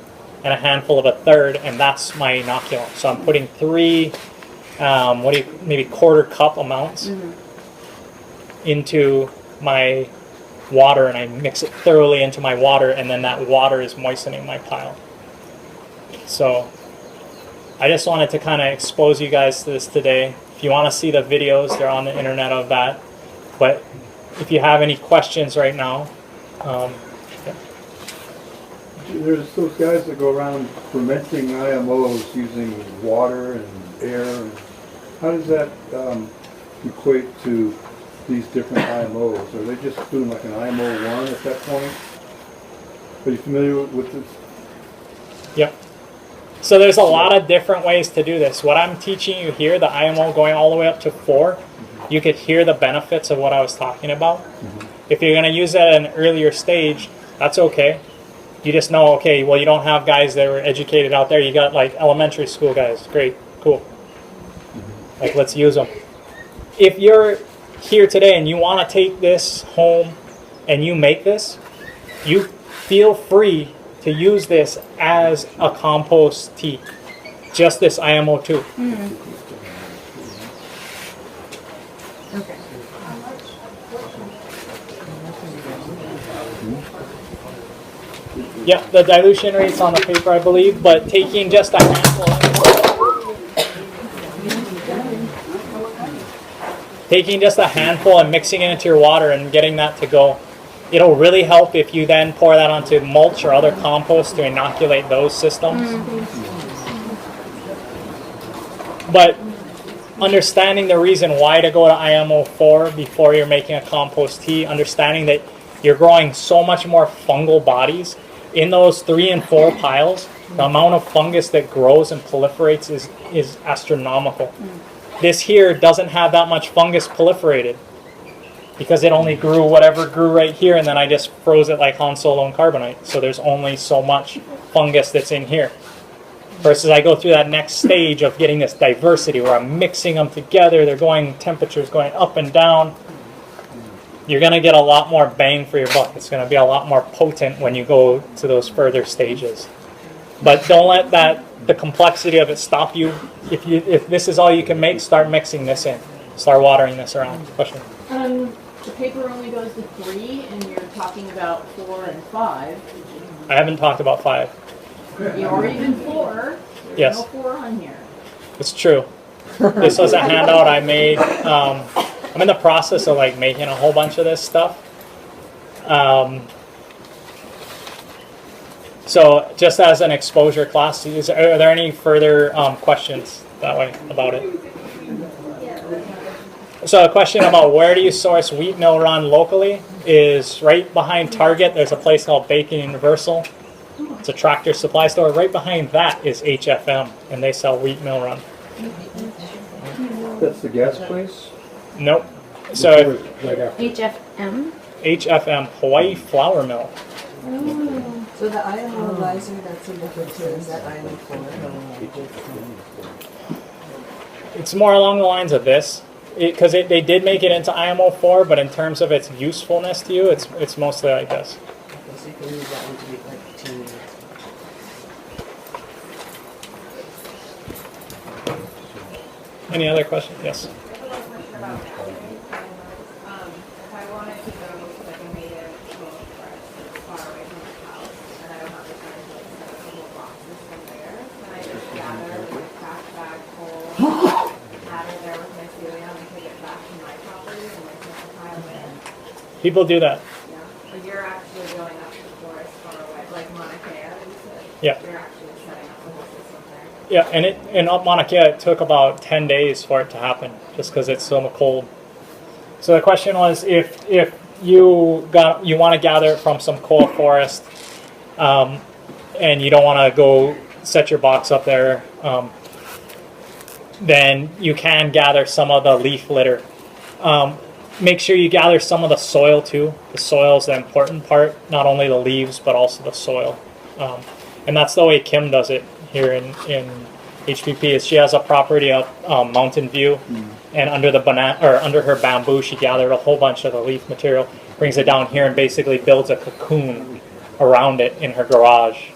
and a handful of a third, and that's my inoculant. So I'm putting 3, maybe quarter cup amounts into my water, and I mix it thoroughly into my water, and then that water is moistening my pile. So I just wanted to kind of expose you guys to this today. If you want to see the videos, they're on the internet of that. But if you have any questions right now, There's those guys that go around fermenting IMOs using water and air. How does that equate to these different IMOs? Are they just doing like an IMO 1 at that point? Are you familiar with this? Yep. So there's a lot of different ways to do this. What I'm teaching you here, the IMO going all the way up to 4, you could hear the benefits of what I was talking about. If you're going to use that at an earlier stage, that's okay. You just know, okay, well, you don't have guys that were educated out there. You got like elementary school guys. Great, cool. Like, let's use them. If you're here today and you want to take this home and you make this, you feel free to use this as a compost tea. Just this IMO2. Okay. Yeah, the dilution rate's on the paper, I believe, but taking just a handful. taking just a handful and mixing it into your water and getting that to go. It'll really help if you then pour that onto mulch or other compost to inoculate those systems. But understanding the reason why to go to IMO 4 before you're making a compost tea, understanding that you're growing so much more fungal bodies. In those 3 and 4 piles, the amount of fungus that grows and proliferates is astronomical. This here doesn't have that much fungus proliferated because it only grew whatever grew right here, and then I just froze it like Han Solo and carbonite. So there's only so much fungus that's in here. Versus I go through that next stage of getting this diversity where I'm mixing them together, they're going, temperatures going up and down. You're going to get a lot more bang for your buck. It's going to be a lot more potent when you go to those further stages. But don't let the complexity of it stop you. If this is all you can make, start mixing this in. Start watering this around. Question? The paper only goes to 3, and you're talking about 4 and 5. I haven't talked about 5. Or even 4. There's Yes. no 4 on here. It's true. This was a handout I made. I'm in the process of like making a whole bunch of this stuff. So just as an exposure class, are there any further questions that way about it? So a question about where do you source wheat mill run locally is right behind Target. There's a place called Bacon Universal. It's a Tractor Supply store. Right behind that is HFM, and they sell wheat mill run. That's the gas place? Nope. So HFM? HFM, Hawaii Flour Mill. So the IMO riser that's in the picture, is that IMO 4? It's more along the lines of this, because they did make it into IMO 4, but in terms of its usefulness to you, it's mostly like this. So you can use that one to make like tea. Any other questions? Yes. If I wanted to go to like a native local forest that's far away from my house, and I don't have the time to like set up a whole boxes from there, then I just gather like craft bag full, add it there with mycelium and take it back to my property and like simplify it. People do that. Yeah. But you're actually going up to the forest far away, like Mauna Kea, you said. Yeah. You're actually setting up the whole system there. Yeah, and in up Mauna Kea, it took about 10 days for it to happen, just because it's so cold. So the question was, if you want to gather it from some koa forest, and you don't want to go set your box up there, then you can gather some of the leaf litter. Make sure you gather some of the soil too. The soil is the important part, not only the leaves, but also the soil. And that's the way Kim does it here in HPP. Is she has a property up Mountain View, and under her bamboo, she gathered a whole bunch of the leaf material, brings it down here, and basically builds a cocoon around it in her garage,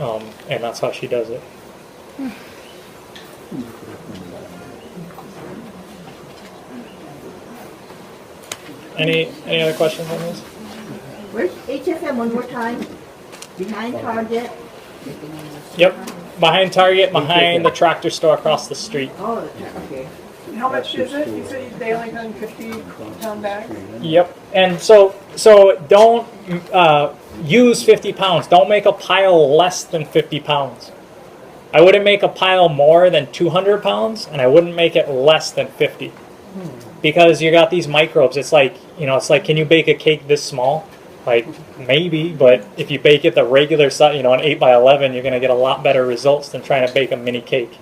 and that's how she does it. Any other questions on this? Where's HFM one more time? Behind Target? Yep, behind Target, behind the tractor store across the street. Oh, okay. How much is it? You said they only done 50-pound bags? Yep, and so don't use 50 pounds. Don't make a pile less than 50 pounds. I wouldn't make a pile more than 200 pounds, and I wouldn't make it less than 50. Because you got these microbes. It's like, can you bake a cake this small? Like, maybe, but if you bake it the regular size, an 8 by 11, you're going to get a lot better results than trying to bake a mini cake.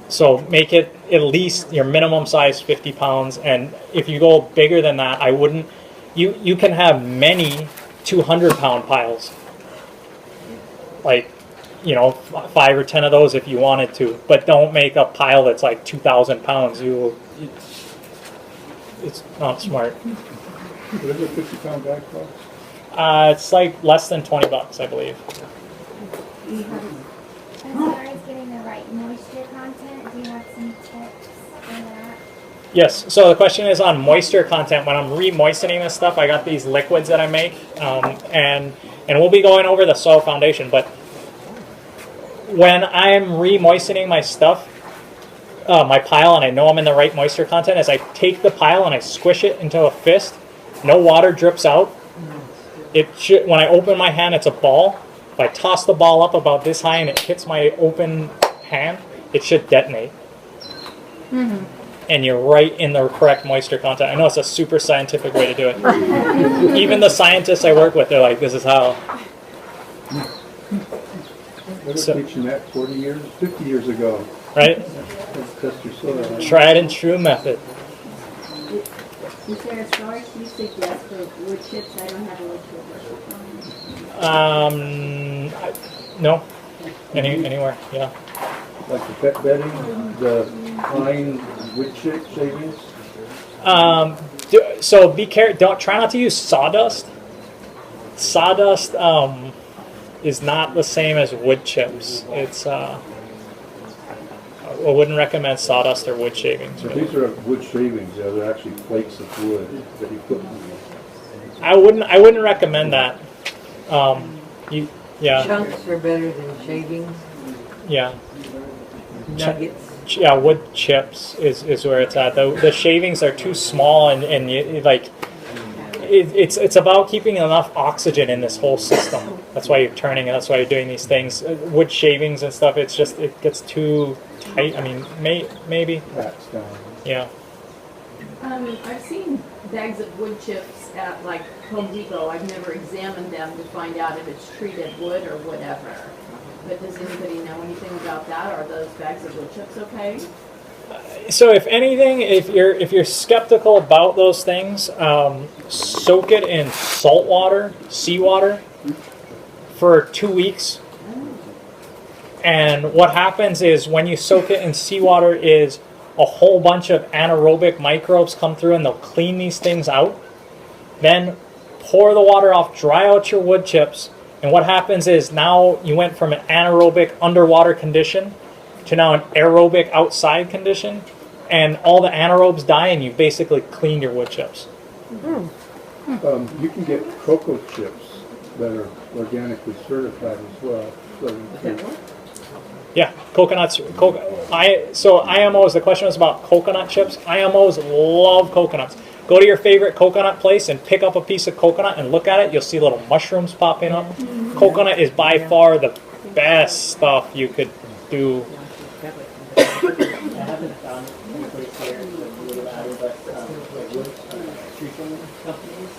So make it at least your minimum size 50 pounds, and if you go bigger than that, I wouldn't. You can have many 200-pound piles. Like, 5 or 10 of those if you wanted to, but don't make a pile that's like 2,000 pounds. It's not smart. What is a 50-pound bag cost? It's like less than $20, I believe. As far as getting the right moisture content, do you have some tips for that? Yes, so the question is on moisture content. When I'm re-moistening this stuff, I got these liquids that I make, and we'll be going over the soil foundation, but when I'm re-moistening my stuff, my pile and I know I'm in the right moisture content is I take the pile and I squish it into a fist. No water drips out. It should, when I open my hand, it's a ball. If I toss the ball up about this high and it hits my open hand, it should detonate. Mm-hmm. And you're right in the correct moisture content. I know it's a super scientific way to do it. Even the scientists I work with, they're like, this is how. They were teaching that 40 years, 50 years ago. Right? Test your soil. Tried and true method. Is there a storage you suggest for wood chips? I don't have a wood chip. No. Anywhere, yeah. Like the pet bedding, the pine wood chip shavings? So be careful. Try not to use sawdust. Sawdust is not the same as wood chips. It's I wouldn't recommend sawdust or wood shavings. So these are wood shavings. Yeah, they're actually flakes of wood that you put in them. I wouldn't recommend that. Yeah. Chunks are better than shavings. Yeah. Nuggets. Yeah, wood chips is where it's at. The shavings are too small and you, like it's about keeping enough oxygen in this whole system. That's why you're turning it. That's why you're doing these things. Wood shavings and stuff. It's just it gets too tight. I mean, maybe. That's down. Yeah. I've seen bags of wood chips at like Home Depot. I've never examined them to find out if it's treated wood or whatever. But does anybody know anything about that? Are those bags of wood chips okay? So if anything, if you're skeptical about those things, soak it in salt water, seawater, for 2 weeks. And what happens is when you soak it in seawater is a whole bunch of anaerobic microbes come through and they'll clean these things out. Then pour the water off, dry out your wood chips, and what happens is now you went from an anaerobic underwater condition to now an aerobic outside condition, and all the anaerobes die and you've basically cleaned your wood chips. You can get cocoa chips that are organically certified as well. So Yeah, coconuts. So IMOs, the question was about coconut chips. IMOs love coconuts. Go to your favorite coconut place and pick up a piece of coconut and look at it. You'll see little mushrooms popping up. Coconut is by far the best stuff you could do. I haven't found any place here with LAB, but wood tree trimming companies,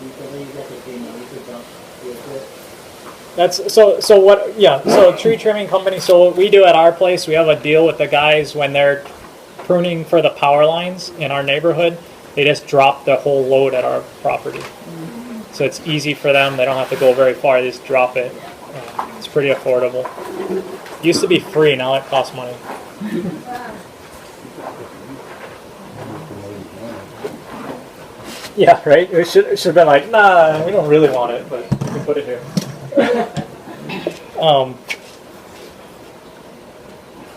usually that they know you could dump wood. That's so what, yeah, so tree trimming company. So what we do at our place, we have a deal with the guys when they're pruning for the power lines in our neighborhood. They just drop the whole load at our property. So it's easy for them. They don't have to go very far. They just drop it. It's pretty affordable. It used to be free. Now it costs money. Yeah, right? It should have been like, nah, we don't really want it, but we can put it here.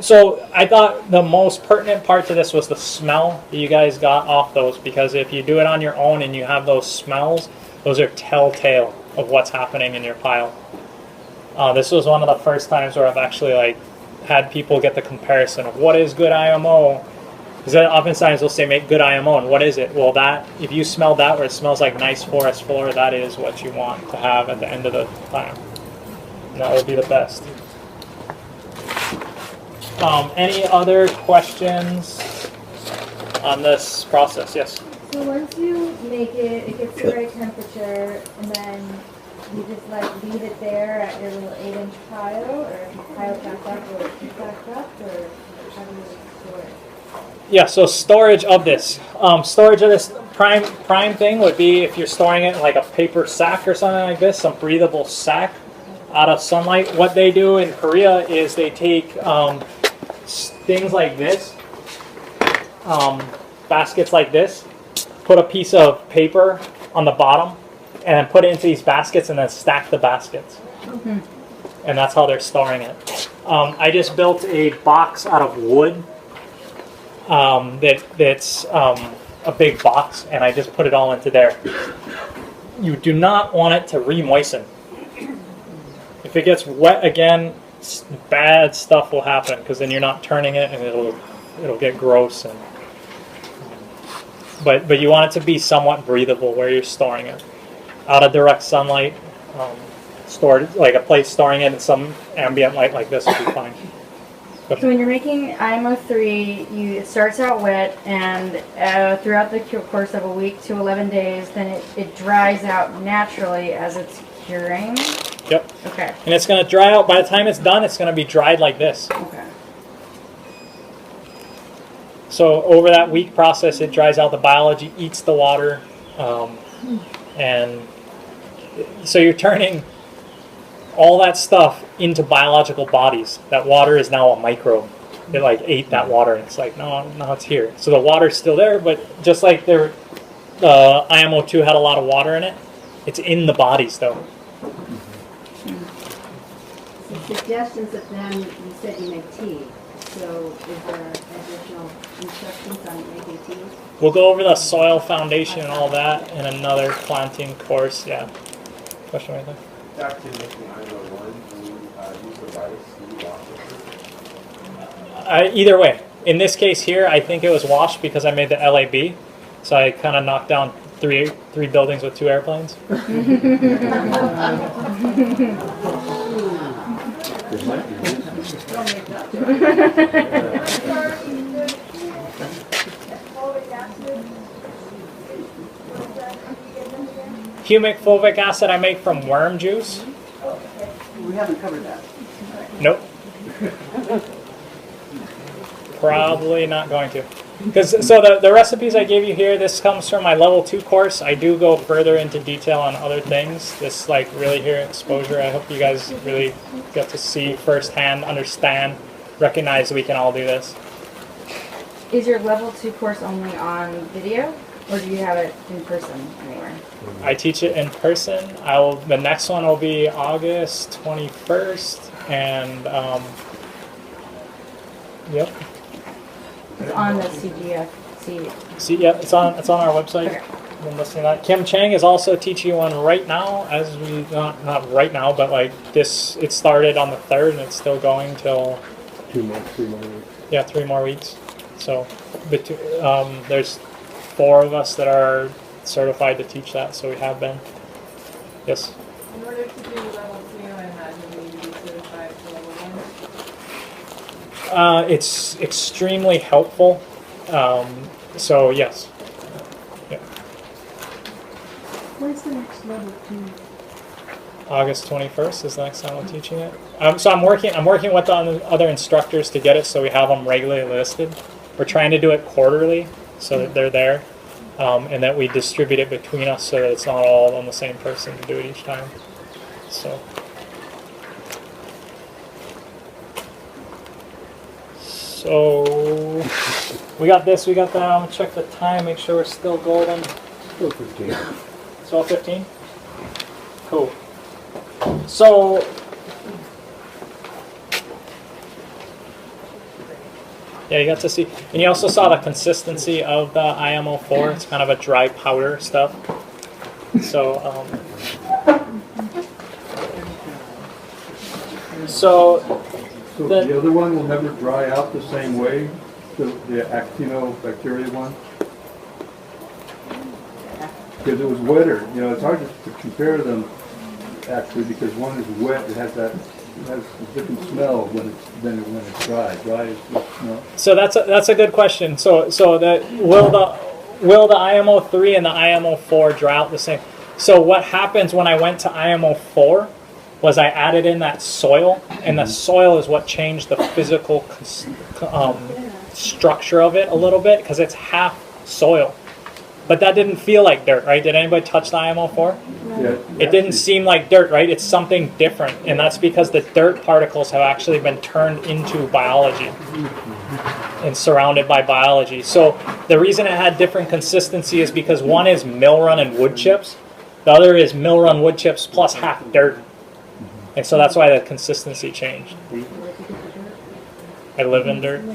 So I thought the most pertinent part to this was the smell that you guys got off those, because if you do it on your own and you have those smells, those are telltale of what's happening in your pile. This was one of the first times where I've actually had people get the comparison of what is good IMO. Because oftentimes they'll say make good IMO, and what is it? Well, that if you smell that where it smells like nice forest floor, that is what you want to have at the end of the time. And that would be the best. Any other questions on this process? Yes? So once you make it, it gets the right temperature, and then you just leave it there at your little 8-inch pile, or if you pile it back up, will it keep back up, or how do you store it? Yeah, so storage of this. Storage of this prime thing would be if you're storing it in like a paper sack or something like this, some breathable sack out of sunlight. What they do in Korea is they take things like this, baskets like this, put a piece of paper on the bottom, and then put it into these baskets and then stack the baskets. Mm-hmm. And that's how they're storing it. I just built a box out of wood that's a big box, and I just put it all into there. You do not want it to re-moisten. If it gets wet again, bad stuff will happen, because then you're not turning it and it'll get gross. And but you want it to be somewhat breathable where you're storing it. Out of direct sunlight, stored like a place storing it in some ambient light like this would be fine. So when you're making IMO3, it starts out wet, and throughout the course of a week to 11 days, then it dries out naturally as it's curing. Yep. Okay. And it's going to dry out. By the time it's done, it's going to be dried like this. Okay. So over that week process, it dries out the biology, eats the water, and so you're turning all that stuff into biological bodies. That water is now a microbe. It like ate that water, and it's like, no, it's here. So the water's still there, but just like IMO2 had a lot of water in it, it's in the bodies though. Suggestions of them, you said you make tea. So is there additional instructions on making tea? We'll go over the soil foundation and all that in another planting course. Yeah. Question right there. Back to making IMO1, when you use the rice, do you wash it? Either way. In this case here, I think it was washed because I made the LAB. So I kind of knocked down three buildings with 2 airplanes. Humic fulvic acid I make from worm juice. We haven't covered that. Nope. Probably not going to. So the recipes I gave you here, this comes from my level 2 course. I do go further into detail on other things. This like really here exposure. I hope you guys really get to see firsthand, understand, recognize we can all do this. Is your level 2 course only on video, or do you have it in person anywhere? I teach it in person. The next one will be August 21st, and yep. It's on the CGFC. See, yeah, it's on our website. Okay. Been listening to that. Kim Chang is also teaching one right now, as we not right now, but like this. It started on the 3rd, and it's still going till 2 months, 3 more weeks. Yeah, 3 more weeks. So, there's 4 of us that are certified to teach that, so we have been. Yes. In order to do level 2, I imagine you need to be certified for level 1. It's extremely helpful. So yes. Yeah. When's the next level 2? August 21st is the next time I'm teaching it. So I'm working with the other instructors to get it so we have them regularly listed. We're trying to do it quarterly so that they're there, and that we distribute it between us so that it's not all on the same person to do it each time. So we got this, we got that. I'm gonna check the time, make sure we're still golden. 12:15. 12:15? Cool. So yeah, you got to see, and you also saw the consistency of the IMO4. It's kind of a dry powder stuff. So So the other one will never dry out the same way, the actinobacteria one? Because it was wetter. You know, it's hard to compare them actually because one is wet. It has a different smell than when it's dry. Dry is just smell. So that's a good question. So that will the IMO3 and the IMO4 dry out the same? So what happens when I went to IMO4 was I added in that soil, and the soil is what changed the physical structure of it a little bit because it's half soil. But that didn't feel like dirt, right? Did anybody touch the IMO4? Yeah. It didn't seem like dirt, right? It's something different, and that's because the dirt particles have actually been turned into biology and surrounded by biology. So the reason it had different consistency is because one is mill run and wood chips, the other is mill run wood chips plus half dirt. And so that's why the consistency changed. I live in dirt. Yeah.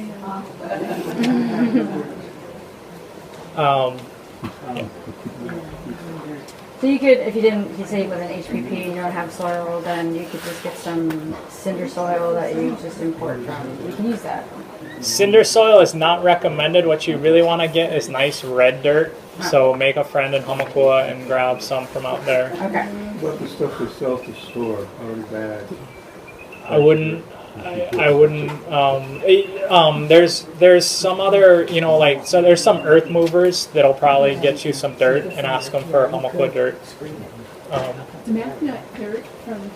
So you could, if you say with an HPP and you don't have soil, then you could just get some cinder soil that you just import from. You can use that. Cinder soil is not recommended. What you really want to get is nice red dirt. So make a friend in Hamakua and grab some from out there. Okay. What the stuff they sell to store already bagged? I wouldn't. I wouldn't. There's some other, you know, like, so there's some earth movers that'll probably get you some dirt and ask them for Hamakua dirt. Math nut dirt from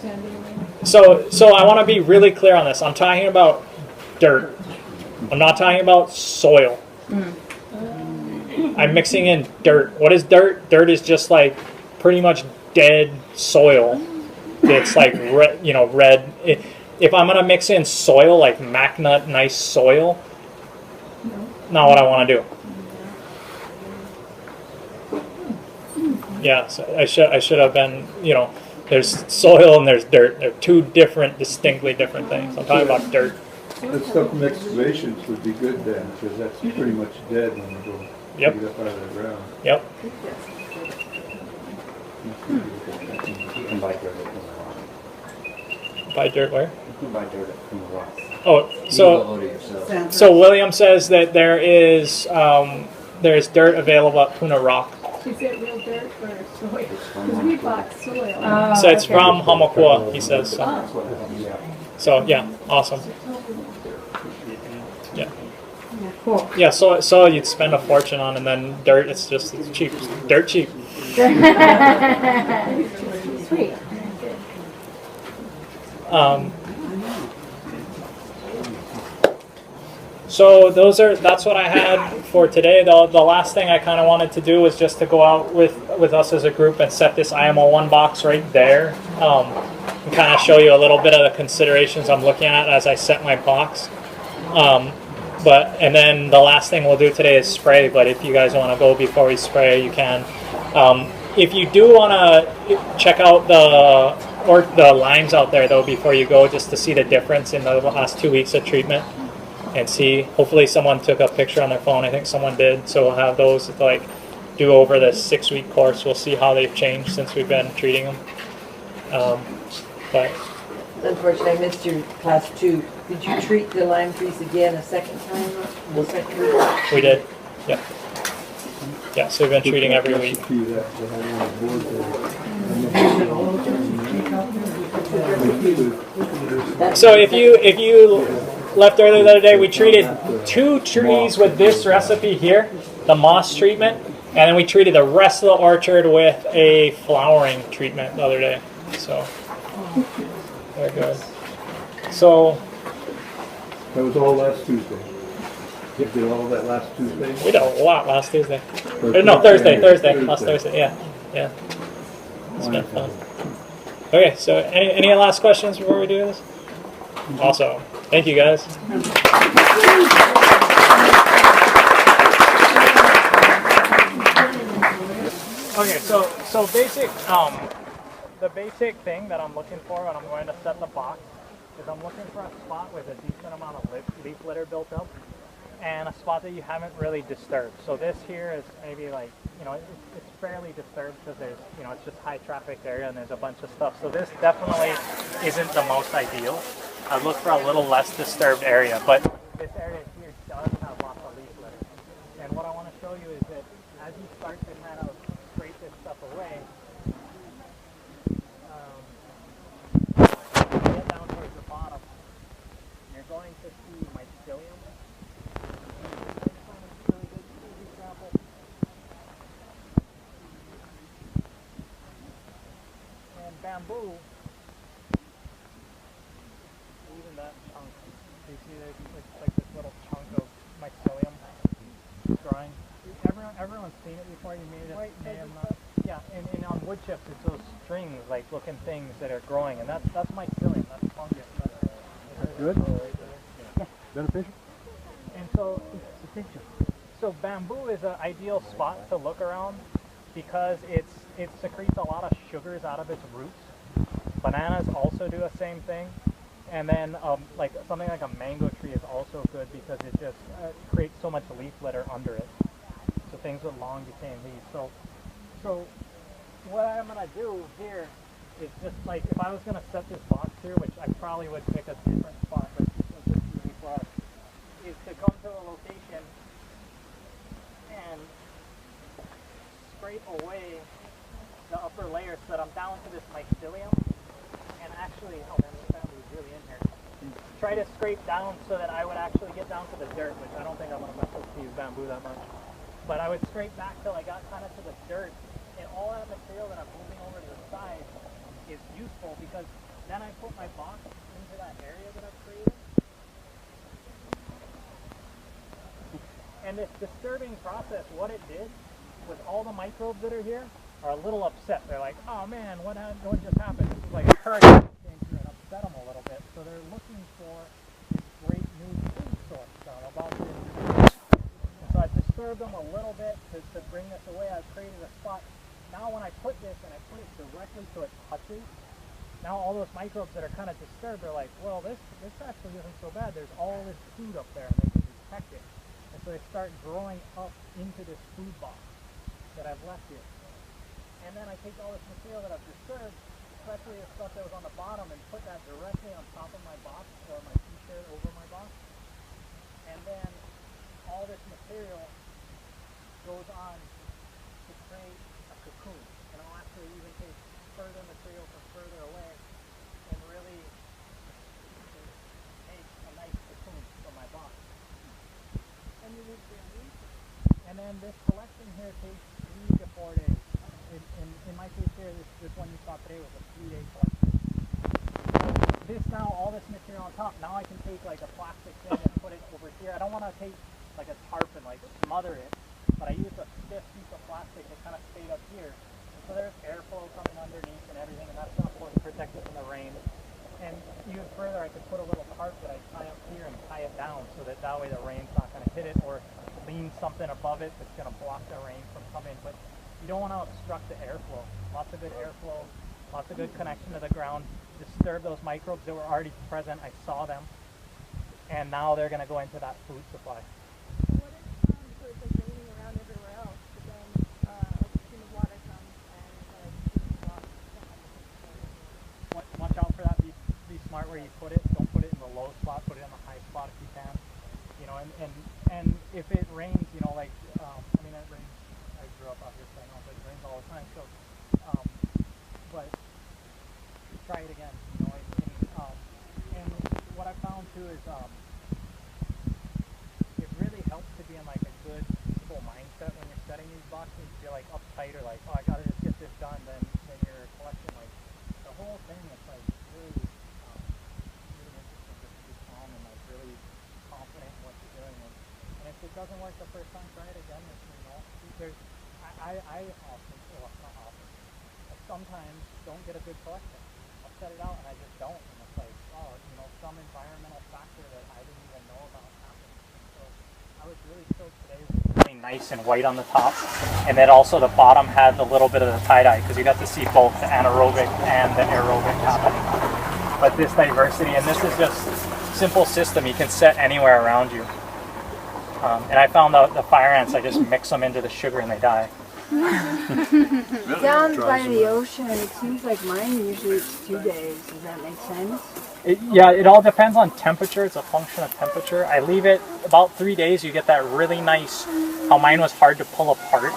San Diego. So I want to be really clear on this. I'm talking about dirt. I'm not talking about soil. I'm mixing in dirt. What is dirt? Dirt is just like pretty much dead soil. It's like red, you know, red. If I'm gonna mix in soil, like Macnut nice soil, not what I want to do. Yeah, so I should have been, you know, there's soil and there's dirt. They're two different, distinctly different things. I'm talking about dirt. The stuff from excavations would be good then, because that's pretty much dead when you go Yep. dig it up out of the ground. Yep. You can buy dirt from the rock. Buy dirt where? You can buy dirt from the rock. Oh, so William says that there's dirt available at Puna Rock. Is it real dirt or soil? Because we bought soil. So it's from Hamakua, he says. So yeah, awesome. Yeah. Cool. Yeah, soil you'd spend a fortune on, and then dirt, it's cheap. Dirt cheap. Sweet. So that's what I had for today. The last thing I kind of wanted to do was just to go out with us as a group and set this IMO1 box right there, and kind of show you a little bit of the considerations I'm looking at as I set my box. And then the last thing we'll do today is spray, but if you guys want to go before we spray, you can. If you do want to check out the lines out there though before you go, just to see the difference in the last 2 weeks of treatment, and see, hopefully someone took a picture on their phone. I think someone did, so we'll have those to like do over the 6-week course. We'll see how they've changed since we've been treating them. But unfortunately, I missed your class 2. Did you treat the Lyme trees again a second time? The second week? We did. Yep. Yeah, so we've been treating every week. So if you left earlier the other day, we treated 2 trees with this recipe here, the moss treatment, and then we treated the rest of the orchard with a flowering treatment the other day. So very good. So that was all last Tuesday. You did all of that last Tuesday? We did a lot last Tuesday. No, Thursday. Last Thursday, yeah. It's been fun. Okay, so any last questions before we do this? Awesome. Thank you, guys. Okay, so basic, the basic thing that I'm looking for when I'm going to set the box is I'm looking for a spot with a decent amount of leaf litter built up, and a spot that you haven't really disturbed. So this here is maybe like, you know, it's fairly disturbed because there's, you know, it's just high traffic area and there's a bunch of stuff. So this definitely isn't the most ideal. I look for a little less disturbed area, but this area here does have lots of leaf litter. And what I want to show you is that as you start to kind of scrape this stuff away, get down towards the bottom, you're going to see mycelium. And bamboo, even that chunk, you see there's like this little chunk of mycelium growing. Everyone's seen it before. You may have not. Yeah, and on wood chips, it's those strings, like looking things that are growing, and that's mycelium. That's fungus. That's good. Yeah. Beneficial. And so bamboo is an ideal spot to look around because it secretes a lot of sugars out of its roots. Bananas also do the same thing. And then like something like a mango tree is also good because it just creates so much leaf litter under it. So things with long decaying leaves. So what I'm going to do here is just like, if I was going to set this box here, which I probably would pick a different spot, but it's just easy for us. scrape away the upper layer so that I'm down to this mycelium. And actually, oh man, this bamboo is really in here. Try to scrape down so that I would actually get down to the dirt, which I don't think I'm going to mess with these bamboo that much. But I would scrape back till I got kind of to the dirt, and all that material that I'm moving over to the side is useful because then I put my box into that area that I've created. And this disturbing process, what it did was all the microbes that are here are a little upset. They're like, oh man, what just happened? This is like a hurricane came through and upset them a little bit. So they're looking for this great new food source. So I'm about to introduce. And so I disturbed them a little bit to bring this away. I've created a spot. Now when I put this and I put it directly so it touches, now all those microbes that are kind of disturbed, they're like, well, this actually isn't so bad. There's all this food up there and they can detect it. And so they start growing up into this food box that I've left here. And then I take all this material that I've disturbed, especially the stuff that was on the bottom, and put that directly on top of my box or my t-shirt over my box. And then all this material goes on to create a cocoon. And I'll actually even take further material from further away and really make a nice cocoon from my box. And then this collection here takes 3 to 4 days. In my case here, this one you saw today was a 3-day collection. This now, all this material on top, now I can take like a plastic thing and put it over here. I don't want to take like a tarp and like smother it, but I used a stiff piece of plastic that kind of stayed up here. So there's airflow coming underneath and everything, and that's going to protect it from the rain. And even further, I could put a little tarp that I tie up here and tie it down so that way the rain's not going to hit it, or lean something above it that's going to block the rain from coming. But you don't want to obstruct the airflow. Lots of good airflow, lots of good connection to the ground. Disturb those microbes that were already present. I saw them, and now they're going to go into that food supply. What if, so it's like raining around everywhere else, but then like a stream of water comes and Watch out for that. Be smart where you put it. Don't put it in the low spot. Put it in the high spot if you can. You know, and if it rains, you know, like I mean, it rains. I grew up out here, so I know it rains all the time. So, but try it again. You know, and what I found too is it really helps to be in like a good, peaceful mindset when you're setting these boxes. If you're like uptight or like, oh, I gotta just get this done, then you're collecting like the whole thing. It's like really interesting just to be calm and like really confident in what you're doing. And if it doesn't work the first time, try it again. You know, I often, well, not often, I sometimes don't get a good collection. I'll set it out and I just don't. And it's like, oh, you know, some environmental factor that I didn't even know about happened. So I was really stoked today. It was really nice and white on the top. And then also the bottom had a little bit of the tie-dye because you got to see both the anaerobic and the aerobic happening. But this diversity, and this is just simple system you can set anywhere around you. And I found out the fire ants, I just mix them into the sugar and they die. Down by the ocean, it seems like mine usually it's 2 days. Does that make sense? It all depends on temperature. It's a function of temperature. I leave it about 3 days. You get that really nice, how mine was hard to pull apart.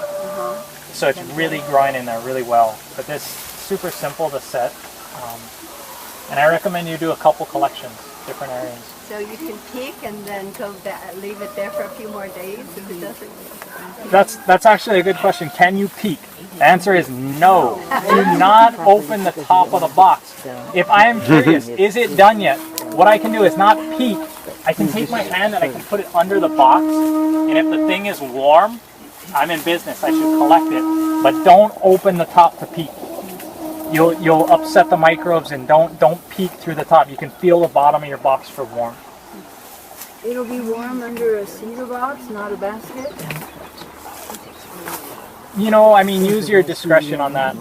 So it's really growing in there really well. But this super simple to set. And I recommend you do a couple collections, different areas. So you can peek and then go back, leave it there for a few more days if it doesn't. That's actually a good question. Can you peek? The answer is no. Do not open the top of the box. If I am curious, is it done yet? What I can do is not peek. I can take my hand and I can put it under the box. And if the thing is warm, I'm in business. I should collect it. But don't open the top to peek. You'll upset the microbes, and don't peek through the top. You can feel the bottom of your box for warmth. It'll be warm under a cedar box, not a basket. You know, I mean, use your discretion on that.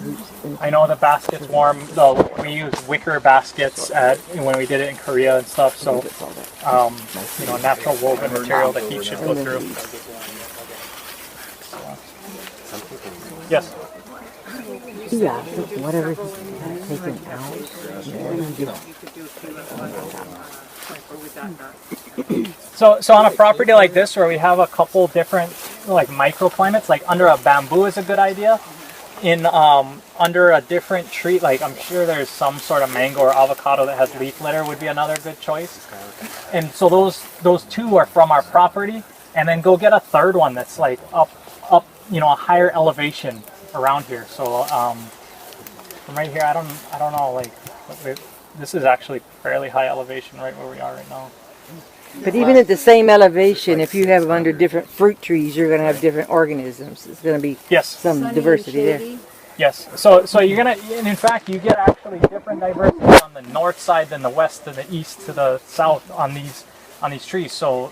I know the basket's warm, though. We use wicker baskets when we did it in Korea and stuff. So, you know, natural woven material, the heat should go through. Yes. Yeah, whatever taken out. So on a property like this where we have a couple different like microclimates, like under a bamboo is a good idea. In under a different tree, like I'm sure there's some sort of mango or avocado that has leaf litter would be another good choice. And so those two are from our property, and then go get a third one that's like up, you know, a higher elevation around here. So from right here, I don't know, like this is actually fairly high elevation right where we are right now. But even at the same elevation, if you have under different fruit trees, you're going to have different organisms. It's going to be some diversity there. Yes. So you're gonna, and in fact, you get actually different diversity on the north side than the west to the east to the south on these trees. So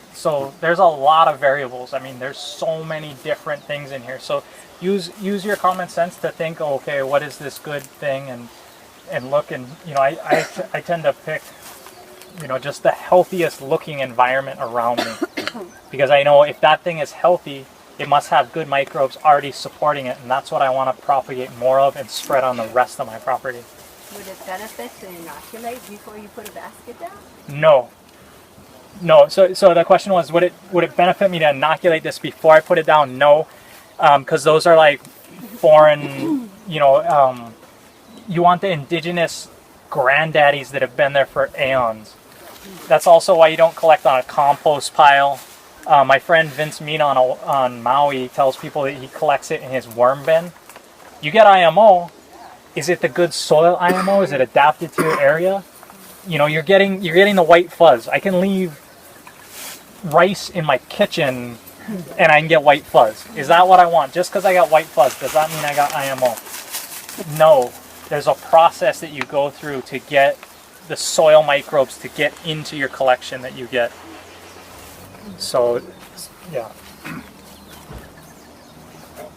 there's a lot of variables. I mean, there's so many different things in here. So use your common sense to think, okay, what is this good thing, and look, and you know, I tend to pick, you know, just the healthiest looking environment around me, because I know if that thing is healthy, it must have good microbes already supporting it, and that's what I want to propagate more of and spread on the rest of my property. Would it benefit to inoculate before you put a basket down? No. So the question was, would it benefit me to inoculate this before I put it down? No, because those are like foreign, you know, you want the indigenous granddaddies that have been there for aeons. That's also why you don't collect on a compost pile. My friend Vince Mina on Maui tells people that he collects it in his worm bin. You get IMO. Is it the good soil IMO? Is it adapted to your area? You know, you're getting the white fuzz. I can leave rice in my kitchen and I can get white fuzz. Is that what I want? Just because I got white fuzz, does that mean I got IMO? No. There's a process that you go through to get the soil microbes to get into your collection that you get. So, yeah.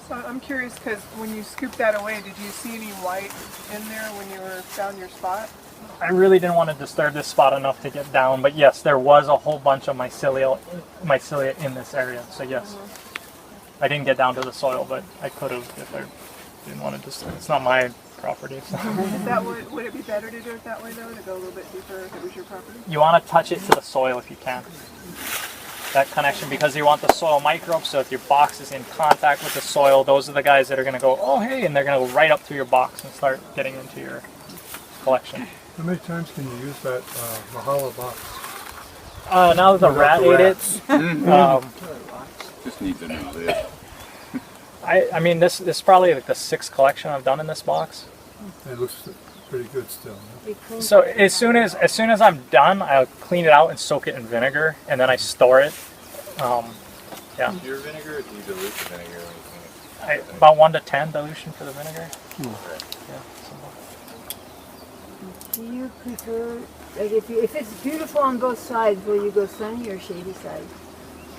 So I'm curious, because when you scooped that away, did you see any white in there when you found your spot? I really didn't want to disturb this spot enough to get down, but yes, there was a whole bunch of mycelia in this area. So yes, I didn't get down to the soil, but I could have if I didn't want to disturb. It's not my property. So. Would it be better to do it that way though, to go a little bit deeper if it was your property? You want to touch it to the soil if you can. That connection, because you want the soil microbes, so if your box is in contact with the soil, those are the guys that are going to go, oh hey, and they're going to go right up through your box and start getting into your collection. How many times can you use that Mahala box? Now that the rat ate it, just need to know this. I mean, this is probably like the 6th collection I've done in this box. It looks pretty good still. Huh? So as soon as I'm done, I'll clean it out and soak it in vinegar, and then I store it. Yeah. Pure vinegar, or do you dilute the vinegar when you clean it? About 1 to 10 dilution for the vinegar. Yeah. Do you prefer, like if it's beautiful on both sides, will you go sunny or shady side?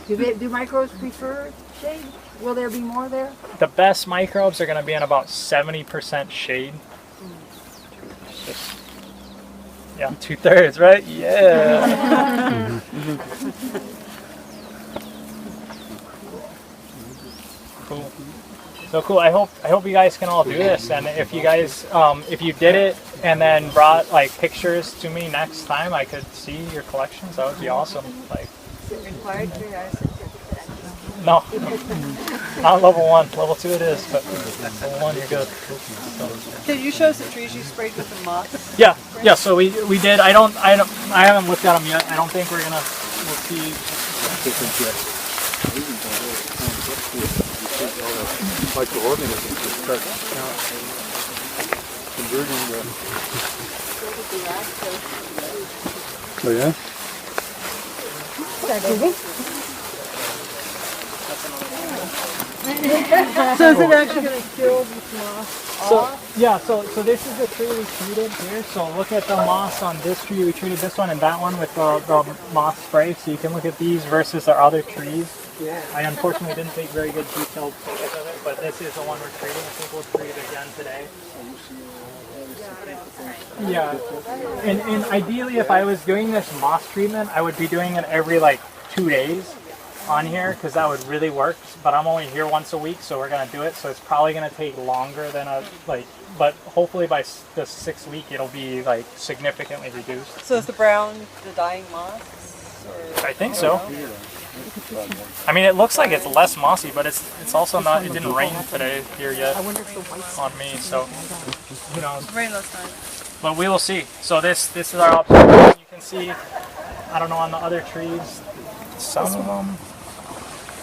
Do microbes prefer shade? Will there be more there? The best microbes are going to be in about 70% shade. Just, yeah, 2/3, right? Yeah. Cool. So cool. I hope you guys can all do this, and if you guys, if you did it and then brought like pictures to me next time, I could see your collections. That would be awesome. Like. Is it required for your certificate? No, not level 1. Level 2 it is, but level 1 you're good. Can you show us the trees you sprayed with the moss? Yeah. So we did. I haven't looked at them yet. I don't think we'll see. Microorganisms to start converting the. Oh yeah. So is it actually going to kill this moss off? Yeah, so this is the tree we treated here. So look at the moss on this tree. We treated this one and that one with the moss spray. So you can look at these versus our other trees. I unfortunately didn't take very good detailed photos of it, but this is the one we're treating. I think we'll treat it again today. Yeah, and ideally if I was doing this moss treatment, I would be doing it every like 2 days on here, because that would really work, but I'm only here once a week, so we're going to do it, so it's probably going to take longer than but hopefully by the 6th week it'll be like significantly reduced. So is the brown the dying moss? Or? I think so. I mean, it looks like it's less mossy, but it's also not. It didn't rain today here yet on me, so who knows? Rain last night. But we will see. So this is our observation. You can see, I don't know, on the other trees, some of them.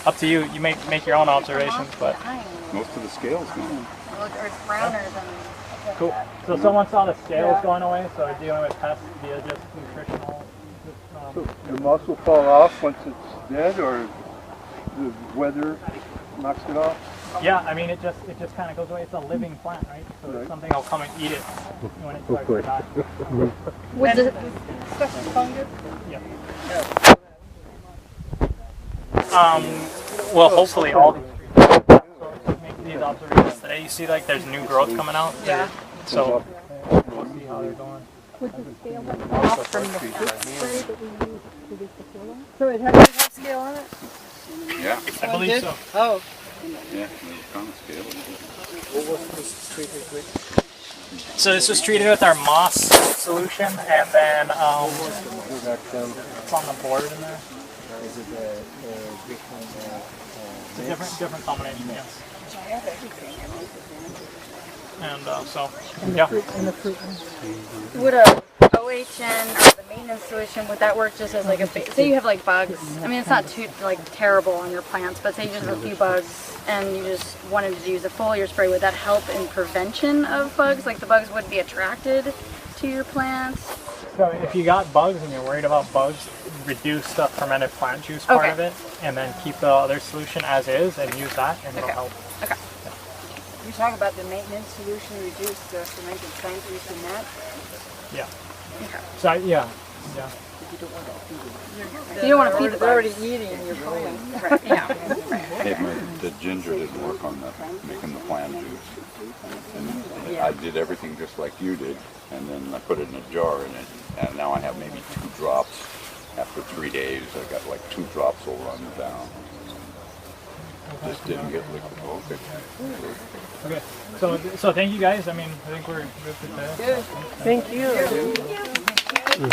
Up to you. You make your own observations, but most of the scales gone. Or it's browner than. Cool. So someone saw the scales going away, so they're dealing with pests via just nutritional. So the moss will fall off once it's dead, or the weather knocks it off? Yeah, I mean it just kind of goes away. It's a living plant, right? So something will come and eat it when it starts to die. Would the stuff is fungus? Yeah. Well, hopefully all these trees make these observations today. You see, like there's new growth coming out. Yeah. So we'll see how they're going. Would the scale off from the fruit spray that we use to reduce the scale? So it has a scale on it? Yeah. I believe so. Oh. Yeah, there's a ton of scale. What was this treated with? So this was treated with our moss solution, and then it's on the board in there. Is it It's a different combination, yes. And so, yeah. Would a OHN or the maintenance solution, would that work just as like a say you have like bugs? I mean, it's not too like terrible on your plants, but say you just have a few bugs and you just wanted to use a foliar spray. Would that help in prevention of bugs? Like the bugs would be attracted to your plants? So if you got bugs and you're worried about bugs, reduce the fermented plant juice part of it, and then keep the other solution as is and use that, and it'll help. Okay. You talk about the maintenance solution, reduce the fermented plant juice in that? Yeah. Okay. So yeah. You don't want to feed the bugs. They're already eating your plant. Right. Yeah. Hey, the ginger didn't work on making the plant juice. And I did everything just like you did, and then I put it in a jar and now I have maybe 2 drops. After 3 days, I got like 2 drops will run down. Just didn't get liquid. Okay. So thank you guys. I mean, I think we're good today. Good. Thank you. Thank you.